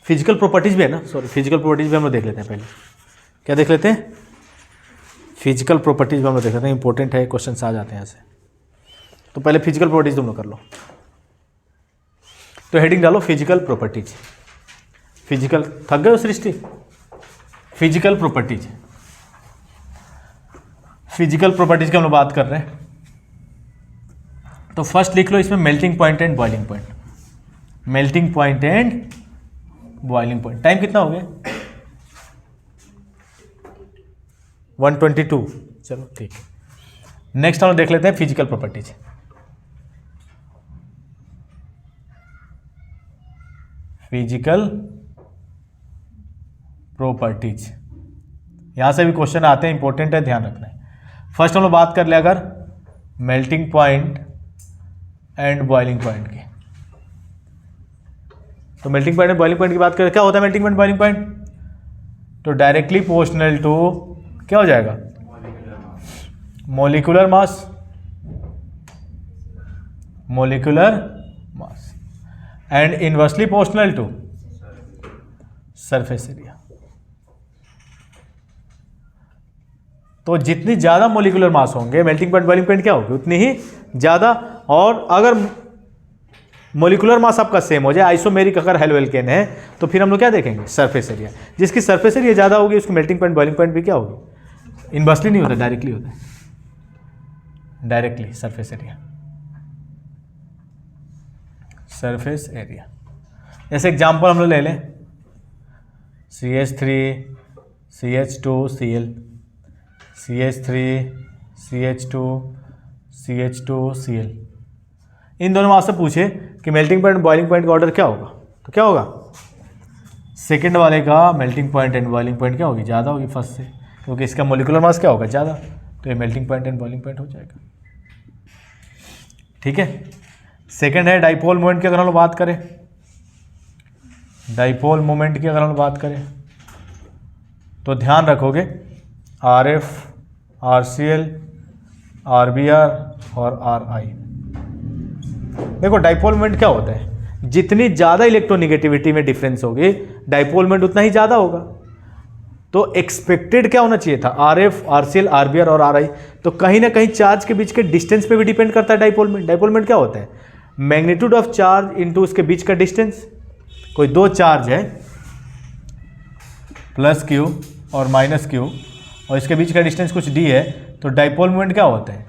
फिजिकल प्रॉपर्टीज भी है ना, सॉरी फिजिकल प्रॉपर्टीज भी हम लोग देख लेते हैं। पहले क्या देख लेते हैं, फिजिकल प्रॉपर्टीज भी हम लोग देख लेते हैं, इंपॉर्टेंट है, क्वेश्चन आ जाते हैं ऐसे। तो पहले फिजिकल प्रॉपर्टीज तुम लोग कर लो। तो हेडिंग डालो फिजिकल प्रॉपर्टीज। फिजिकल, थक गए हो सृष्टि, फिजिकल प्रॉपर्टीज की हम लोग बात कर रहे हैं। तो फर्स्ट लिख लो इसमें melting point and boiling point. Time कितना हो गया, 122। चलो ठीक है, नेक्स्ट हम लोग देख लेते हैं फिजिकल प्रॉपर्टीज। यहां से भी क्वेश्चन आते हैं, इंपॉर्टेंट है, ध्यान रखना है। फर्स्ट हम लोग बात कर ले अगर melting point and boiling point की, तो melting point and boiling point की बात करें, क्या होता है मेल्टिंग पॉइंट बॉइलिंग पॉइंट, तो डायरेक्टली प्रोपोर्शनल टू क्या हो जाएगा, molecular mass and inversely proportional to surface area. तो जितनी ज़्यादा मोलिकुलर मास होंगे मेल्टिंग पॉइंट बॉइलिंग पॉइंट क्या होगी उतनी ही ज़्यादा। और अगर मोलिकुलर मास आपका सेम हो जाए, आइसोमेरिक अगर हेलो एल्केन है, तो फिर हम लोग क्या देखेंगे, सरफेस एरिया। जिसकी सरफेस एरिया ज़्यादा होगी उसकी मेल्टिंग पॉइंट बॉइलिंग पॉइंट भी क्या होगी, इनवर्सली नहीं होता, डायरेक्टली होता है, डायरेक्टली सरफेस एरिया। जैसे एग्जाम्पल हम लोग ले लें CH3 CH2Cl, CH3 CH2 CH2Cl। इन दोनों में आपसे पूछे कि मेल्टिंग पॉइंट बॉइलिंग पॉइंट का ऑर्डर क्या होगा, तो क्या होगा, सेकंड वाले का melting point and boiling point क्या होगी, ज़्यादा होगी फर्स्ट से, क्योंकि इसका मोलिकुलर मास क्या होगा, ज़्यादा, तो ये melting point and boiling point हो जाएगा, ठीक है। सेकंड है डाइपोल मोमेंट की अगर हम लोग बात करें, तो ध्यान रखोगे RF, RCl, RBr और RI। देखो डाइपोल मोमेंट क्या होता है, जितनी ज़्यादा इलेक्ट्रोनिगेटिविटी में डिफरेंस होगी डाइपोल मोमेंट उतना ही ज़्यादा होगा। तो एक्सपेक्टेड क्या होना चाहिए था, RF, RCl, RBr और RI। तो कहीं ना कहीं चार्ज के बीच के डिस्टेंस पे भी डिपेंड करता है डाइपोल मोमेंट। डाइपोल मोमेंट क्या होता है, मैग्नीट्यूड ऑफ चार्ज इनटू उसके बीच का डिस्टेंस। कोई दो चार्ज है +Q और -Q और इसके बीच का डिस्टेंस कुछ d है, तो डाइपोल मोमेंट क्या होता है,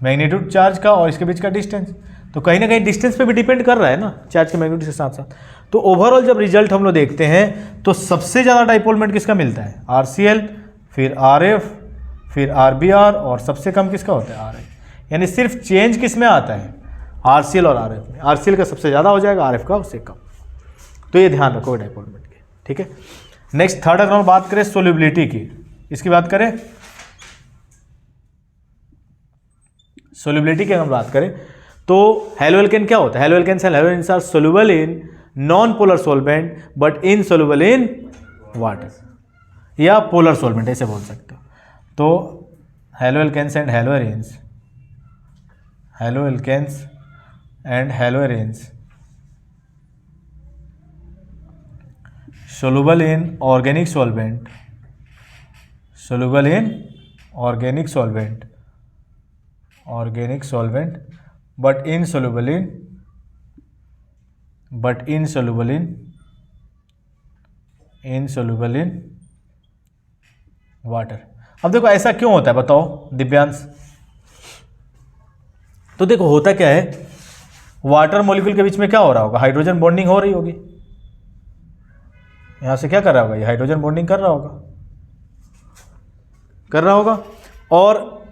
मैग्नीट्यूड चार्ज का और इसके बीच का डिस्टेंस। तो कहीं ना कहीं डिस्टेंस पे भी डिपेंड कर रहा है ना, चार्ज के मैग्नीट्यूड के साथ साथ। तो ओवरऑल जब रिजल्ट हम लोग देखते हैं तो सबसे ज़्यादा डाइपोल मोमेंट किसका मिलता है, RCl, फिर RF, फिर RBr और सबसे कम किसका होता है, RI। यानी सिर्फ चेंज किस में आता है, RCl और RF में। RCl का सबसे ज़्यादा हो जाएगा, RF का उससे कम। तो ये ध्यान रखो डाइपोल मोमेंट के, ठीक है। नेक्स्ट थर्ड अगर हम बात करें सोल्यूबिलिटी की, इसकी बात करें सोल्यूबिलिटी की अगर हम बात करें तो हेलोएल्केन क्या होता है? Haloalkanes and haloarenes are soluble in non polar solvent but insoluble in water, या पोलर सोलवेंट ऐसे बोल सकते हो। तो haloalkanes and haloarenes, haloalkanes and haloarenes soluble in organic solvent, soluble in organic solvent, organic solvent, but insoluble in water. अब देखो ऐसा क्यों होता है बताओ दिव्यांश? तो देखो होता क्या है, वाटर मॉलिक्यूल के बीच में क्या हो रहा होगा? हाइड्रोजन बॉन्डिंग हो रही होगी। यहां से क्या कर रहा होगा? ये हाइड्रोजन बॉन्डिंग कर रहा होगा, और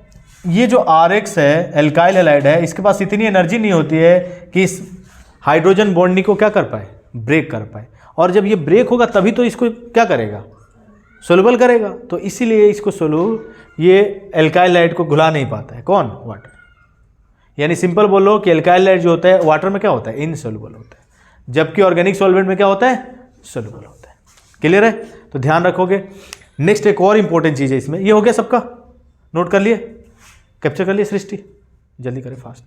ये जो RX है, एल्काइल हैलाइड है, इसके पास इतनी एनर्जी नहीं होती है कि इस हाइड्रोजन बॉन्डिंग को क्या कर पाए? ब्रेक कर पाए। और जब ये ब्रेक होगा तभी तो इसको क्या करेगा? सोल्यूबल करेगा। तो इसीलिए इसको ये एल्काइल हैलाइड को घुला नहीं पाता है। कौन? वाटर। यानी सिंपल बोलो कि एल्काइल हैलाइड जो होता है वाटर में क्या होता है? इनसोल्यूबल होता है, जबकि ऑर्गेनिक सॉल्वेंट में क्या होता है? सोल्यूबल होता है। क्लियर है? तो ध्यान रखोगे। नेक्स्ट एक और इंपॉर्टेंट चीज है इसमें। ये हो गया सबका, नोट कर लिए, कैप्चर कर लिए सृष्टि? जल्दी करें, फास्ट।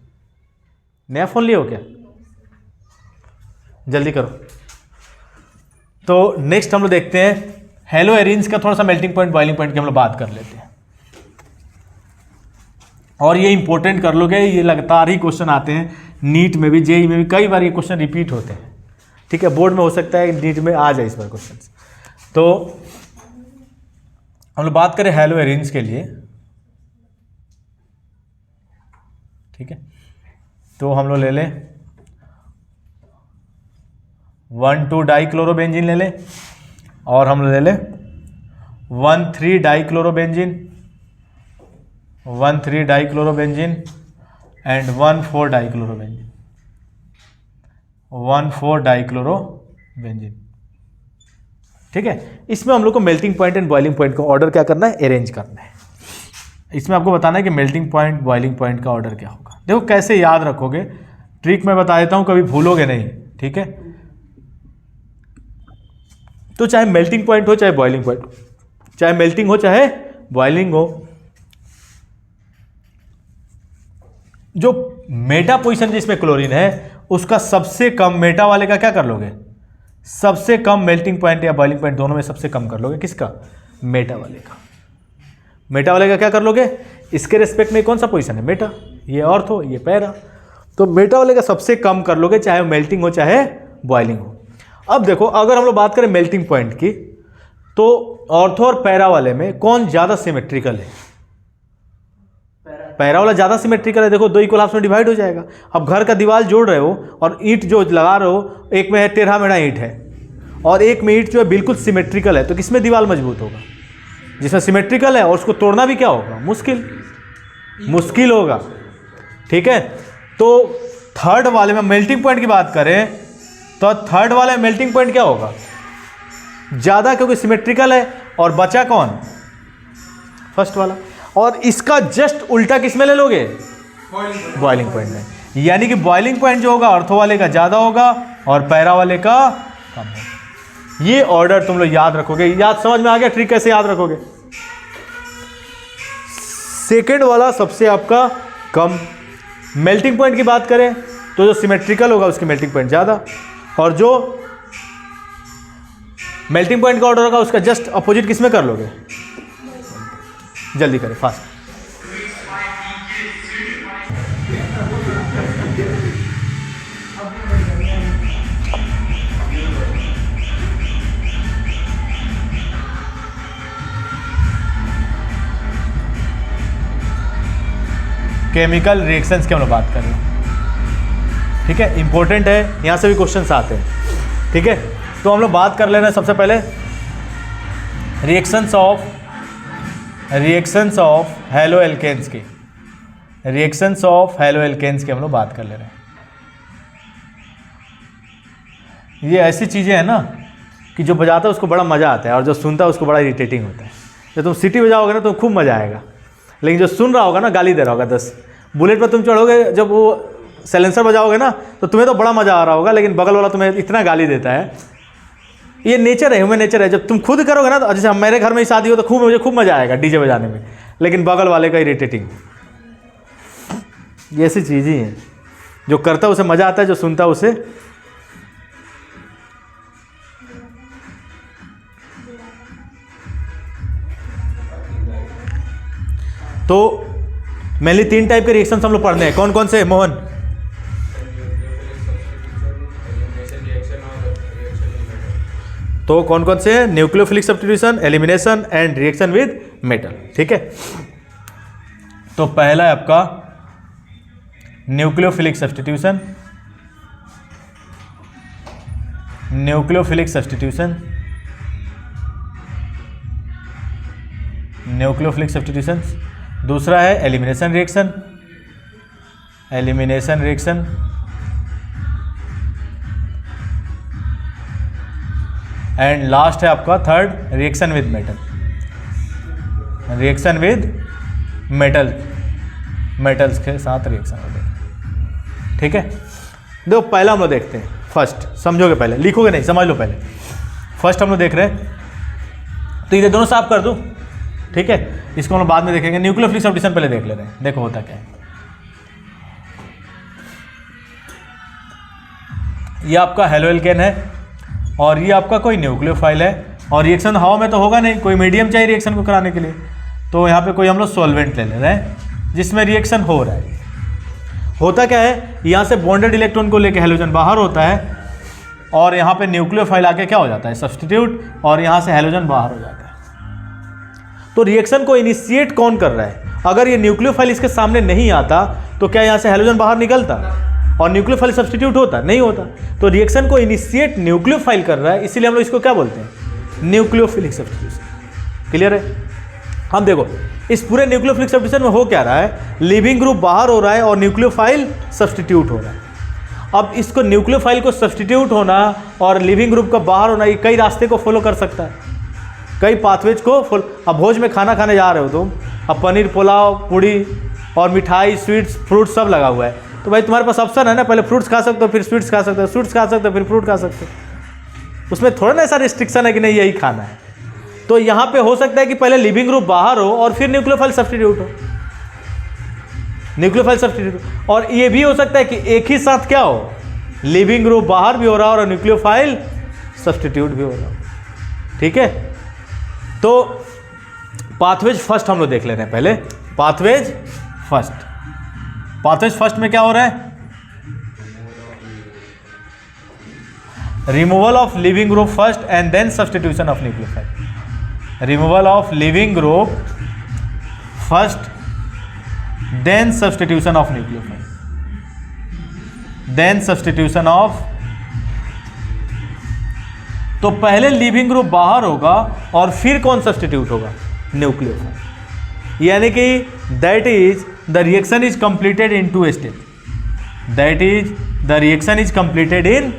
नया फोन लिए हो क्या? जल्दी करो। तो नेक्स्ट हम लोग देखते हैं हेलोएरिन्स का थोड़ा सा मेल्टिंग पॉइंट, बॉइलिंग पॉइंट की हम लोग बात कर लेते हैं। और ये इंपॉर्टेंट कर लोगे, ये लगातार ही क्वेश्चन आते हैं नीट में भी, जेई में भी, कई बार ये क्वेश्चन रिपीट होते हैं। ठीक है, बोर्ड में हो सकता है नीट में आ जाए इस बार क्वेश्चन। तो हम लोग बात करें हेलोएरिन्स के लिए, ठीक है, तो हम लोग ले लें 1,2 डाइक्लोरोबेंजीन ले लें, और हम लोग ले लें 1,3 dichlorobenzene, 1,3 dichlorobenzene and 1,4 dichlorobenzene, 1,4 dichlorobenzene. ठीक है, इसमें हम लोग को melting point and boiling point का ऑर्डर क्या करना है? अरेंज करना है। इसमें आपको बताना है कि मेल्टिंग पॉइंट बॉइलिंग पॉइंट का ऑर्डर क्या होगा। देखो कैसे याद रखोगे, ट्रिक मैं बता देता हूं, कभी भूलोगे नहीं। ठीक है, तो चाहे मेल्टिंग पॉइंट हो चाहे बॉइलिंग पॉइंट, चाहे मेल्टिंग हो चाहे बॉइलिंग हो, जो मेटा पोजीशन जिसमें क्लोरीन है उसका सबसे कम, मेटा वाले का क्या कर लोगे? सबसे कम मेल्टिंग पॉइंट या बॉइलिंग पॉइंट दोनों में सबसे कम कर लोगे। किसका? मेटा वाले का। मेटा वाले का क्या कर लोगे? इसके रेस्पेक्ट में कौन सा पोजीशन है? मेटा। ये ऑर्थो, ये पैरा। तो मेटा वाले का सबसे कम कर लोगे, चाहे मेल्टिंग हो चाहे बॉइलिंग हो। अब देखो, अगर हम लोग बात करें मेल्टिंग पॉइंट की, तो ऑर्थो और पैरा वाले में कौन ज्यादा सिमेट्रिकल है? पैरा वाला ज्यादा सिमेट्रिकल है। देखो 2 इक्वल हाफ में डिवाइड हो जाएगा। अब घर का दीवार जोड़ रहे हो और ईंट जो लगा रहे हो, एक में है टेढ़ा मेढ़ा ईंट है और एक में ईंट जो है बिल्कुल सिमेट्रिकल है, तो किसमें दीवार मजबूत होगा? जिसमें सिमेट्रिकल है, और उसको तोड़ना भी क्या होगा? मुश्किल होगा। ठीक है, तो थर्ड वाले में मेल्टिंग पॉइंट की बात करें तो थर्ड वाले में मेल्टिंग पॉइंट क्या होगा? ज्यादा, क्योंकि सिमेट्रिकल है। और बचा कौन? फर्स्ट वाला। और इसका जस्ट उल्टा किसमें ले लोगे? बॉइलिंग पॉइंट में। यानी कि बॉइलिंग पॉइंट जो होगा ऑर्थो वाले का ज्यादा होगा और पैरा वाले का कम होगा। ये ऑर्डर तुम लोग याद रखोगे। याद समझ में आ गया? ट्रिक कैसे याद रखोगे? सेकेंड वाला सबसे आपका कम। मेल्टिंग पॉइंट की बात करें तो जो सिमेट्रिकल होगा उसकी मेल्टिंग पॉइंट ज्यादा, और जो मेल्टिंग पॉइंट का ऑर्डर होगा उसका जस्ट अपोजिट किसमें कर लोगे? जल्दी करें, फास्ट। केमिकल रिएक्शंस की हम लोग बात कर रहे हैं। ठीक है, इंपॉर्टेंट है, यहां से भी क्वेश्चंस आते हैं। ठीक है, तो हम लोग बात कर लेना सबसे पहले रिएक्शंस ऑफ हेलोएल्केन्स की। रिएक्शंस ऑफ हेलोएल्केन्स की हम लोग बात कर ले रहे हैं। ये ऐसी चीजें हैं ना कि जो बजाता है उसको बड़ा मज़ा आता है और जो सुनता है उसको बड़ा इरिटेटिंग होता है। जब तुम सीटी बजाओगे ना तो खूब मज़ा आएगा, लेकिन जो सुन रहा होगा ना गाली दे रहा होगा 10। बुलेट पर तुम चढ़ोगे, जब वो साइलेंसर बजाओगे ना तो तुम्हें तो बड़ा मज़ा आ रहा होगा, लेकिन बगल वाला तुम्हें इतना गाली देता है। ये नेचर है, ह्यूमन नेचर है। जब तुम खुद करोगे ना तो जैसे मेरे घर में ही शादी हो तो मुझे खूब मज़ा आएगा डीजे बजाने में, लेकिन बगल वाले का इरिटेटिंग। ये ऐसी चीज़ ही है, जो करता है उसे मज़ा आता है, जो सुनता है उसे तो मेनली 3 टाइप के रिएक्शंस हम लोग पढ़ने हैं। कौन कौन से मोहन? तो कौन कौन से हैं? Nucleophilic substitution, elimination and reaction with metal. ठीक है, तो पहला है आपका nucleophilic substitution. Nucleophilic substitution, nucleophilic substitution. दूसरा है elimination reaction, elimination reaction. And last है आपका third reaction with metal, reaction with metal, metals के साथ रिएक्शन होते हैं। ठीक है, देखो पहला हम लोग देखते हैं। फर्स्ट समझोगे, पहले लिखोगे नहीं, समझ लो पहले। फर्स्ट हम लोग देख रहे हैं, तो ये दोनों साफ कर दूं। ठीक है, इसको हम लोग बाद में देखेंगे। न्यूक्लियोफिलिक सब्स्टिट्यूशन पहले देख ले रहे हैं, देखो होता क्या है। ये आपका हेलो एल्केन है और ये आपका कोई न्यूक्लियोफाइल है, और रिएक्शन हवा में तो होगा नहीं, कोई मीडियम चाहिए रिएक्शन को कराने के लिए। तो यहाँ पे कोई हम लोग सॉल्वेंट ले रहे हैं जिसमें रिएक्शन हो रहा है। होता क्या है, यहाँ से बॉन्डेड इलेक्ट्रॉन को लेके हेलोजन बाहर होता है और यहाँ पे न्यूक्लियोफाइल आके क्या हो जाता है, सब्स्टिट्यूट, और यहाँ से हेलोजन बाहर हो जाता है। तो रिएक्शन को इनिशिएट कौन कर रहा है? अगर ये न्यूक्लियोफाइल इसके सामने नहीं आता तो क्या यहाँ से हेलोजन बाहर निकलता और न्यूक्लियोफाइल सब्स्टिट्यूट होता? नहीं होता। तो रिएक्शन को इनिशिएट न्यूक्लियोफाइल कर रहा है, इसीलिए हम लोग इसको क्या बोलते हैं, न्यूक्लियोफिलिक सब्स्टिट्यूशन। क्लियर है? हम देखो इस पूरे न्यूक्लियोफिलिक सब्स्टिट्यूशन में हो क्या रहा है, लिविंग ग्रुप बाहर हो रहा है और न्यूक्लियोफाइल सब्स्टिट्यूट हो रहा है। अब इसको न्यूक्लियोफाइल को सब्स्टिट्यूट होना और लिविंग ग्रुप का बाहर होना, ये कई रास्ते को फॉलो कर सकता है, कई पाथवेज को फॉलो। अब भोज में खाना खाने जा रहे हो तुम, अब पनीर, पुलाव, पूड़ी और मिठाई, स्वीट्स, फ्रूट्स सब लगा हुआ है, तो भाई तुम्हारे पास ऑप्शन है ना, पहले फ्रूट्स खा सकते हो, फिर स्वीट्स खा सकते हो, स्वीट्स खा सकते हो, फिर फ्रूट खा सकते हो। उसमें थोड़ा ना ऐसा रिस्ट्रिक्शन है कि नहीं यही खाना है। तो यहाँ पे हो सकता है कि पहले लिविंग ग्रुप बाहर हो और फिर न्यूक्लियोफाइल सब्स्टिट्यूट हो, न्यूक्लियोफाइल सब्स्टिट्यूट। और ये भी हो सकता है कि एक ही साथ क्या हो, लिविंग ग्रुप बाहर भी हो रहा और न्यूक्लियोफाइल सब्स्टिट्यूट भी हो रहा। ठीक है, तो पाथवेज फर्स्ट हम लोग देख ले रहे हैं पहले। पाथवेज फर्स्ट, पाथवेज फर्स्ट में क्या हो रहा है, removal of leaving group first and then substitution of nucleophile. Removal of leaving group first then substitution of nucleophile, then substitution of. तो पहले लिविंग ग्रुप बाहर होगा और फिर कौन सब्स्टिट्यूट होगा, न्यूक्लियोफाइल। यानी कि that is the reaction is completed in 2 step, that is the reaction is completed in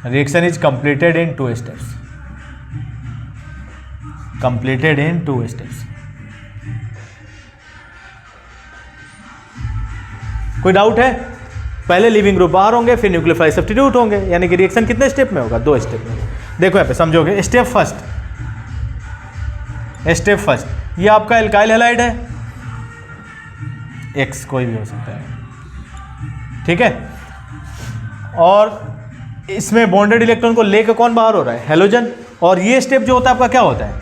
reaction is completed in 2 steps, completed in 2 steps। कोई डाउट है? पहले लिविंग ग्रुप बाहर होंगे, फिर न्यूक्लियोफाइल सब्स्टिट्यूट होंगे, यानी कि रिएक्शन कितने स्टेप में होगा, 2 स्टेप में। देखो यहाँ पे समझोगे, स्टेप फर्स्ट, स्टेप फर्स्ट ये आपका एल्काइल हैलाइड है, एक्स कोई भी हो सकता है। ठीक है, और इसमें बॉन्डेड इलेक्ट्रॉन को लेकर कौन बाहर हो रहा है, हेलोजन। और ये स्टेप जो होता है आपका क्या होता है,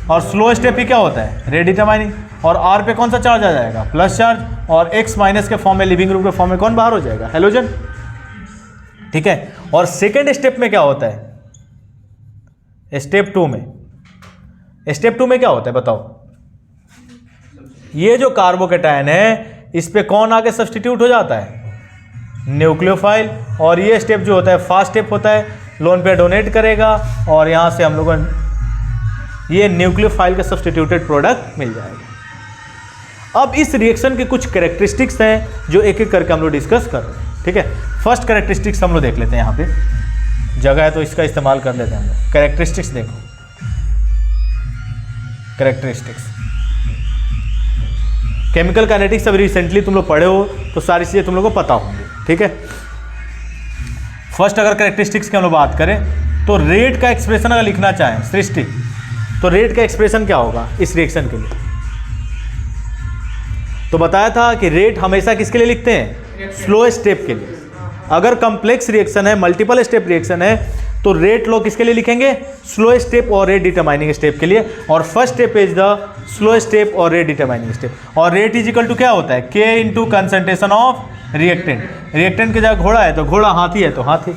और स्लो स्टेप ही क्या होता है, रेट डिटरमाइनिंग। और आर पे कौन सा चार्ज आ जाएगा, प्लस चार्ज, और एक्स माइनस के फॉर्म में, लिविंग ग्रुप के फॉर्म में कौन बाहर हो जाएगा, हेलोजन। ठीक है, और सेकेंड स्टेप में क्या होता है, स्टेप 2 में, स्टेप 2 में क्या होता है बताओ, ये जो कार्बोकेटायन है इस पे कौन आके सब्स्टिट्यूट हो जाता है, न्यूक्लियोफाइल। और ये स्टेप जो होता है फास्ट स्टेप होता है, लोन पे डोनेट करेगा और यहाँ से हम लोगों ये न्यूक्लियोफाइल का सब्स्टिट्यूटेड प्रोडक्ट मिल जाएगा। अब इस रिएक्शन के कुछ कैरेक्टरिस्टिक्स हैं जो एक एक करके हम लोग डिस्कस कर रहे हैं, ठीक है। फर्स्ट कैरेक्टरिस्टिक्स हम लोग देख लेते हैं, यहाँ पे जगह है तो इसका इस्तेमाल कर लेते हैं हम लोग। कैरेक्टरिस्टिक्स देखो, कैरेक्टरिस्टिक्स केमिकल काइनेटिक्स अभी रिसेंटली तुम लोग पढ़े हो तो सारी चीज़ें तुम लोग को पता होंगी, ठीक है। फर्स्ट अगर कैरेक्टरिस्टिक्स की हम लोग बात करें तो रेट का एक्सप्रेशन अगर लिखना चाहें सृष्टि, तो रेट का एक्सप्रेशन क्या होगा इस रिएक्शन के लिए? तो बताया था कि रेट हमेशा किसके लिए लिखते हैं? स्लो स्टेप के लिए। अगर कॉम्प्लेक्स रिएक्शन है, मल्टीपल स्टेप रिएक्शन है, तो रेट लो किसके लिए लिखेंगे? स्लो स्टेप और रेट डिटरमाइनिंग स्टेप के लिए। और first step is the slow step और रेट डिटरमाइनिंग स्टेप। और रेट इज इक्वल टू क्या होता है? K into concentration of reactant. Reactant की जगह घोड़ा है तो घोड़ा, हाथी है तो हाथी,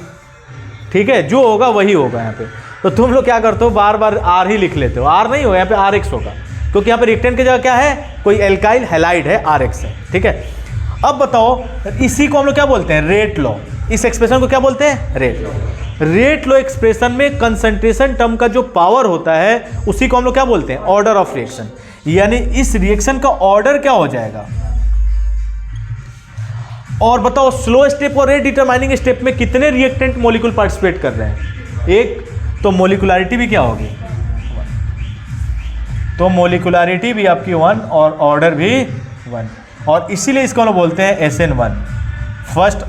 ठीक है। जो होगा वही होगा यहाँ पे। तो तुम लोग क्या करते हो, बार बार आर ही लिख लेते हो। आर नहीं होगा यहाँ पे, RX होगा, क्योंकि यहाँ पे रिएक्टेंट की जगह क्या है? कोई एल्काइल हैलाइड है, RX है, ठीक है। अब बताओ, इसी को हम लोग क्या बोलते हैं? Rate law. इस एक्सप्रेशन को क्या बोलते हैं? Rate law. Rate law expression में कंसंट्रेशन टर्म का जो पावर होता है उसी को हम लोग क्या बोलते हैं? Order of reaction. यानी इस रिएक्शन का ऑर्डर क्या हो जाएगा? और बताओ, स्लो स्टेप और रेट डिटरमाइनिंग स्टेप में कितने रिएक्टेंट मॉलिक्यूल पार्टिसिपेट कर रहे हैं? एक। तो मोलिकुलरिटी भी क्या होगी? तो मोलिकुलरिटी भी आपकी 1 और ऑर्डर भी 1। और इसीलिए इसको हम बोलते हैं SN1, first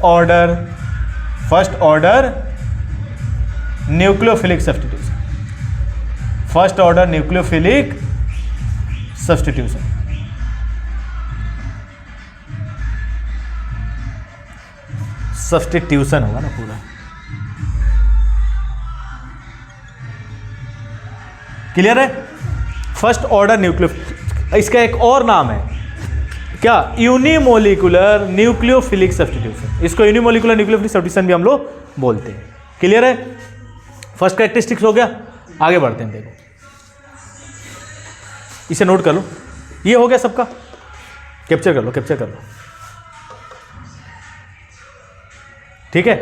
order nucleophilic substitution. First order nucleophilic substitution. Substitution होगा ना पूरा। क्लियर है? फर्स्ट ऑर्डर न्यूक्लियो, इसका एक और नाम है क्या? Unimolecular nucleophilic substitution. इसको यूनिमोलिकुलर न्यूक्लियोफिलिक सब्स्टिट्यूशन भी हम लोग बोलते हैं। क्लियर है? फर्स्ट कैरेक्टरिस्टिक्स हो गया। आगे बढ़ते हैं, देखो इसे नोट कर लो। ये हो गया सबका, कैप्चर कर लो, कैप्चर कर लो, ठीक है।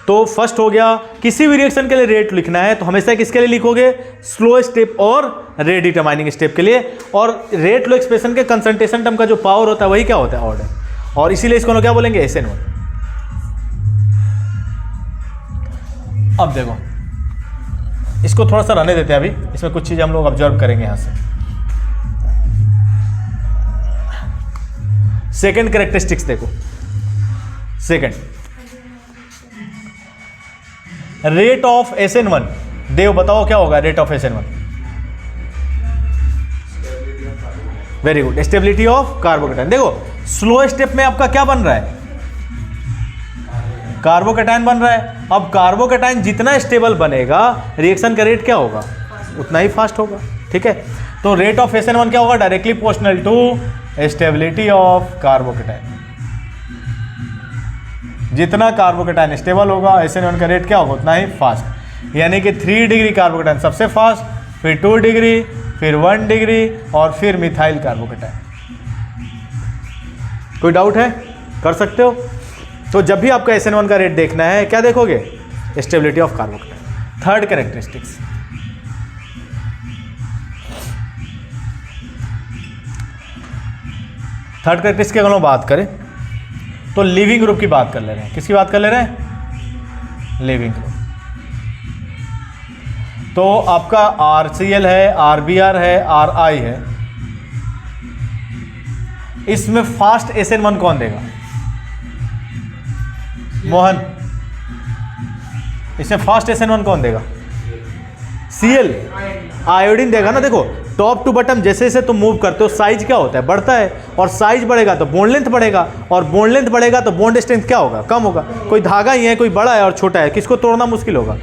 तो फर्स्ट हो गया। किसी भी रिएक्शन के लिए रेट लिखना है तो हमेशा किसके लिए लिखोगे? स्लो स्टेप और रेट डिटरमाइनिंग स्टेप के लिए। और रेट लो एक्सप्रेशन के कंसंट्रेशन टर्म का जो पावर होता है वही क्या होता है? ऑर्डर। और इसीलिए इसको क्या बोलेंगे? SN1। अब देखो, इसको थोड़ा सा रहने देते हैं अभी, इसमें कुछ चीजें हम लोग ऑब्जर्व करेंगे यहां से। सेकेंड कैरेक्टरिस्टिक्स देखो। Second, rate of SN1। देव बताओ क्या होगा rate of SN1? Very good, stability of carbocation. देखो स्लो स्टेप में आपका क्या बन रहा है? कार्बोकैटायन बन रहा है। अब कार्बोकैटायन जितना स्टेबल बनेगा रिएक्शन का रेट क्या होगा? उतना ही फास्ट होगा, ठीक है। तो रेट ऑफ SN1 क्या होगा? Directly proportional to stability of carbocation. जितना कार्बोकैटायन स्टेबल होगा SN1 का रेट क्या होगा? उतना ही फास्ट। यानी कि 3 डिग्री कार्बोकैटायन सबसे फास्ट, फिर 2 डिग्री, फिर 1 डिग्री और फिर मिथाइल कार्बोकैटायन। कोई डाउट है? कर सकते हो। तो जब भी आपका SN1 का रेट देखना है क्या देखोगे? Stability of carbocation. Third characteristics, third characteristics की अगर हम बात करें तो लिविंग ग्रुप की बात कर ले रहे हैं। किसकी बात कर ले रहे हैं? Living group. तो आपका RCl है, RBr है, RI है। इसमें फास्ट SN1 कौन देगा? मोहन, इसमें फास्ट SN1 कौन देगा? Cl, आयोडीन देगा ना। देखो टॉप टू बटम जैसे जैसे तुम मूव करते हो साइज क्या होता है? बढ़ता है। और साइज बढ़ेगा तो बॉन्ड लेंथ बढ़ेगा, और बॉन्ड लेंथ बढ़ेगा तो बॉन्ड स्ट्रेंथ क्या होगा? कम होगा। कोई धागा ही है, कोई बड़ा है और छोटा है, किसको तोड़ना मुश्किल होगा?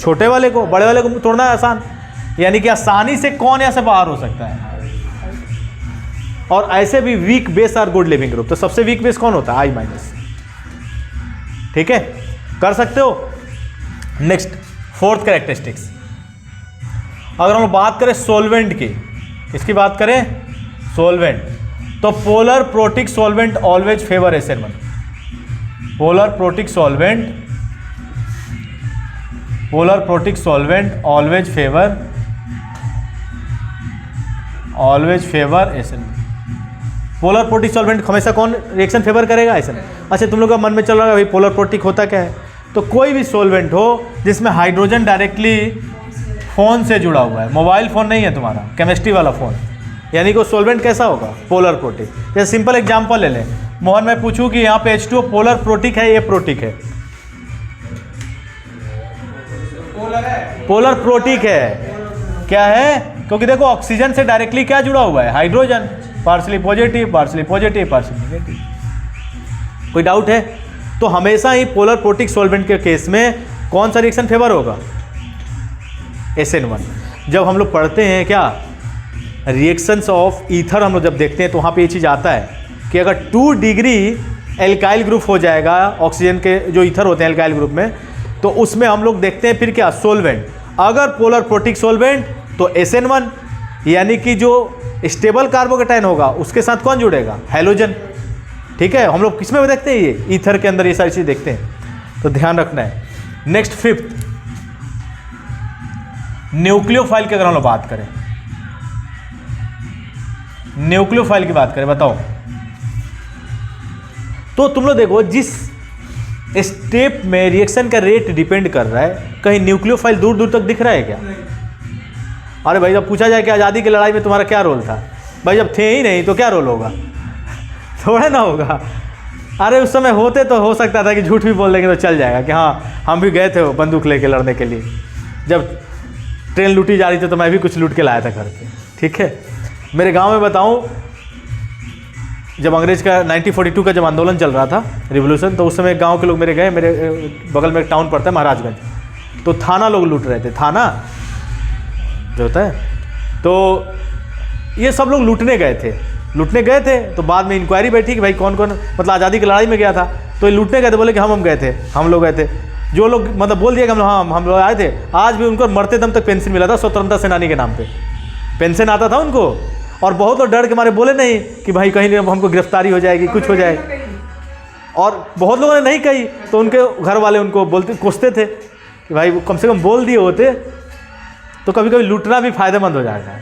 छोटे वाले को। बड़े वाले को तोड़ना आसान। यानी कि आसानी से कौन यहाँ से बाहर हो सकता है? और ऐसे भी weak base are good leaving group. तो सबसे वीक बेस कौन होता है? I-। ठीक है, कर सकते हो। नेक्स्ट फोर्थ कैरेक्टरिस्टिक्स, अगर हम बात करें सोलवेंट की, किसकी बात करें? सोलवेंट। तो polar protic solvent always favour SN1। Polar protic solvent always favour SN1। Polar protic solvent हमेशा कौन रिएक्शन फेवर करेगा? एसएन। अच्छा, तुम लोग का मन में चल रहा है भाई पोलर प्रोटिक होता क्या है? तो कोई भी सॉल्वेंट हो जिसमें हाइड्रोजन डायरेक्टली फ़ोन से जुड़ा हुआ है, मोबाइल फ़ोन नहीं है तुम्हारा, केमिस्ट्री वाला फ़ोन, यानी कि वो सॉल्वेंट कैसा होगा? Polar protic. जैसे सिंपल एग्जांपल ले लें, मोहन मैं पूछूं कि यहाँ पे H2O पोलर प्रोटिक है, ये प्रोटिक है? पोलर प्रोटिक है। क्या है? क्योंकि देखो ऑक्सीजन से डायरेक्टली क्या जुड़ा हुआ है? Hydrogen, partially positive, partially positive, partially negative. कोई डाउट है? तो हमेशा ही पोलर प्रोटिक सॉल्वेंट के केस में कौन सा रिएक्शन फेवर होगा? SN1। जब हम लोग पढ़ते हैं क्या रिएक्शंस ऑफ ईथर, हम लोग जब देखते हैं तो वहाँ पे ये चीज़ आता है कि अगर 2 डिग्री एल्काइल ग्रुप हो जाएगा ऑक्सीजन के जो ईथर होते हैं एल्काइल ग्रुप में, तो उसमें हम लोग देखते हैं फिर क्या? सोलवेंट। अगर पोलर प्रोटिक सोलवेंट तो SN1, यानी कि जो स्टेबल कार्बोकेटाइन होगा उसके साथ कौन जुड़ेगा? हैलोजन। ठीक है, हम लोग किस में देखते हैं? ये ईथर के अंदर ये सारी चीज़ देखते हैं, तो ध्यान रखना है। नेक्स्ट 5th, न्यूक्लियोफाइल की अगर हम लोग बात करें, न्यूक्लियोफाइल की बात करें, बताओ तो तुम लोग देखो जिस स्टेप में रिएक्शन का रेट डिपेंड कर रहा है, कहीं न्यूक्लियोफाइल दूर दूर तक दिख रहा है क्या? अरे भाई जब पूछा जाए कि आज़ादी की लड़ाई में तुम्हारा क्या रोल था, भाई जब थे ही नहीं तो क्या रोल होगा? थोड़ा ना होगा। अरे उस समय होते तो हो सकता था कि झूठ भी बोल देंगे तो चल जाएगा कि हाँ हम भी गए थे बंदूक लेके लड़ने के लिए, जब ट्रेन लूटी जा रही थी तो मैं भी कुछ लूट के लाया था घर पे। ठीक है, मेरे गांव में बताऊं, जब अंग्रेज का 1942 का जब आंदोलन चल रहा था, रिवोल्यूशन, तो उस समय गांव के लोग मेरे गए, मेरे बगल में एक टाउन पड़ता है महाराजगंज, तो थाना लोग लूट रहे थे, थाना जो होता है, तो ये सब लोग लूटने गए थे। तो बाद में इंक्वायरी बैठी कि भाई कौन कौन मतलब आज़ादी की लड़ाई में गया था, तो ये लूटने गए थे, बोले कि हम गए थे, हम लोग गए थे। जो लोग मतलब बोल दिया कि हम लोग आए थे, आज भी उनको मरते दम तक पेंशन मिला था स्वतंत्रता सेनानी के नाम पे, पेंशन आता था उनको। और बहुत लोग डर के मारे बोले नहीं कि भाई कहीं हमको गिरफ्तारी हो जाएगी, कुछ हो जाएगी, और बहुत लोगों ने नहीं कही, तो उनके घर वाले उनको कोसते थे कि भाई कम से कम बोल दिए होते तो कभी कभी लूटना भी फायदेमंद हो जाएगा।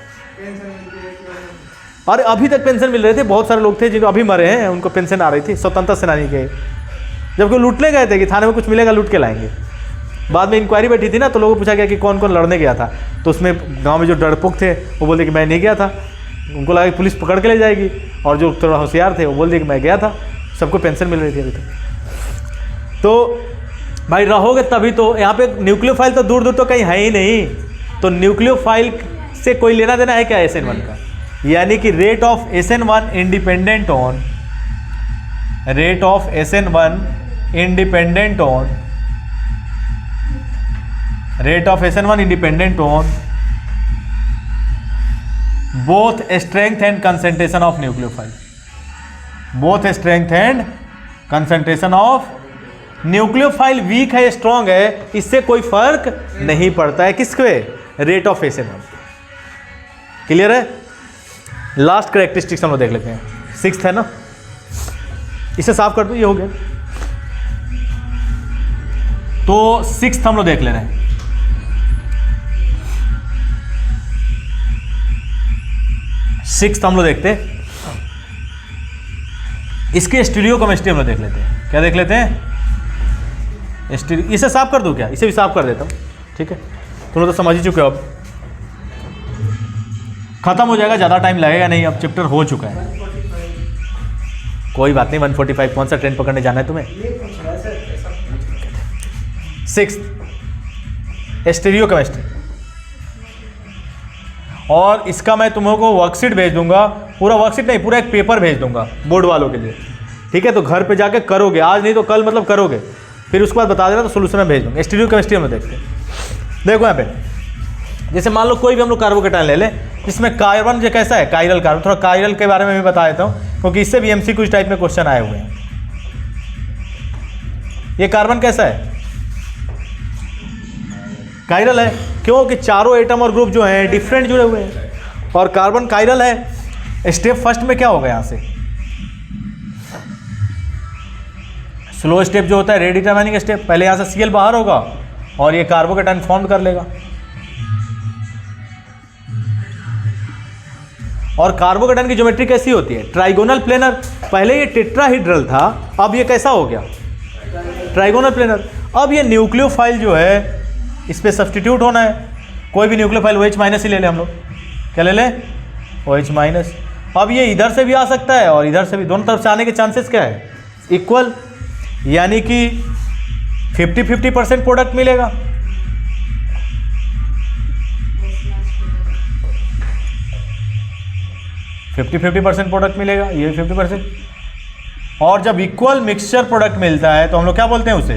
और अभी तक पेंशन मिल रहे थे, बहुत सारे लोग थे जिनको अभी मरे हैं, उनको पेंशन आ रही थी स्वतंत्रता सेनानी के, जबकि लूटने गए थे कि थाने में कुछ मिलेगा लूट के लाएंगे। बाद में इंक्वायरी बैठी थी ना, तो लोगों को पूछा गया कि कौन कौन लड़ने गया था, तो उसमें गांव में जो डरपोक थे वो बोले कि मैं नहीं गया था, उनको लगा कि पुलिस पकड़ के ले जाएगी, और जो थोड़ा होशियार थे वो बोल दिए कि मैं गया था, सबको पेंशन मिल रही थी अभी तक। तो भाई रहोगे तभी तो। यहाँ पे न्यूक्लियोफाइल तो दूर दूर तो कहीं है ही नहीं, तो न्यूक्लियोफाइल से कोई लेना देना है क्या SN1 का? यानी कि rate of SN1 independent on rate of SN1 independent on rate of SN1 independent on both strength and concentration of nucleophile, both strength and concentration of nucleophile. Weak है स्ट्रांग है, इससे कोई फर्क नहीं पड़ता है किसके? Rate of SN1। क्लियर है? लास्ट कैरेक्टरिस्टिक्स हम लोग देख लेते हैं, 6th है ना, इसे साफ कर दो, ये हो गया। तो 6th हम लोग देख ले रहे हैं। सिक्स्थ हम लोग देखते हैं, इसके स्टीरियो केमिस्ट्री हम लोग देख लेते हैं। क्या देख लेते हैं? स्टीरियो। इसे साफ कर दूं क्या? इसे भी साफ कर देता हूँ, ठीक है, तुम लोग तो समझ ही चुके हो, अब खत्म हो जाएगा, ज़्यादा टाइम लगेगा नहीं, अब चैप्टर हो चुका है। कोई बात नहीं, 145 कौन सा ट्रेन पकड़ने जाना है तुम्हें? 6th स्टीरियो केमिस्ट्री, और इसका मैं तुम लोगों को वर्कशीट भेज दूंगा, पूरा वर्कशीट नहीं, पूरा एक पेपर भेज दूंगा बोर्ड वालों के लिए, ठीक है? तो घर पे जाके करोगे, आज नहीं तो कल मतलब करोगे, फिर उसके बाद बता देना, तो सोल्यूशन में भेज दूंगा। स्टीरियो केमिस्ट्री हम देखते हैं। देखो यहाँ पे, जैसे मान लो कोई भी हम लोग कार्बोकेटाइन ले लें, जिसमें कार्बन जो कैसा है, कायरल कार्बन, थोड़ा कायरल के बारे में भी बता देता हूँ, क्योंकि इससे भी MCQ टाइप में क्वेश्चन आए हुए हैं। ये कार्बन कैसा है? कायरल है, क्योंकि चारों एटम और ग्रुप जो हैं डिफरेंट जुड़े हुए हैं, और कार्बन कायरल है। स्टेप फर्स्ट में क्या होगा? यहाँ से स्लो स्टेप जो होता है रेडिटरमाइनिंग स्टेप, पहले यहाँ से Cl बाहर होगा और ये कार्बोकेटाइन फॉर्म कर लेगा, और कार्बोकेटाइन की ज्योमेट्री कैसी होती है? Trigonal planar. पहले ये टेट्राहीड्रल था, अब ये कैसा हो गया? Trigonal planar. अब ये न्यूक्लियोफाइल जो है इस पर सब्सटीट्यूट होना है। कोई भी न्यूक्लियोफाइल OH माइनस ही ले लें हम लोग। क्या ले लें? OH minus. अब ये इधर से भी आ सकता है और इधर से भी, दोनों तरफ से आने के चांसेस क्या है? इक्वल, यानी कि 50-50% प्रोडक्ट मिलेगा। फिफ्टी 50% प्रोडक्ट मिलेगा, ये 50%। और जब इक्वल मिक्सचर प्रोडक्ट मिलता है तो हम लोग क्या बोलते हैं उसे?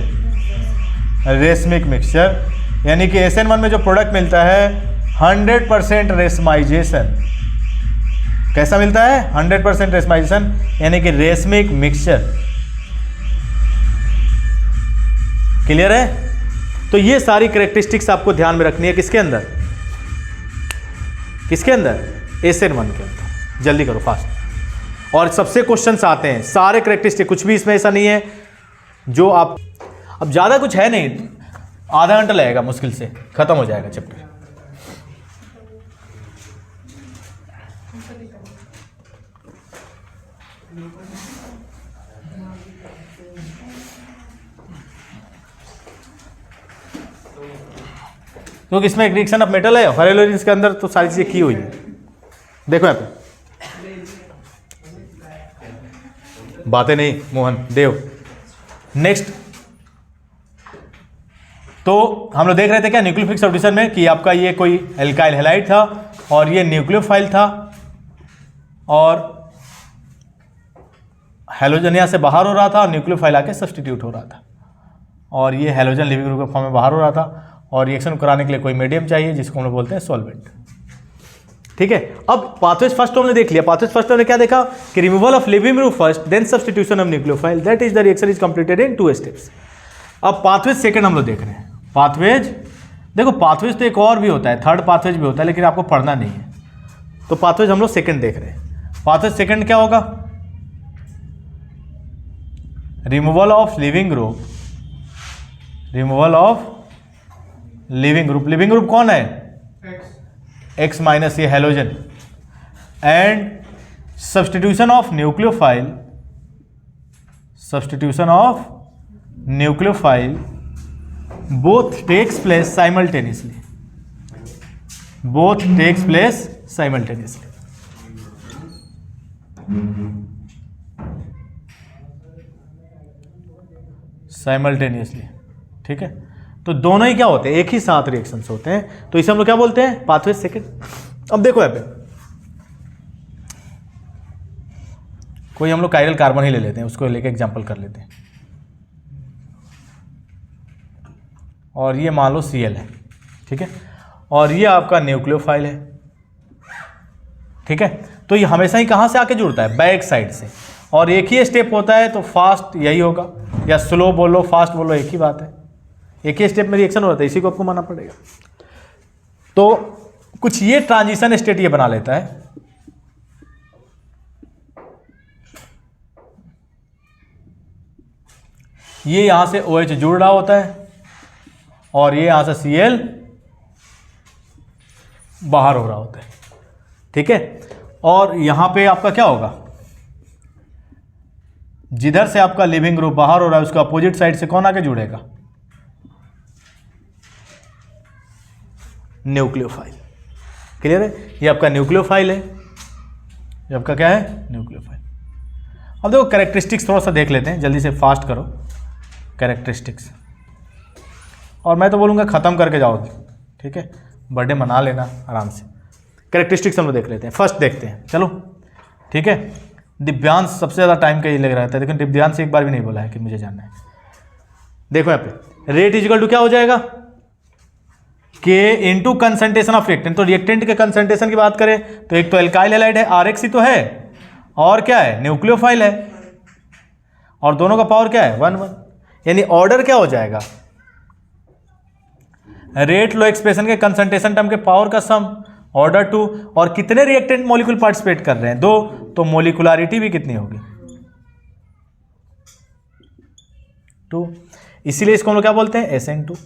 Racemic mixture. यानी कि SN1 में जो प्रोडक्ट मिलता है 100% रेशमाइजेशन। कैसा मिलता है? 100% रेशमाइजेशन, यानी कि रेशमिक मिक्सचर। क्लियर है? तो ये सारी कैरेक्टरिस्टिक्स आपको ध्यान में रखनी है। किसके अंदर? किसके अंदर? SN1 के अंदर। जल्दी करो, फास्ट। और सबसे क्वेश्चंस आते हैं सारे कैरेक्टरिस्टिक, कुछ भी इसमें ऐसा नहीं है जो आप, अब ज़्यादा कुछ है नहीं, आधा घंटा लगेगा मुश्किल से, खत्म हो जाएगा चैप्टर। क्योंकि इसमें एक रिएक्शन ऑफ मेटल है, हेलोजेंस के अंदर तो सारी चीजें की हुई है। देखो यहाँ पे बातें नहीं, मोहन देव। नेक्स्ट, तो हम लोग देख रहे थे क्या न्यूक्लियोफिलिक सब्स्टिट्यूशन में कि आपका ये कोई एल्काइल हैलाइड था और ये न्यूक्लियोफाइल था और हैलोजन यहाँ से बाहर हो रहा था, न्यूक्लियोफाइल आके सब्स्टिट्यूट हो रहा था और ये हैलोजन लिविंग ग्रुप के फॉर्म में बाहर हो रहा था और रिएक्शन कराने के लिए कोई मीडियम चाहिए जिसको हम लोग बोलते हैं सॉल्वेंट। ठीक है, अब पाथवेज फर्स्ट हमने देख लिया। पाथवेज फर्स्ट हमने क्या देखा कि removal of leaving group first, then substitution of nucleophile, that is the reaction is completed in 2 steps. अब पाथवेज सेकंड हम लोग देख रहे हैं। पाथवेज, देखो पाथवेज तो एक और भी होता है, थर्ड पाथवेज भी होता है, लेकिन आपको पढ़ना नहीं है। तो पाथवेज हम लोग सेकंड देख रहे हैं। पाथवेज सेकंड क्या होगा? Removal of leaving group, removal of leaving group. Leaving group कौन है? X माइनस ये halogen, and substitution of nucleophile, substitution of nucleophile both takes place simultaneously, both takes place simultaneously। Simultaneously, ठीक है। तो दोनों ही क्या होते हैं? एक ही साथ रिएक्शंस होते हैं, तो इसे हम लोग क्या बोलते हैं? Pathways second. अब देखो यहाँ पे कोई हम लोग कायरल कार्बन ही ले लेते हैं, उसको लेके एग्जांपल कर लेते हैं। और ये मान लो Cl है, ठीक है, और ये आपका न्यूक्लियोफाइल है, ठीक है। तो ये हमेशा ही कहाँ से आके जुड़ता है? बैक साइड से, और एक ही स्टेप होता है, तो फास्ट यही होगा, या स्लो बोलो फास्ट बोलो एक ही बात है, एक ही स्टेप में रिएक्शन हो रहा है, इसी को आपको मानना पड़ेगा। तो कुछ ये ट्रांजिशन स्टेट ये बना लेता है, ये यहां से OH जुड़ रहा होता है और ये यहां से Cl बाहर हो रहा होता है, ठीक है। और यहां पे आपका क्या होगा? जिधर से आपका लिविंग ग्रुप बाहर हो रहा है उसका अपोजिट साइड से कौन आके जुड़ेगा? न्यूक्लियोफाइल। क्लियर है? ये आपका न्यूक्लियोफाइल है, ये आपका क्या है? न्यूक्लियोफाइल। अब देखो कैरेक्टरिस्टिक्स थोड़ा सा देख लेते हैं, जल्दी से फास्ट करो कैरेक्टरिस्टिक्स, और मैं तो बोलूँगा ख़त्म करके जाओगे, ठीक है, बर्थडे मना लेना आराम से। कैरेक्टरिस्टिक्स हम लोग देख लेते हैं, फर्स्ट देखते हैं, चलो ठीक है। दिव्यांश सबसे ज़्यादा टाइम का ये लग रहा था, लेकिन दिव्यांश से एक बार भी नहीं बोला है कि मुझे जानना है। देखो यहाँ पे रेट इजिकल टू क्या हो जाएगा? K into concentration of reactant. तो रिएक्टेंट के कंसंट्रेशन की बात करें तो एक तो एल्काइल हैलाइड है, RX ही तो है, और क्या है? न्यूक्लियोफाइल है, और दोनों का पावर क्या है? 1 1। यानी ऑर्डर क्या हो जाएगा? रेट लो एक्सप्रेशन के कंसंट्रेशन टर्म के पावर का सम, ऑर्डर 2। और कितने रिएक्टेंट मॉलिक्यूल पार्टिसिपेट कर रहे हैं? 2, तो मोलिकुलरिटी भी कितनी होगी? 2। इसीलिए इसको हम लोग क्या बोलते हैं? SN2,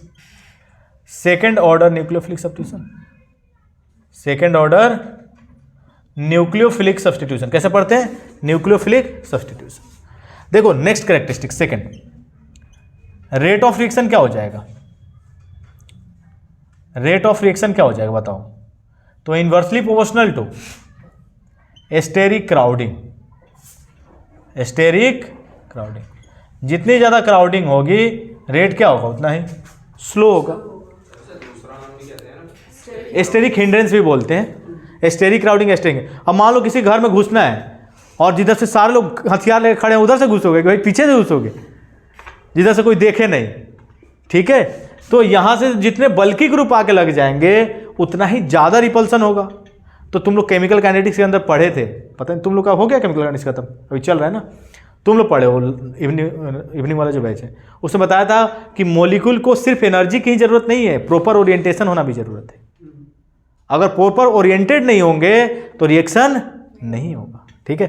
second order nucleophilic substitution. Second order nucleophilic substitution. कैसे पढ़ते हैं? Nucleophilic substitution. देखो next characteristic second, rate of reaction क्या हो जाएगा? रेट ऑफ रिएक्शन क्या हो जाएगा बताओ? तो inversely proportional to steric crowding. Steric crowding, जितनी ज़्यादा क्राउडिंग होगी रेट क्या होगा उतना ही स्लो होगा। एस्टेरिक हिंड्रेंस भी बोलते हैं, एस्टेरिक क्राउडिंग एस्टेरिक। अब मान लो किसी घर में घुसना है और जिधर से सारे लोग हथियार लेकर खड़े हैं उधर से घुसोगे, भाई पीछे से घुसोगे जिधर से कोई देखे नहीं, ठीक है? तो यहाँ से जितने बल्कि ग्रुप आके लग जाएंगे उतना ही ज़्यादा रिपल्सन होगा। तो तुम लोग केमिकल काइनेटिक्स के अंदर पढ़े थे, पता नहीं तुम लोग का हो गया केमिकल काइनेटिक्स खत्म, अभी चल रहा है ना, तुम लोग पढ़े हो इवनिंग वाला जो बैच है, उसमें बताया था कि मॉलिक्यूल को सिर्फ एनर्जी की ही जरूरत नहीं है, प्रॉपर ओरिएंटेशन होना भी जरूरत है। अगर प्रॉपर ओरिएंटेड नहीं होंगे तो रिएक्शन नहीं होगा, ठीक है?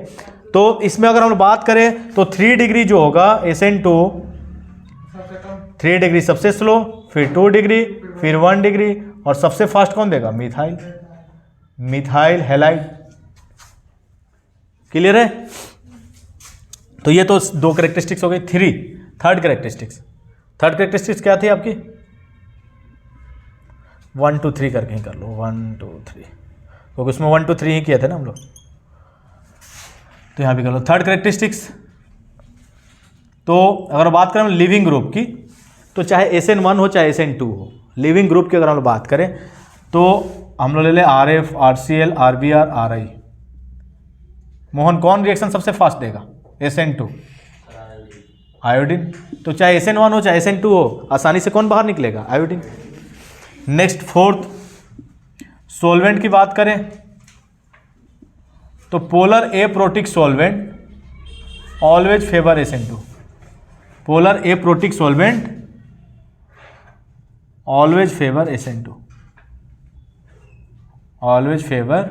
तो इसमें अगर हम बात करें तो 3 डिग्री जो होगा SN2, 3 डिग्री सबसे स्लो, फिर 2 डिग्री, फिर 1 डिग्री, और सबसे फास्ट कौन देगा? Methyl, methyl halide. क्लियर है? तो ये तो 2 कैरेक्टरिस्टिक्स हो गई। थर्ड कैरेक्टरिस्टिक्स क्या थी आपकी? 1 2 3 करके ही कर लो, 1 2 3, क्योंकि उसमें 1 2 3 ही किए थे ना हम लोग, तो यहाँ भी कर लो थर्ड कैरेक्टरिस्टिक्स। तो अगर बात करें लिविंग ग्रुप की, तो चाहे SN1 हो चाहे SN2 हो, लिविंग ग्रुप की अगर हम लोग बात करें तो हम लोग ले लें RF, RCl, RBr, RI। Mohan कौन रिएक्शन सबसे फास्ट देगा? SN2, iodine. तो चाहे SN1 हो चाहे SN2 हो, आसानी से कौन बाहर निकलेगा? आयोडीन। नेक्स्ट फोर्थ, सॉल्वेंट की बात करें तो polar aprotic solvent always favour SN2। Polar aprotic solvent always favour SN2, always favour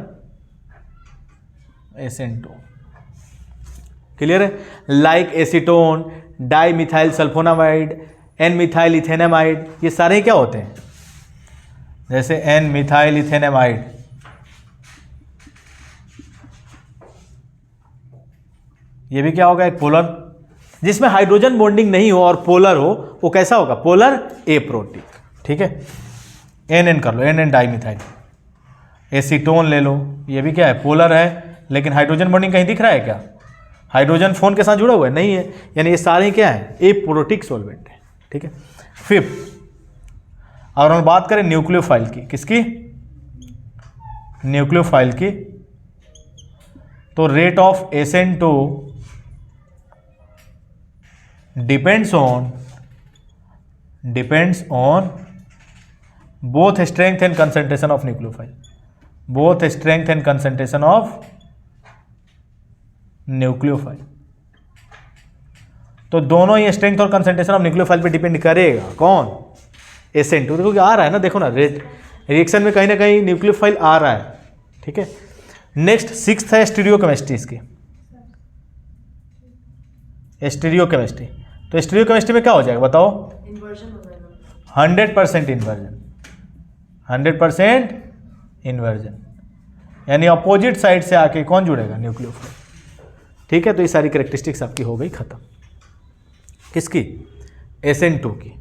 SN2। Clear है? Like acetone, dimethyl sulfonamide, N methyl ethanamide, ये सारे क्या होते हैं? जैसे एन मिथाइल इथेनामाइड, ये भी क्या होगा? एक पोलर, जिसमें हाइड्रोजन बॉन्डिंग नहीं हो और पोलर हो, वो कैसा होगा? पोलर एप्रोटिक, ठीक है? एन कर लो, एन डाई मिथाइल। एसीटोन ले लो, ये भी क्या है? पोलर है, लेकिन हाइड्रोजन बॉन्डिंग कहीं दिख रहा है क्या? हाइड्रोजन फोन के साथ जुड़ा हुआ है? नहीं है, यानी ये सारे क्या है? एप्रोटिक सॉल्वेंट है, ठीक है? फिफ्थ, और हम बात करें न्यूक्लियोफाइल की, किसकी? न्यूक्लियोफाइल की, तो rate of SN2 depends on both strength and concentration of nucleophile, both strength and concentration of nucleophile. तो दोनों ही स्ट्रेंथ और कंसंट्रेशन ऑफ न्यूक्लियोफाइल पे डिपेंड करेगा। कौन? SN2। देखो कि आ रहा है ना, देखो ना, रिएक्शन में कहीं ना कहीं न्यूक्लियोफाइल आ रहा है, ठीक है? नेक्स्ट सिक्स्थ है स्टीरियोकेमिस्ट्री इसकी, स्टीरियोकेमिस्ट्री। तो स्टीरियोकेमिस्ट्री में क्या हो जाएगा बताओ? इन्वर्जन हो जाएगा, 100% इन्वर्जन, 100% इन्वर्जन, यानी अपोजिट साइड से आके कौन जुड़ेगा? न्यूक्लियोफाइल, ठीक है? तो ये सारी कैरेक्टरिस्टिक्स आपकी हो गई खत्म। किसकी? SN2 की।